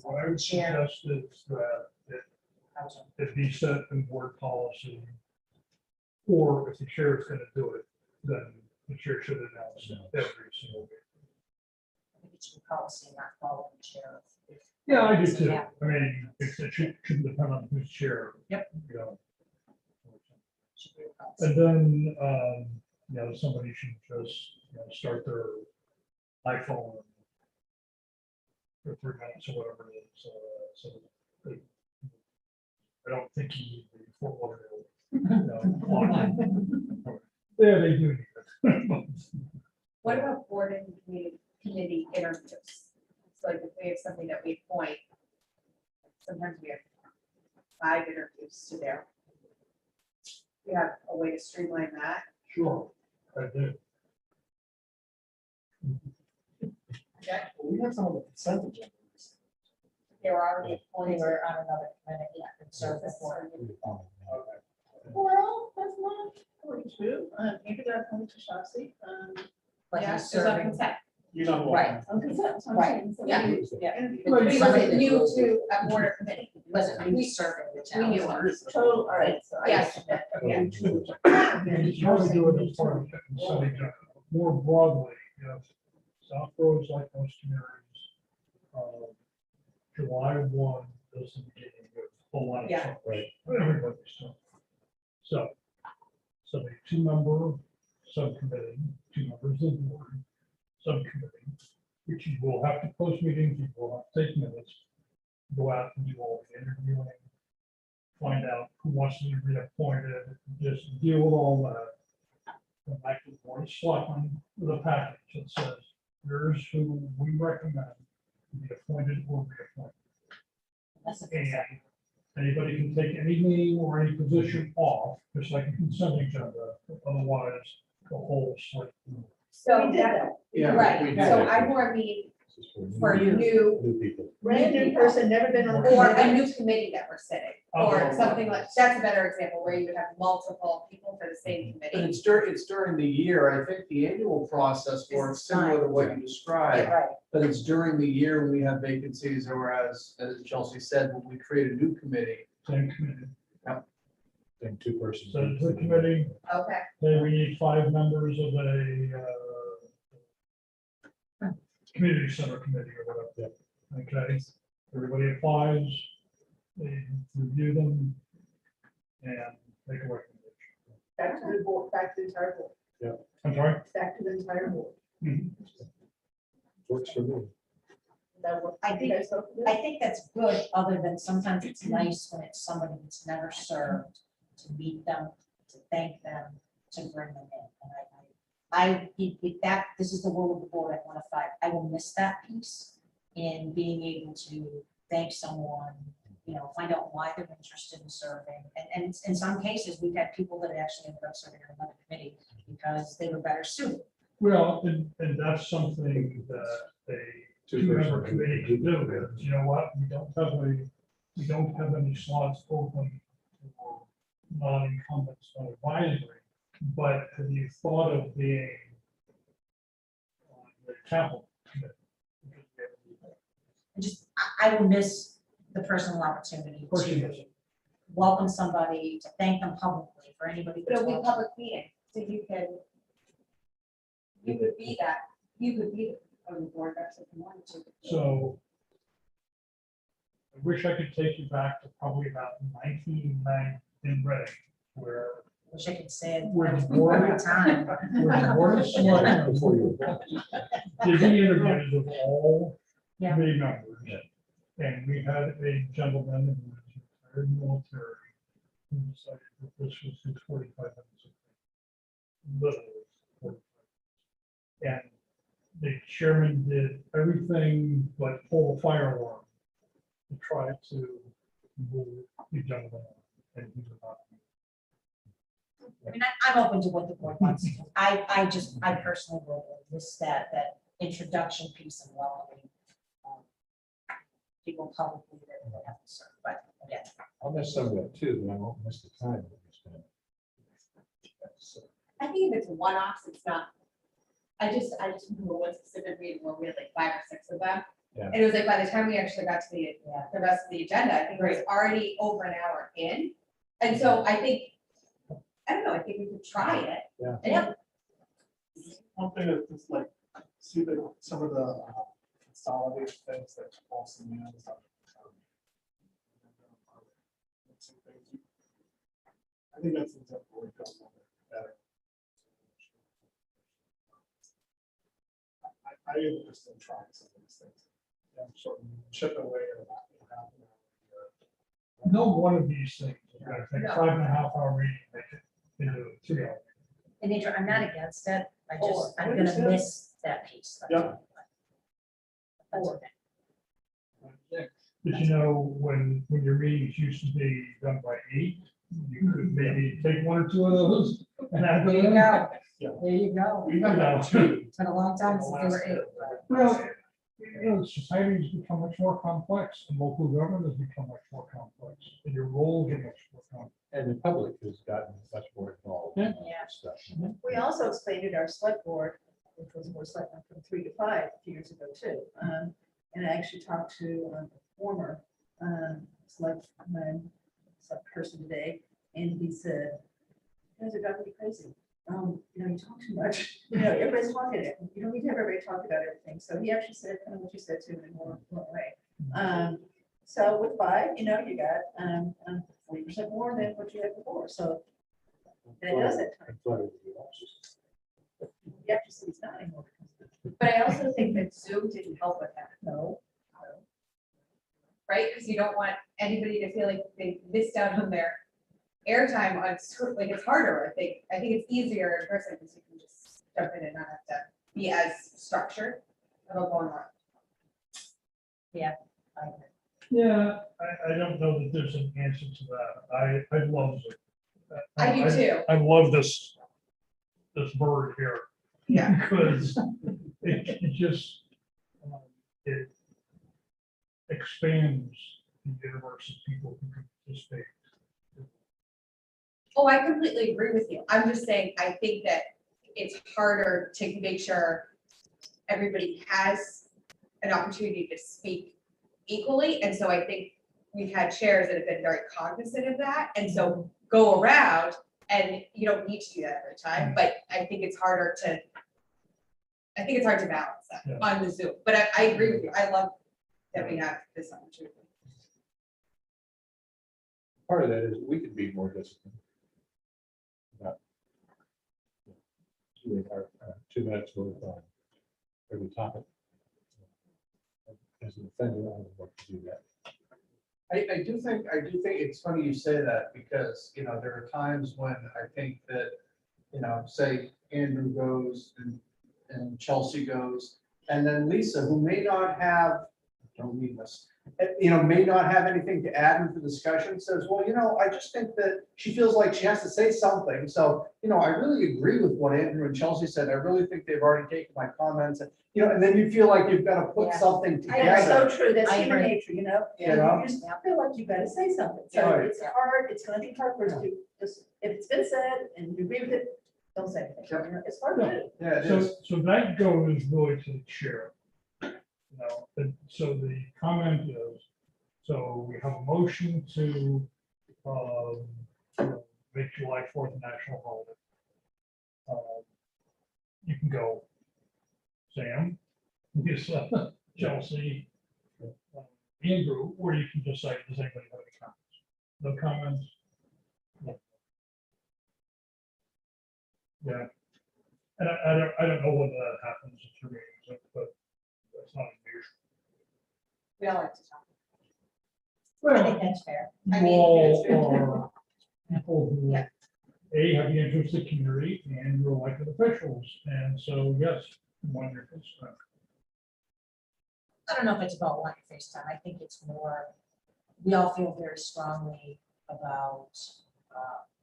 What I would suggest is that if he set in board policy, or if the chair is going to do it, then the chair should announce it every single week. I think it should be policy, not follow the chair. Yeah, I do too. Yeah. It shouldn't depend on who's chair. Yep. Should be a policy. And then, somebody should just start their iPhone for 3 minutes or whatever it is. So I don't think you need the full. Yeah, they do need it. What about board and committee interviews? So like if we have something that we appoint, sometimes we have 5 interviews to do. We have a way to streamline that. Sure, I do. Well, we have some of the consent agenda. They were already We appointed. were on another committee and served before. Well, that's not really true. Maybe they're coming to Shopsy. But Yeah, he's it's on serving, consent. You know. what- Right. On consent, that's what I'm Right. saying. So Yeah. maybe- Yeah. and- Well, He wasn't new to a board or committee. he wasn't really serving the town. We knew him. Total, all right, so I. Yes. Yeah. You try to do it as part of setting up more broadly, you know, South Roads, like most communities, July 1 is the beginning of a lot of Yeah. stuff, right? Everybody's stuff. So, a 2-member subcommittee, 2 members of the board, subcommittee, which you will have to post meetings, you will have to take minutes, go out and do all the interviewing, find out who wants to be reappointed, just deal with all that. Come back to the board of selectmen with a package that says, here's who we recommend to be appointed or reappointed. That's a And consent. anybody can take any name or any position off, just like a consent agenda, otherwise the whole slate. So We did that, that. Yeah. we right, did. so I more mean This is for new new, people. Brand new person, never been on. or a committee. new committee that we're sitting, Oh, or something like, that's a better example, where you would have multiple people for the same But committee. it's during the year. I think the annual process works similar to what you described. Right, But it's during the year when we have vacancies, or as Chelsea said, when we create a new committee. Same committee. And 2 persons. So the committee, Okay, say we need 5 members of a community center committee or whatever. Okay, everybody applies, they review them and make a recommendation. Back to the board, back to the entire board, I'm sorry? back to the entire board. Works for me. That work. I think- You guys go for I this? think that's good, other than sometimes it's nice when it's somebody that's never served, to meet them, to thank them, to bring them in. And if that, this is the role of the board at 105, I will miss that piece in being able to thank someone, you know, find out why they're interested in serving. And in some cases, we've had people that actually ended up serving on another committee because they were better suited. Well, and that's something that a 2-member committee can do, because you know what, we don't have any slots open for non-incumbents on advisory, but have you thought of being on the capital committee? I will miss the personal opportunity Of course you to do. welcome somebody, to thank them publicly for anybody. but that's it'll be a welcome. public meeting, so you could be that, you could be on the board, that's if you wanted to. So I wish I could take you back to probably about 1990 in Reading, where Wish I could say it Where the board- every time. where the board of selectmen Before you were born. did the interviews of all Yeah. committee members. And we had a gentleman who was retired military who decided that this was his 45 minutes of fame. Literally 45. And the chairman did everything but pull a fire alarm to try to move the gentleman on, and he was not. I mean, I'm open to what the board wants. to do. I personally will miss that introduction piece and welcoming people publicly that they have to serve, but again, I'll miss some of that too, but I won't miss the time that we spent. So, I think if it's one-offs, it's not. I just remember one specific meeting where we had like 5 or 6 of them. Yeah. And it was like, by the time we actually got to the rest of the agenda, I think it was Right. already over an hour in. And so I think, I don't know, I think we could try it. Yeah. And One thing that is like, see the, some of the consolidated things that also mean is. I think that's an example we've done a little bit better. I am interested in trying some of these things. I'm sort of chip away at about half an hour No one of these things, is gonna take 5.5 hour meeting, make it into a 3 hour. And nature, I'm not against it, I'm I gonna understand. miss that piece. that's Yeah. all. That's okay. But you know, when your meetings used to be done by 8, you could maybe take 1 or 2 of those and add There them you in. go, Yeah. there you go. You know, It's been a long time since they were 8. but- Well, you know, society's become much more complex, and local government has become much more complex, and your roles are much more complex. And the public has gotten much more involved. in all Yeah. this stuff. We also expanded our select board, which was more select from 3 to 5 a few years ago too. And I actually talked to a former select person today, and he said, "You guys are driving me crazy. You know, you talk too much. You know, everybody's talking. You don't need to have everybody talk about everything." So he actually said kind of what you said too in a more way. So with 5, you know, you got 40% more than what you had before. So that does it. And flooded with the officers. You actually see it's not anymore. But I also think that Zoom didn't help with that, No. right? Because you don't want anybody to feel like they missed out on their airtime on, like, it's harder, I think. I think it's easier in person because you can just jump in and not have to be as structured. It'll go on. I agree. Yeah, I don't know that there's an answer to that. I love it. I do too. I love this bird here. Yeah. Because it just, it expands the universe of people who can participate. Oh, I completely agree with you. I'm just saying, I think that it's harder to make sure everybody has an opportunity to speak equally. And so I think we've had chairs that have been very cognizant of that. And so go around, and you don't need to do that every time, but I think it's harder to, balance that Yeah. on the Zoom. But I agree with you. I love that we have this opportunity. Part of that is we could be more disciplined. About doing our 2 minutes worth on every topic. As an offender, I don't want to do that. I do think it's funny you say that, because, you know, there are times when I think that, you know, say Andrew goes and Chelsea goes, and then Lisa, who may not have, don't mean this, you know, may not have anything to add into the discussion, says, well, you know, I just think that she feels like she has to say something. So, you know, I really agree with what Andrew and Chelsea said. I really think they've already taken my comments, and, you know, and then you feel like you've got to put Yeah. something That's together. so true. That's I human agree. nature, you know? You know? You just feel like you gotta say something. So Yeah. it's hard, it's gonna be hard for us to just, if it's been said and you agree with it, don't say anything. Yep. You know, it's hard to do. Yeah, it So, is. so that goes really to the chair. You know, and so the comment is, so we have a motion to, make July 4th a national holiday. You can go, Sam, Lisa, Chelsea, Andrew, or you can just say, does anybody have any comments? No comments? No. Yeah. And I don't know whether that happens at your meetings, but that's not unusual. We all like to talk. I think Well, that's fair. I you mean, all it's- are people who, Yeah. A, have the interest of the community, and you're elected officials, and so, yes, one your concern. I don't know if it's about one face time. I think it's more, we all feel very strongly about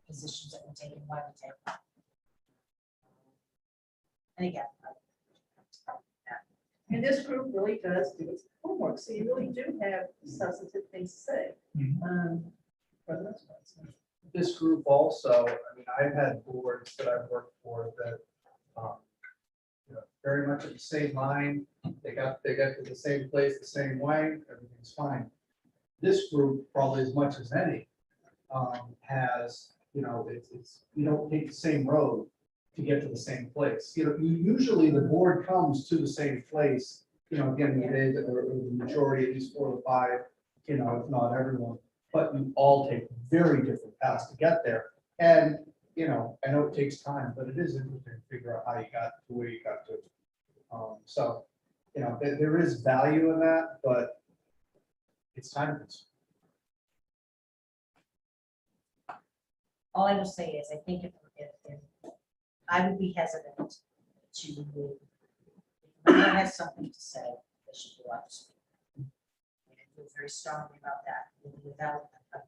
positions that we take and why we take them. And again, And this group really does do its homework, so you really do have substantive things to say. Mhm. For the most part, so. This group also, I mean, I've had boards that I've worked for that, you know, very much at the same line, they got to the same place, the same way, everything's fine. This group, probably as much as any, has, you know, it's, you don't take the same road to get to the same place. You know, usually the board comes to the same place, you know, at the end of the day, or the majority, at least 4 to 5, you know, if not everyone. But you all take very different paths to get there. And, you know, I know it takes time, but it is interesting to figure out how you got to where you got to. So, you know, there is value in that, but it's time consuming. all I will say is, I think if I would be hesitant to, if a member has something to say, they should go up. And I feel very strongly about that, without a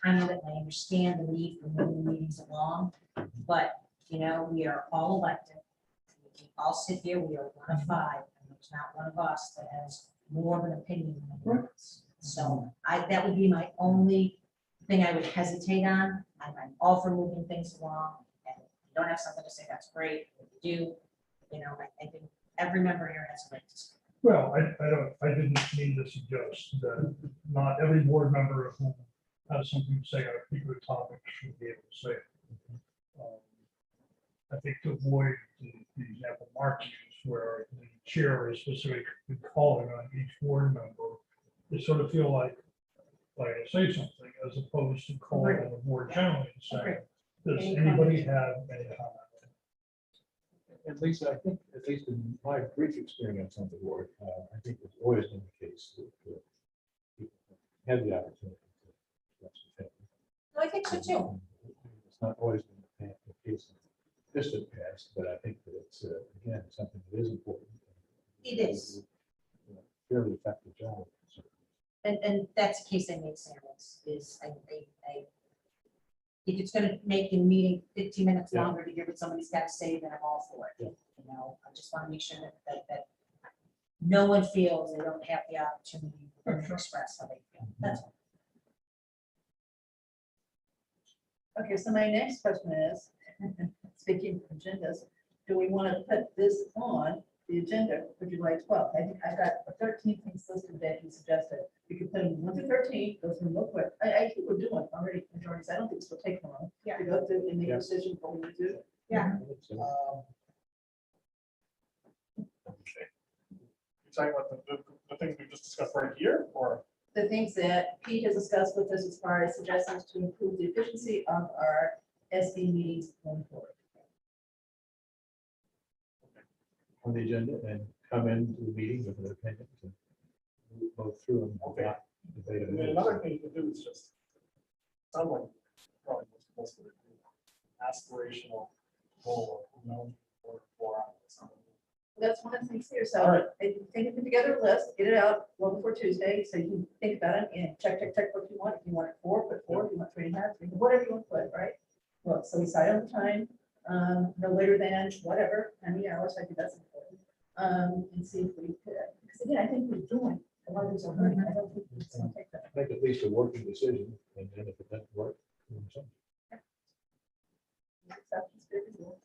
time limit. I understand the need for moving meetings along, but, you know, we are all elected. We all sit here, we are one of five, and there's not one of us that has more of an opinion than the others. So that would be my only thing I would hesitate on. I'm all for moving things along, and if you don't have something to say, that's great. If you do, you know, I think every member here has a right to speak. Well, I didn't mean to suggest that not every board member who has something to say on a particular topic should be able to say it. I think to avoid the example Mark used, where the chair is specifically calling on each board member, they sort of feel like I say something, as opposed to calling on the board generally and saying, does Any anybody have any comment? At least, I think, at least in my brief experience on the board, I think it's always been the case that people have the opportunity to express their opinion. No, I think so too. It's not always been the case in the distant past, but I think that it's, again, something that is important. It is. Fairly effective job. And that's the case I made, Sam, is if it's gonna make the meeting 15 minutes Yeah. longer to hear what somebody's got to say, then I'm all for it. Yeah. You know, I just want to make sure that no one feels they don't have the opportunity to express how they feel. That's all. Okay, so my next question is, speaking of agendas, do we want to put this on the agenda for July 12th? I think I've got 13 things listed that you suggested. We could put them 1 to 13, those are real quick. I think we're doing already majorities. I don't think this will take long Yeah. to go through and make a Yeah. decision for what we do. Yeah. Okay. You're talking about the things we just discussed right here, or? The things that Pete has discussed with us as far as suggestions to improve the efficiency of our SB meetings going forward. On the agenda and come into the meeting with an opinion to move both through them. Okay. Debate And them. then another thing you can do is just, sound like probably most of it, aspirational goal, you know, or 4 hours. That's one of the things here. So All right. I think put together a list, get it out well before Tuesday, so you can think about it and check what you want. If you want it 4, put 4. If you want 3.5, 3, whatever you want to put, right? Well, so we decide on the time, no later than whatever, how many hours. I think that's important. And see if we could, because again, I think we're doing a lot of these already. I don't think it's gonna take that. Make at least a working decision, and then if it doesn't work, then something. Acceptance, good as well.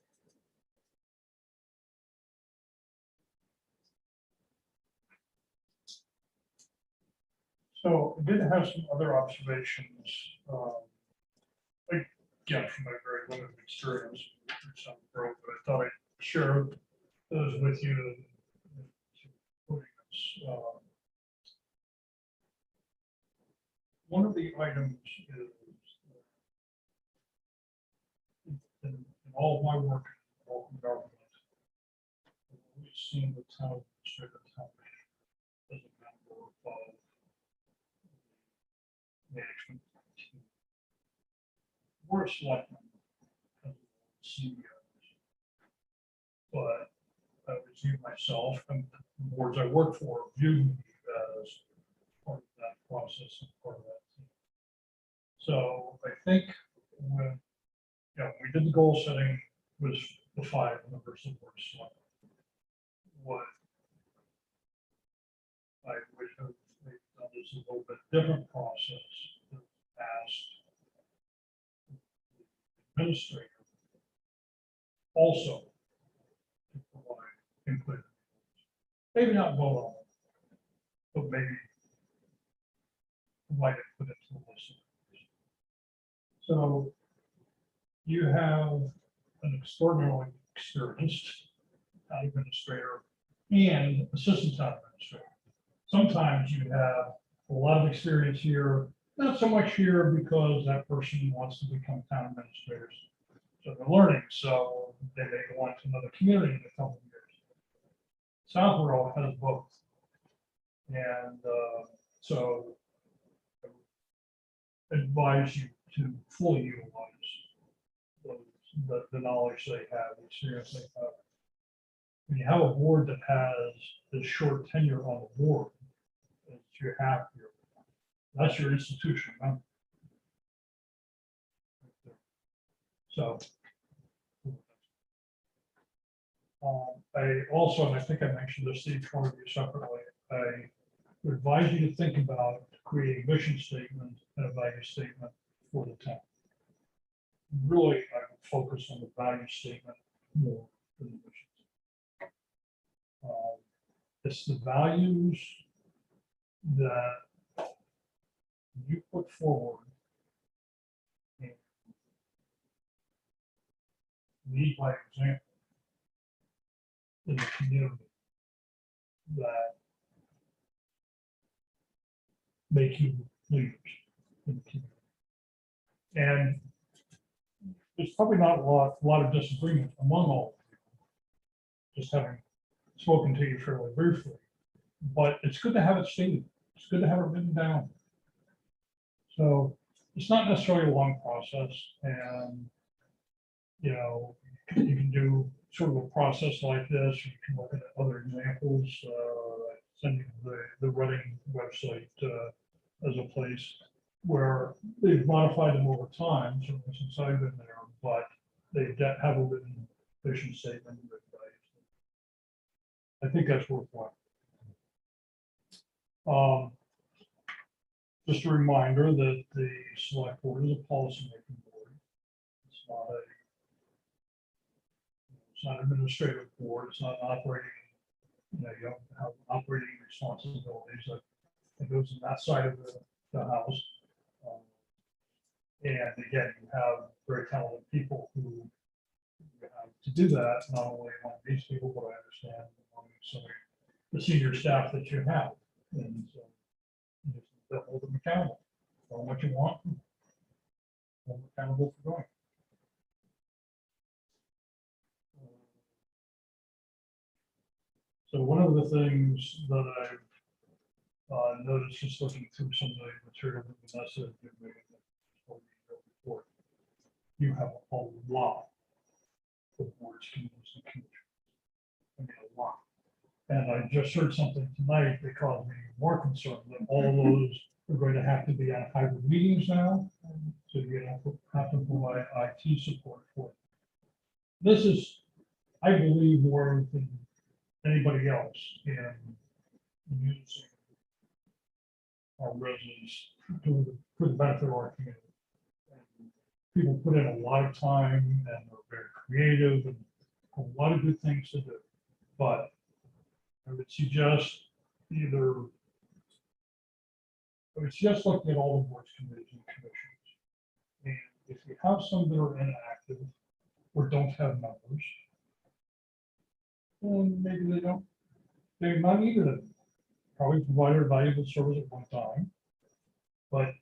So I did have some other observations. Again, from my very limited experience, through some growth, but I thought I'd share those with you. One of the items is in all of my work in local government, we've seen the town administrator, town manager as a member of management team. We're a selectman as CEOs, but I was you myself and the boards I work for viewed me as part of that process and part of that team. So I think when we did the goal setting with the 5 members of the board of selectmen, what I would have done is a little bit different process. Asked the administrator also to provide input. Maybe not vote on it, but maybe provide input into the list. So you have an extraordinarily experienced town administrator and assistant town administrator. Sometimes you have a lot of experience here, not so much here because that person wants to become town administrators. So they're learning, so they may go on to another community in a couple of years. Southborough has both. And so I advise you to fully utilize the knowledge they have, the experience they have. When you have a board that has this short tenure on the board, as you have here, that's your institution, huh? So. I also, and I think I mentioned this to each one of you separately, I would advise you to think about creating a mission statement and a value statement for the town. Really, I would focus on the value statement more than the mission. It's the values that you put forward and lead by example in the community that make you leaders in the community. And there's probably not a lot of disagreement among all of you, just having spoken to you fairly briefly, but it's good to have it stated. It's good to have it written down. So it's not necessarily a long process, and you know, you can do sort of a process like this. You can look at other examples, send you the Reading website as a place where they've modified them over time, certainly since I've been there, but they have a written vision statement. I think that's worthwhile. Just a reminder that the select board is a policy-making board. It's not an administrative board. It's not an operating, you don't have operating responsibilities that goes in that side of the house. And again, you have very talented people who have to do that, not only among these people, but I understand among some of the senior staff that you have. And so you just hold them accountable for what you want, hold them accountable for doing. So one of the things that I've noticed just looking through some of the material that Vanessa had given me before, you have a lot of boards, committees, and commissions. I mean, a lot. And I just heard something tonight that caused me more concerned that all those are going to have to be on hybrid meetings now. So you have to provide IT support for it. This is, I believe, more than anybody else in using our residents for the benefit of our community. And people put in a lot of time and are very creative and a lot of good things to do. But I would suggest looking at all the boards, committees, and commissions. And if you have some that are inactive or don't have members, then maybe they might need it. Probably provided a valuable service at one time. But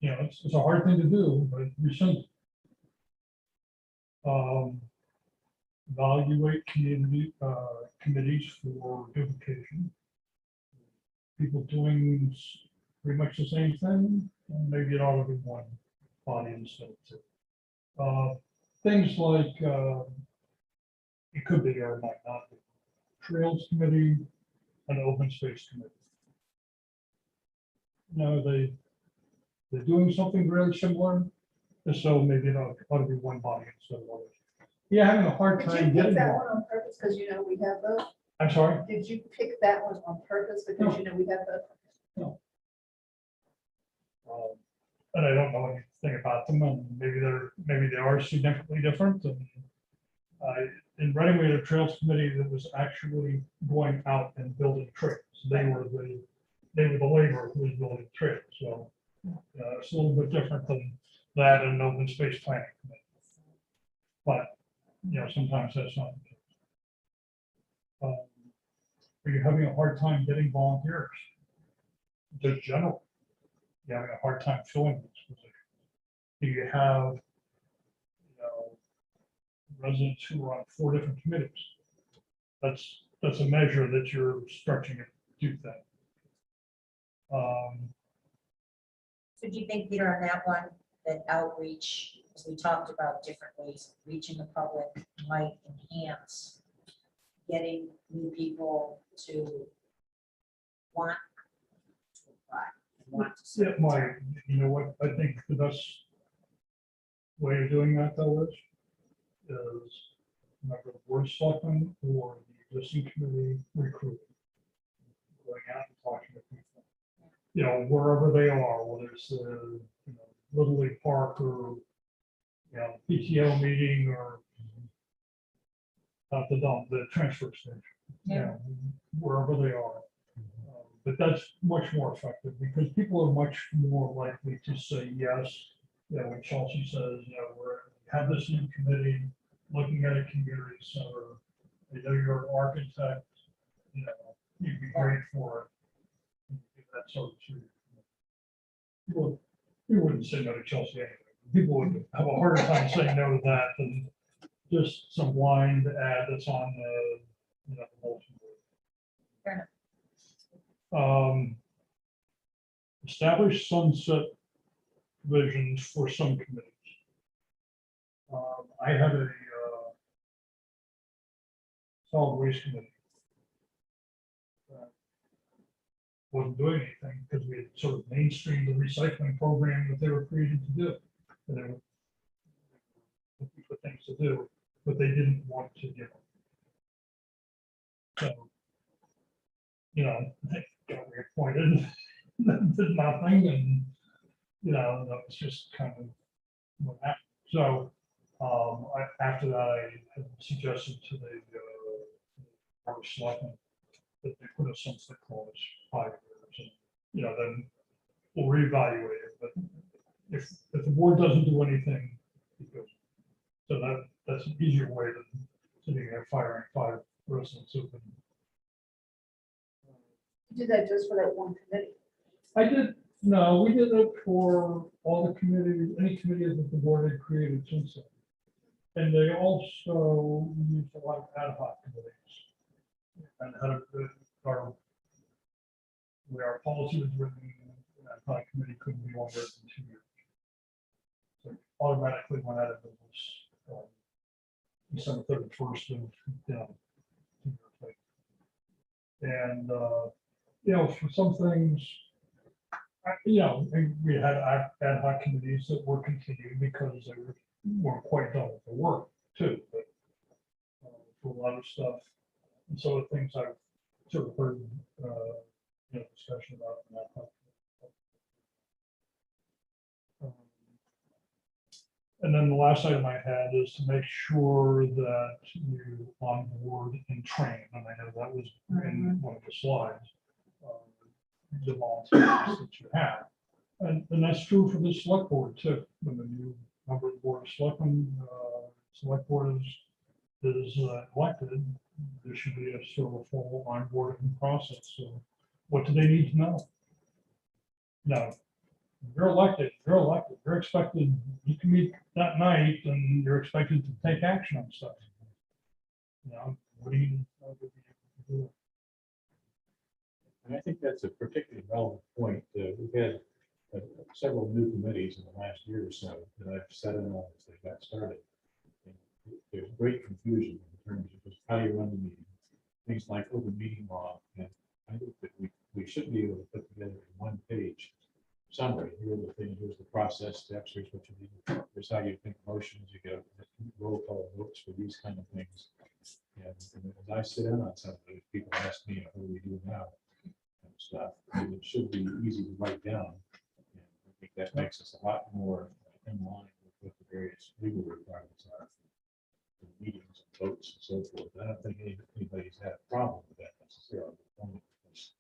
it's a hard thing to do, but rescind. Evaluate community committees for duplication. People doing pretty much the same thing, and maybe it ought to be one body instead of two. Things like it could be or might not be. Trails committee, an open space committee. They're doing something really similar, so maybe it ought to be one body instead of others. Yeah, having a hard Did you time pick getting that one. one on purpose because we have both? I'm sorry? Did you pick that one on purpose because No. we have both? And I don't know anything about them, and maybe they are significantly different. And in Reading, we had a trails committee that was actually going out and building trails. They were the laborer who was building trails. So it's a little bit different than that and an open space planning committee. But sometimes that's not the case. Are you having a hard time getting volunteers? Just generally, you're having a hard time filling this position. Do you have residents who are on 4 different committees? That's a measure that you're stretching it to do that. So do you think, Peter, on that one, that outreach as we talked about different ways of reaching the public might enhance getting new people to want to apply, and want to Yeah, serve. my, you know what, I think the best way of doing that though is remember the board of selectmen or the existing committee recruit. Going out and talking to people. You know, wherever they are, whether it's Little League Park or, PTO meeting or at the dump, the transfer station, wherever they are. But that's much more effective because people are much more likely to say yes. When Chelsea says, we have this new committee looking at a community center. I know you're an architect, you'd be great for it. That sort of thing. People wouldn't say no to Chelsea anyway. People would have a harder time saying no to that than just some blind ad that's on the bulletin board. Fair enough. Establish sunset provisions for some committees. I had a solid waste committee. Wasn't doing anything because we had sort of mainstreamed the recycling program that they were created to do. And they were looking for things to do, but they didn't want to give them. So, they got reappointed, did nothing, and, that was just kind of what happened. So, after that, I had suggested to the board of selectmen that they put a sunset clause 5 years, and, then we'll reevaluate it, but if the board doesn't do anything, it goes. So that's an easier way than sitting there firing 5 residents who've been. You did that just for that one committee. No, we did it for all the committees, any committees that the board had created since then. And they also used a lot of ad hoc committees. And had our policy was written, ad hoc committee couldn't be longer than 2 years. So it automatically went out of business December 31st of, and, for some things, and we had ad hoc committees that were continued because they weren't quite done with the work too, but for a lot of stuff. And so the things I've sort of heard, discussion about in that. And then the last item I had is to make sure that you onboard and train, and I know that was in one of the slides. The volunteers that you have, and that's true for the select board too. When the new member of the board of selectmen, select board is elected, there should be a sort of a formal onboarding process. So, what do they need to know? No, you're elected. You're expected. You can meet that night, and you're expected to take action on stuff. What do you do? And I think that's a particularly relevant point. We've had several new committees in the last year or so that I've sat in on as they got started. And there's great confusion in terms of just how you run the meeting, things like open meeting law. And I think that we should be able to put together a one-page summary. Here are the things, here's the process steps, here's what you need. Here's how you think motions, you get roll call votes for these kind of things. And as I sit in on some of those, people ask me, what do we do now? Stuff, and it should be easy to write down. And I think that makes us a lot more in line with what the various legal requirements are for meetings and votes and so forth. I don't think anybody's had a problem with that necessarily. Only because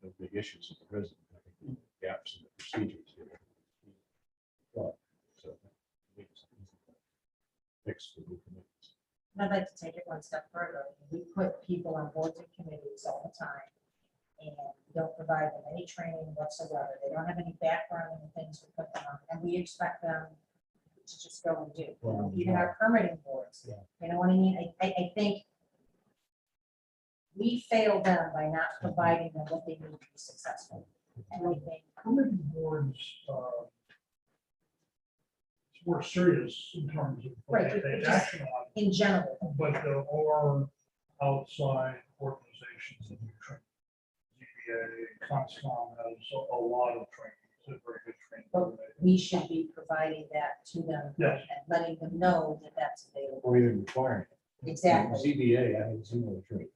the big issues of the president, I think the gaps in the procedures here. So I think it's easy to fix the new committees. And I'd like to take it one step further. We put people on boards and committees all the time, and we don't provide them any training whatsoever. They don't have any background in the things we put them on, and we expect them to just go and do. Even our permitting boards, you know what I mean? I think we fail them by not providing them what they need to be successful. And I think How many boards, more serious in terms of what Right, they but take just- action on. In general, But there are outside organizations that do training. ZBA, Conscom has a lot of training, it's a very good training. Well, we should be providing that to them Yes. and letting them know that that's available. Or even requiring. it. Exactly. ZBA, I haven't seen the training.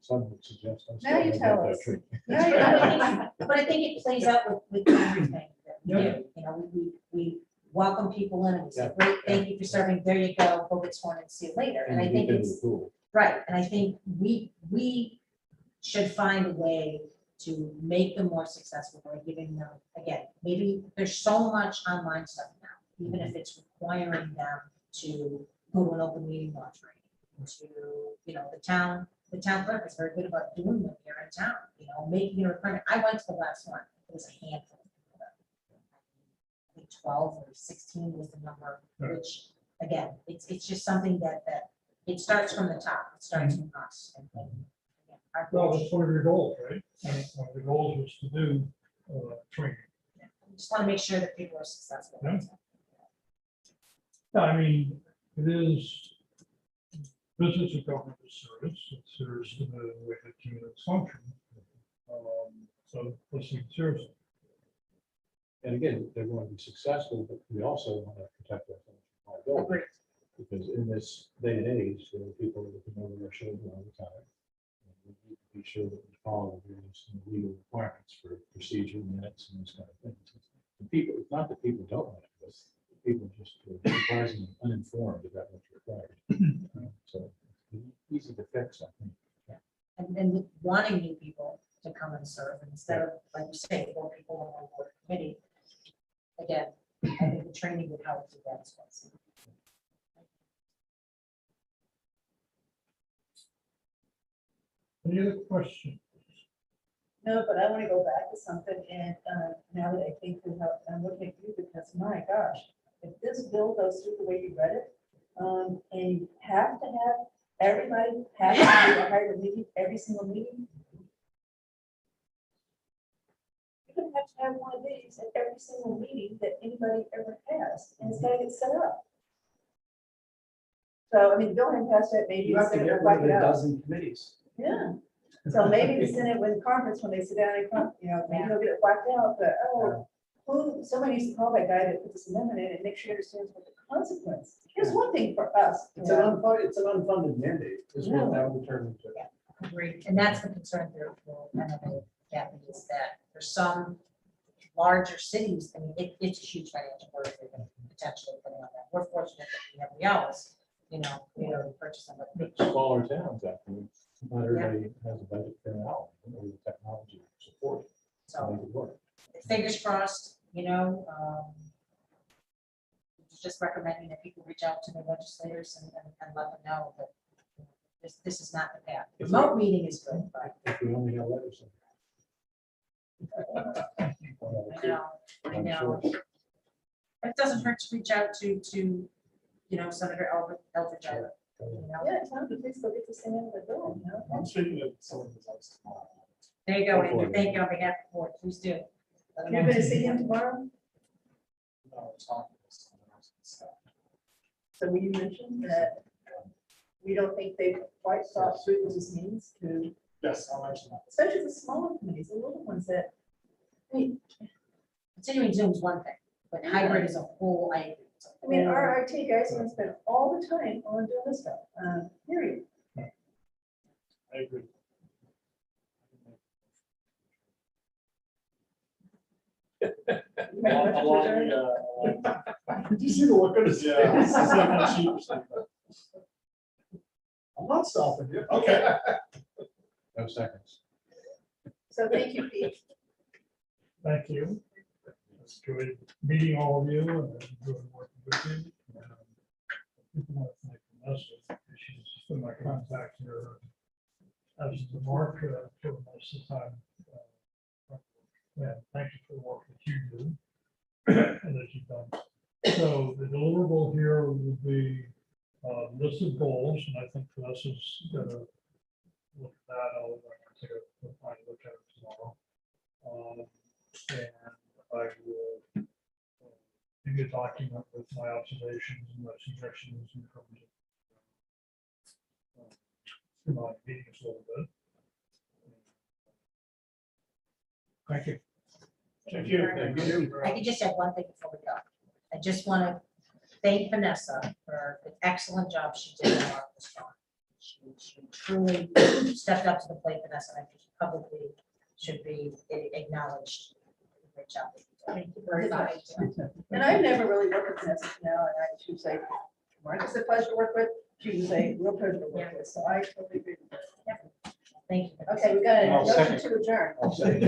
Some would suggest. I still Now you haven't tell got that us. training. Now you know. But I think it plays out with everything that we Yeah. do. You know, we welcome people in and we say, Yeah. great, thank you for serving. There you go. Go get sworn and see you later. And I you think get into it's, the pool. right, and I think we should find a way to make them more successful by giving them, again, maybe there's so much online stuff now, even if it's requiring them to go to an open meeting law training, to, you know, the town clerk is very good about doing them here in town, you know, making it a requirement. I went to the last one, it was a handful. I think 12 or 16 was the number, which, again, it's just something that it starts from the top, it starts from us. And again, our Well, goal- that's one of your goals, right? And one of the goals was to do training. we just want to make sure that people are successful. Yeah. Yeah, I mean, it is business of government is service, it's serious to the way that units function. So let's take it seriously. And again, they're going to be successful, but we also want to protect our financial liability. Agreed. Because in this day and age, there are people looking over their shoulder all the time. And we need to be sure that we follow the various legal requirements for procedure minutes and those kind of things. The people, it's not that people don't want to do this, people just are surprisingly uninformed about what's required. So it's easy to fix, I think. And wanting new people to come and serve instead of, like you say, more people on one board committee. Again, I think the training would help with that as well. Any other questions? No, but I want to go back to something, and now that I think through how, I'm looking at you, because my gosh, if this bill goes through the way you read it, and you have to have, everybody has to do a hybrid meeting, every single meeting. You're gonna have to have one of these at every single meeting that anybody ever has, and it's gotta get set up. So, I mean, the bill hadn't passed yet, maybe. You have the to Senate get will rid whack of it a out. dozen committees. Yeah, so maybe the Senate with conference, when they sit down and, you know, maybe they'll get it whacked out, but, oh, somebody needs to call that guy that put this amendment in and make sure he understands what the consequence. Here's one thing for us. It's an unfunded mandate, is what that would turn into. Agreed. And that's the concern there for MMA, Kathy, is that for some larger cities, I mean, it's a huge financial burden they're going to potentially putting on that. We're fortunate that we have the hours, you know, we already purchased them. But Smaller towns, actually, not everybody has a budget for an hour, or the technology support to So make it work. fingers crossed, you know, just recommending that people reach out to their legislators and let them know that this is not the path. If Remote meeting is good, but If we only have letters. I know. It doesn't hurt to reach out to, you know, Senator Eldridge. You know, Yeah, it's not, please go get this thing in the bill, you know? I'm speaking of some of the results tomorrow. there you go, Andy. Thank you on behalf of the board. Please do. Let them You're know. gonna see him tomorrow, No, it's talking to someone else and stuff. so will you mention that we don't think they've quite thought through what this means to, Yes, I'll mention that. especially the smaller committees, the little ones that, I mean, Continuing Zoom is one thing, but hybrid is a whole, I mean, our IT guys are gonna spend all the time on doing this stuff, period. I agree. Along Did you see the look on his Yeah, face? it's like a sheep or something. I'm not stopping you. Okay. No seconds. So thank you, Pete. Thank you. It's good meeting all of you and enjoying working with you. People want to thank Vanessa, she's been my contact here as the mark for most of the time. Yeah, thank you for the work that you do and that you've done. So the deliverable here will be list of goals, and I think Vanessa's gonna look at that. I'll take a final look at it tomorrow. And I will give you a document with my observations and my suggestions in terms of meeting us a little bit. Thank you. Thank you. Thank you. I could just add one thing before we go. I just want to thank Vanessa for the excellent job she did in our restaurant. She truly stepped up to the plate, Vanessa, and I think publicly should be acknowledged. Great job. Thank you very much. And I've never really worked with Vanessa now, and she was like, Mark is a pleasure to work with. She was a real pleasure to work with, so I totally agree with her. Thank you. Okay, we got a I'll motion second. to adjourn. I'll say.